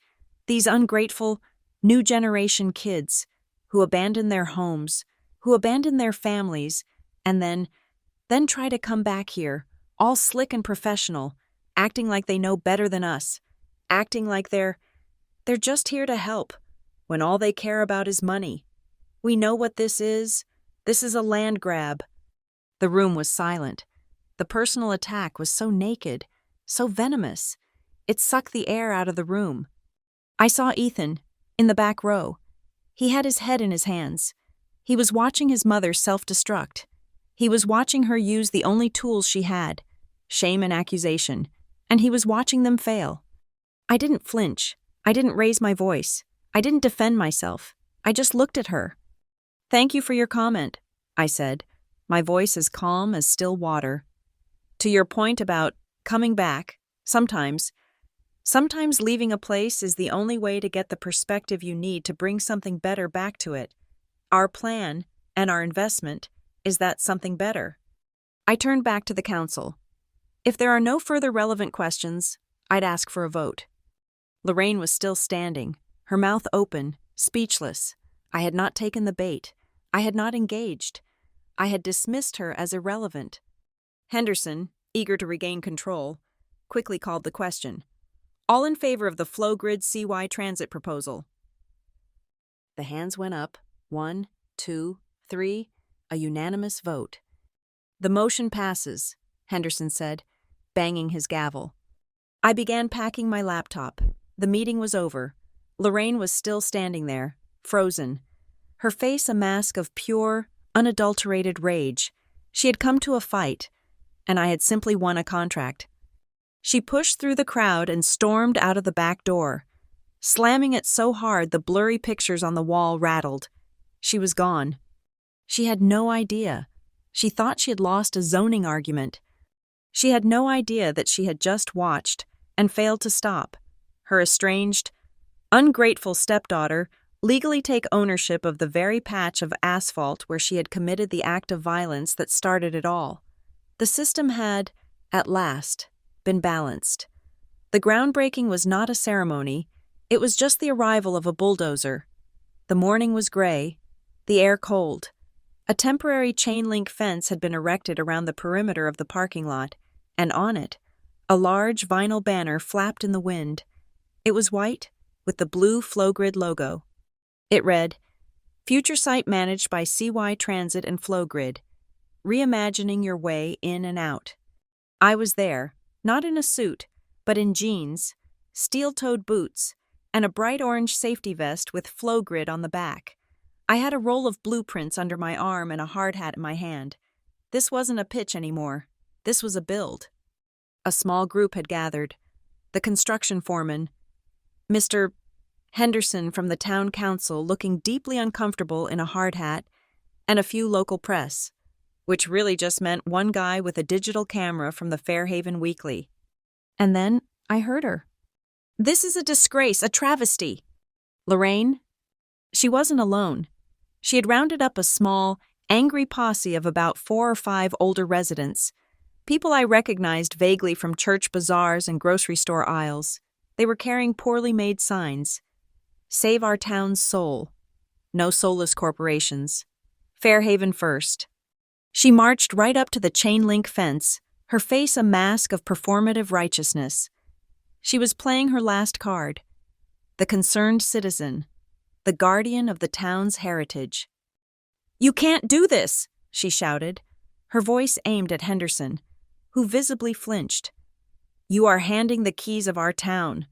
ungrateful, new generation kids who abandon their homes, who abandon their families, and then try to come back here, all slick and professional, acting like they know better than us, acting like they're just here to help, when all they care about is money. We know what this is. This is a land grab. The room was silent. The personal attack was so naked, so venomous. It sucked the air out of the room. I saw Ethan, in the back row. He had his head in his hands. He was watching his mother self-destruct. He was watching her use the only tools she had, shame and accusation, and he was watching them fail. I didn't flinch. I didn't raise my voice. I didn't defend myself. I just looked at her. Thank you for your comment, I said, my voice as calm as still water. To your point about coming back, sometimes leaving a place is the only way to get the perspective you need to bring something better back to it. Our plan and our investment is that something better. I turned back to the council. If there are no further relevant questions, I'd ask for a vote. Lorraine was still standing, her mouth open, speechless. I had not taken the bait. I had not engaged. I had dismissed her as irrelevant. Henderson, eager to regain control, quickly called the question. All in favor of the FlowGrid CY Transit proposal. The hands went up, 1, 2, 3, a unanimous vote. The motion passes, Henderson said, banging his gavel. I began packing my laptop. The meeting was over. Lorraine was still standing there, frozen, her face a mask of pure, unadulterated rage. She had come to a fight, and I had simply won a contract. She pushed through the crowd and stormed out of the back door, slamming it so hard the blurry pictures on the wall rattled. She was gone. She had no idea. She thought she had lost a zoning argument. She had no idea that she had just watched and failed to stop her estranged, ungrateful stepdaughter legally take ownership of the very patch of asphalt where she had committed the act of violence that started it all. The system had, at last, been balanced. The groundbreaking was not a ceremony, it was just the arrival of a bulldozer. The morning was gray, the air cold. A temporary chain-link fence had been erected around the perimeter of the parking lot, and on it, a large vinyl banner flapped in the wind. It was white, with the blue FlowGrid logo. It read, Future Site Managed by CY Transit and FlowGrid, Reimagining Your Way In and Out. I was there, not in a suit, but in jeans, steel-toed boots, and a bright orange safety vest with FlowGrid on the back. I had a roll of blueprints under my arm and a hard hat in my hand. This wasn't a pitch anymore. This was a build. A small group had gathered. The construction foreman, Mr. Henderson from the town council, looking deeply uncomfortable in a hard hat, and a few local press, which really just meant one guy with a digital camera from the Fairhaven Weekly. And then I heard her. This is a disgrace, a travesty. Lorraine? She wasn't alone. She had rounded up a small, angry posse of about 4 or 5 older residents, people I recognized vaguely from church bazaars and grocery store aisles. They were carrying poorly made signs. Save our town's soul. No soulless corporations. Fairhaven first. She marched right up to the chain-link fence, her face a mask of performative righteousness. She was playing her last card. The concerned citizen. The guardian of the town's heritage. You can't do this, she shouted, her voice aimed at Henderson, who visibly flinched. You are handing the keys of our town,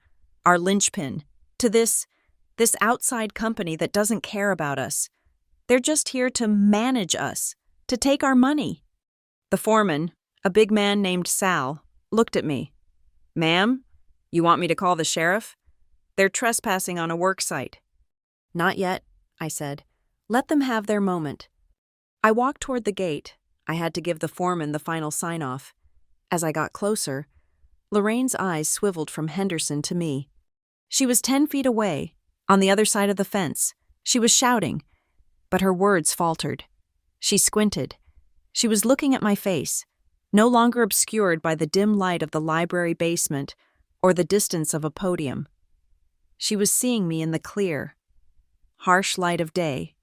our linchpin, to this outside company that doesn't care about us. They're just here to manage us, to take our money." The foreman, a big man named Sal, looked at me. "Ma'am, you want me to call the sheriff? They're trespassing on a work site." "Not yet," I said. "Let them have their moment." I walked toward the gate. I had to give the foreman the final sign-off. As I got closer, Lorraine's eyes swiveled from Henderson to me. She was 10 feet away, on the other side of the fence. She was shouting, but her words faltered. She squinted. She was looking at my face, no longer obscured by the dim light of the library basement or the distance of a podium. She was seeing me in the clear, harsh light of day.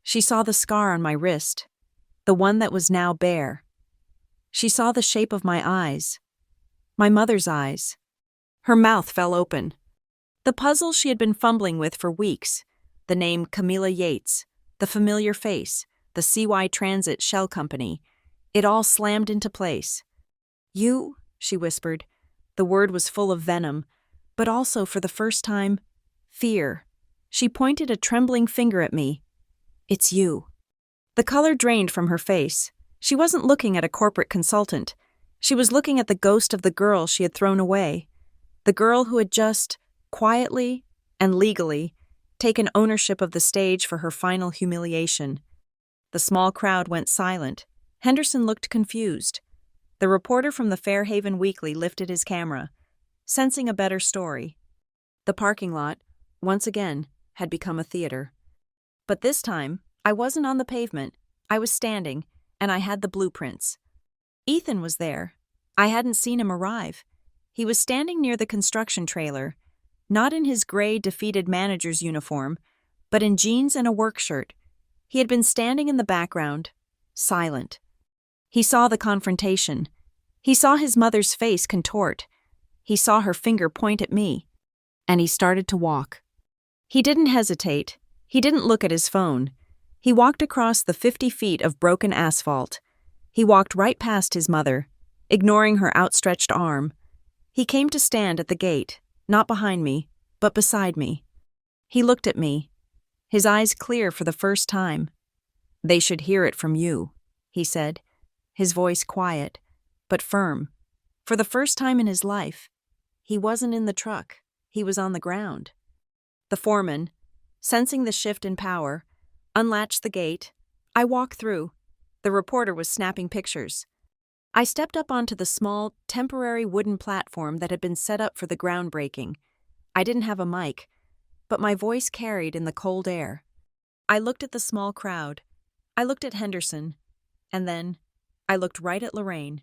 She saw the scar on my wrist, the one that was now bare. She saw the shape of my eyes, my mother's eyes. Her mouth fell open. The puzzle she had been fumbling with for weeks, the name Camilla Yates, the familiar face, the CY Transit Shell Company, it all slammed into place. "You," she whispered. The word was full of venom, but also, for the first time, fear. She pointed a trembling finger at me. "It's you." The color drained from her face. She wasn't looking at a corporate consultant. She was looking at the ghost of the girl she had thrown away, the girl who had just, quietly and legally, taken ownership of the stage for her final humiliation. The small crowd went silent. Henderson looked confused. The reporter from the Fairhaven Weekly lifted his camera, sensing a better story. The parking lot, once again, had become a theater. But this time, I wasn't on the pavement. I was standing, and I had the blueprints. Ethan was there. I hadn't seen him arrive. He was standing near the construction trailer, not in his gray, defeated manager's uniform, but in jeans and a work shirt. He had been standing in the background, silent. He saw the confrontation. He saw his mother's face contort. He saw her finger point at me. And he started to walk. He didn't hesitate. He didn't look at his phone. He walked across the 50 feet of broken asphalt. He walked right past his mother, ignoring her outstretched arm. He came to stand at the gate, not behind me, but beside me. He looked at me, his eyes clear for the first time. "They should hear it from you," he said, his voice quiet, but firm. For the first time in his life, he wasn't in the truck, he was on the ground. The foreman, sensing the shift in power, unlatched the gate. I walked through. The reporter was snapping pictures. I stepped up onto the small, temporary wooden platform that had been set up for the groundbreaking. I didn't have a mic, but my voice carried in the cold air. I looked at the small crowd. I looked at Henderson. And then, I looked right at Lorraine.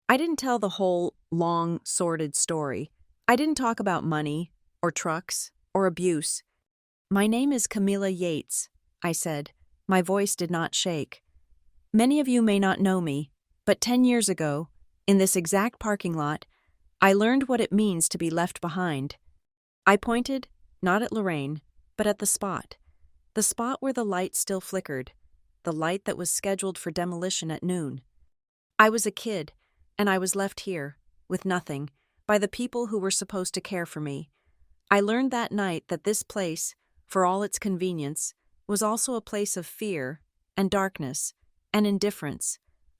I didn't tell the whole, long, sordid story. I didn't talk about money, or trucks, or abuse. "My name is Camilla Yates," I said. My voice did not shake. "Many of you may not know me, but 10 years ago, in this exact parking lot, I learned what it means to be left behind." I pointed, not at Lorraine, but at the spot where the light still flickered, the light that was scheduled for demolition at noon. I was a kid, and I was left here, with nothing, by the people who were supposed to care for me. I learned that night that this place, for all its convenience, was also a place of fear and darkness and indifference.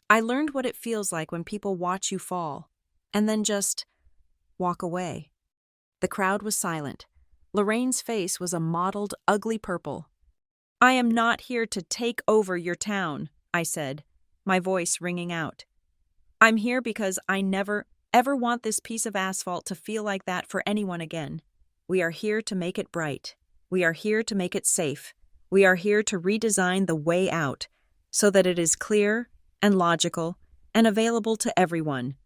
I learned what it feels like when people watch you fall, and then just walk away. The crowd was silent. Lorraine's face was a mottled, ugly purple. "I am not here to take over your town," I said, my voice ringing out. "I'm here because I never, ever want this piece of asphalt to feel like that for anyone again. We are here to make it bright. We are here to make it safe. We are here to redesign the way out so that it is clear and logical and available to everyone."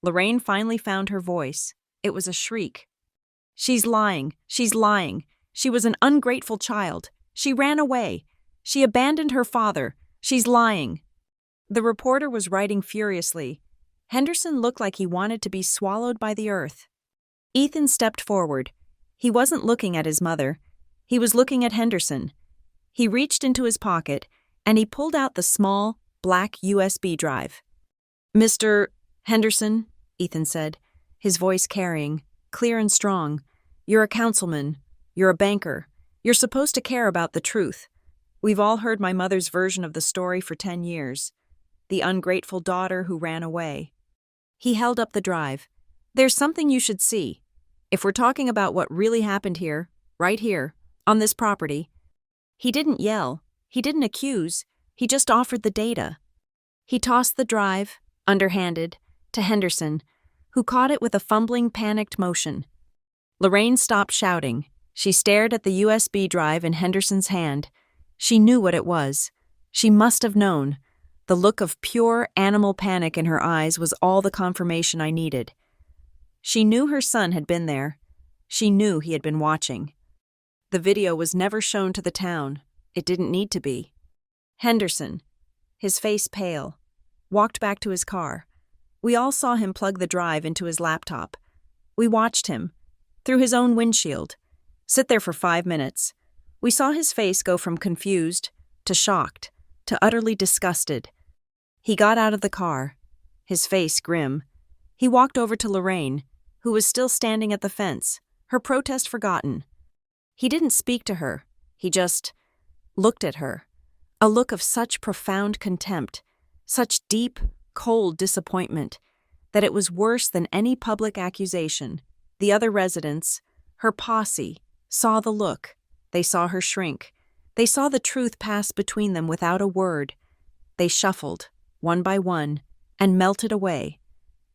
Lorraine finally found her voice. It was a shriek. "She's lying. She's lying. She was an ungrateful child. She ran away. She abandoned her father. She's lying." The reporter was writing furiously. Henderson looked like he wanted to be swallowed by the earth. Ethan stepped forward. He wasn't looking at his mother. He was looking at Henderson. He reached into his pocket, and he pulled out the small, black USB drive. "Mr. Henderson," Ethan said, his voice carrying, clear and strong. "You're a councilman. You're a banker. You're supposed to care about the truth. We've all heard my mother's version of the story for 10 years. The ungrateful daughter who ran away." He held up the drive. "There's something you should see. If we're talking about what really happened here, right here, on this property." He didn't yell. He didn't accuse. He just offered the data. He tossed the drive, underhanded, to Henderson, who caught it with a fumbling, panicked motion. Lorraine stopped shouting. She stared at the USB drive in Henderson's hand. She knew what it was. She must have known. The look of pure animal panic in her eyes was all the confirmation I needed. She knew her son had been there. She knew he had been watching. The video was never shown to the town. It didn't need to be. Henderson, his face pale, walked back to his car. We all saw him plug the drive into his laptop. We watched him, through his own windshield, sit there for 5 minutes. We saw his face go from confused to shocked to utterly disgusted. He got out of the car, his face grim. He walked over to Lorraine, who was still standing at the fence, her protest forgotten. He didn't speak to her. He just looked at her. A look of such profound contempt, such deep, cold disappointment, that it was worse than any public accusation. The other residents, her posse, saw the look. They saw her shrink. They saw the truth pass between them without a word. They shuffled, one by one, and melted away,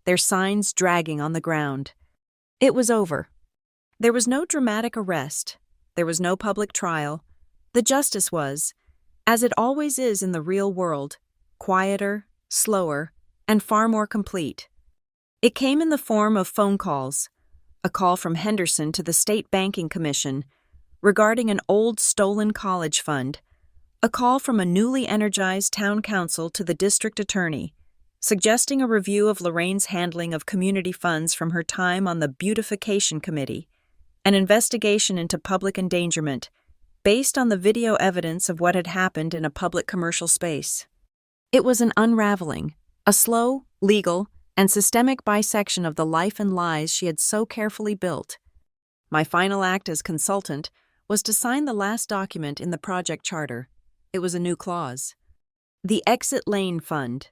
their signs dragging on the ground. It was over. There was no dramatic arrest. There was no public trial. The justice was, as it always is in the real world, quieter, slower, and far more complete. It came in the form of phone calls, a call from Henderson to the State Banking Commission regarding an old stolen college fund, a call from a newly energized town council to the district attorney, suggesting a review of Lorraine's handling of community funds from her time on the beautification committee, an investigation into public endangerment, based on the video evidence of what had happened in a public commercial space. It was an unraveling, a slow, legal, and systemic bisection of the life and lies she had so carefully built. My final act as consultant was to sign the last document in the project charter. It was a new clause. The Exit Lane Fund.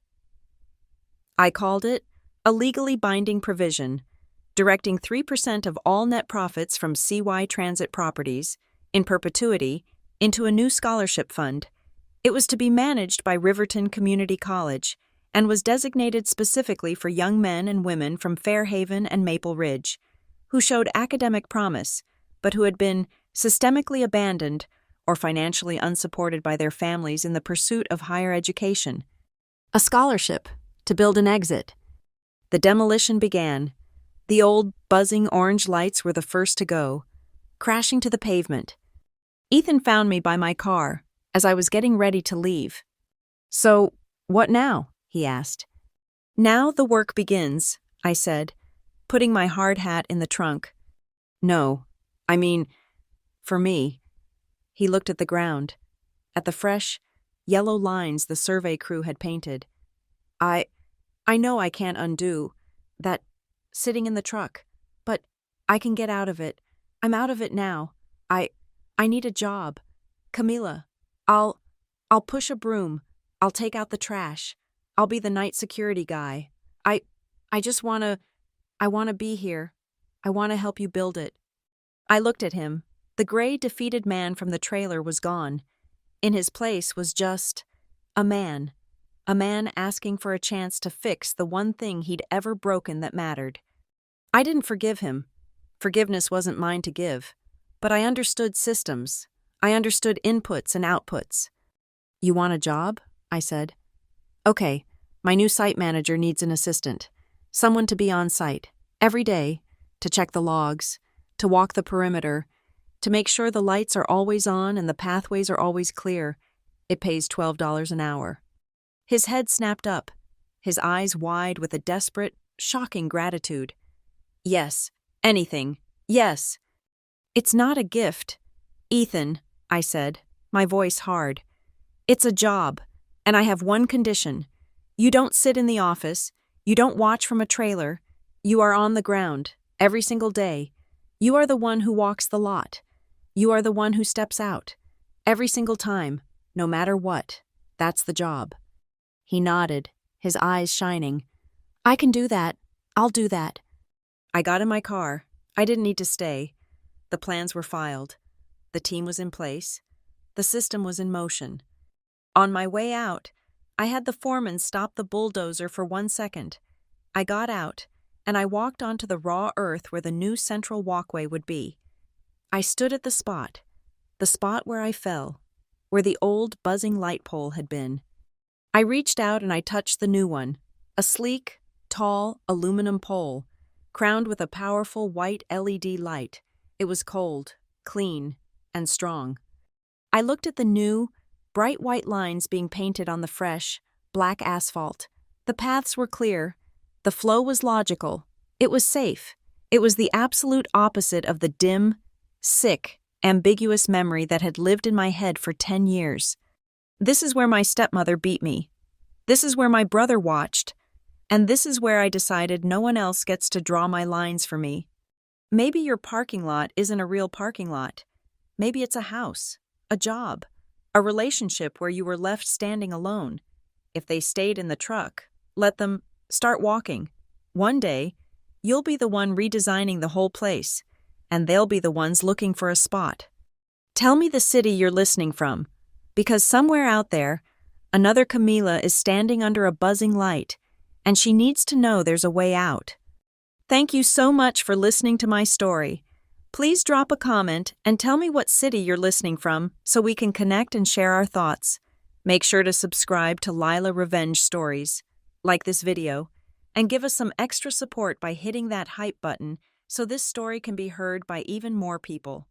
I called it a legally binding provision, directing 3% of all net profits from CY Transit properties, in perpetuity, into a new scholarship fund. It was to be managed by Riverton Community College and was designated specifically for young men and women from Fairhaven and Maple Ridge, who showed academic promise, but who had been systemically abandoned or financially unsupported by their families in the pursuit of higher education. A scholarship to build an exit. The demolition began. The old, buzzing orange lights were the first to go, crashing to the pavement. Ethan found me by my car as I was getting ready to leave. "So, what now?" he asked. "Now the work begins," I said, putting my hard hat in the trunk. "No, I mean, for me." He looked at the ground, at the fresh, yellow lines the survey crew had painted. I know I can't undo that sitting in the truck, but I can get out of it. I'm out of it now. I need a job. Camila, I'll push a broom. I'll take out the trash. I'll be the night security guy. I just want to be here. I want to help you build it." I looked at him. The gray, defeated man from the trailer was gone. In his place was just a man asking for a chance to fix the one thing he'd ever broken that mattered. I didn't forgive him. Forgiveness wasn't mine to give. But I understood systems. I understood inputs and outputs. "You want a job?" I said. "Okay, my new site manager needs an assistant. Someone to be on site, every day, to check the logs, to walk the perimeter, to make sure the lights are always on and the pathways are always clear. It pays $12 an hour." His head snapped up, his eyes wide with a desperate, shocking gratitude. "Yes, anything, yes." "It's not a gift, Ethan," I said, my voice hard. "It's a job, and I have one condition. You don't sit in the office, you don't watch from a trailer, You are on the ground, every single day. You are the one who walks the lot. You are the one who steps out. Every single time, no matter what. That's the job. He nodded, his eyes shining. I can do that. I'll do that. I got in my car. I didn't need to stay. The plans were filed. The team was in place. The system was in motion. On my way out, I had the foreman stop the bulldozer for 1 second. I got out, and I walked onto the raw earth where the new central walkway would be. I stood at the spot where I fell, where the old buzzing light pole had been. I reached out and I touched the new one, a sleek, tall aluminum pole, crowned with a powerful white LED light. It was cold, clean, and strong. I looked at the new, bright white lines being painted on the fresh, black asphalt. The paths were clear. The flow was logical. It was safe. It was the absolute opposite of the dim, sick, ambiguous memory that had lived in my head for 10 years. This is where my stepmother beat me. This is where my brother watched. And this is where I decided no one else gets to draw my lines for me. Maybe your parking lot isn't a real parking lot. Maybe it's a house, a job, a relationship where you were left standing alone. If they stayed in the truck, let them start walking. One day, you'll be the one redesigning the whole place, and they'll be the ones looking for a spot. Tell me the city you're listening from, because somewhere out there, another Camila is standing under a buzzing light, and she needs to know there's a way out. Thank you so much for listening to my story. Please drop a comment and tell me what city you're listening from so we can connect and share our thoughts. Make sure to subscribe to Lila Revenge Stories, like this video, and give us some extra support by hitting that hype button so this story can be heard by even more people.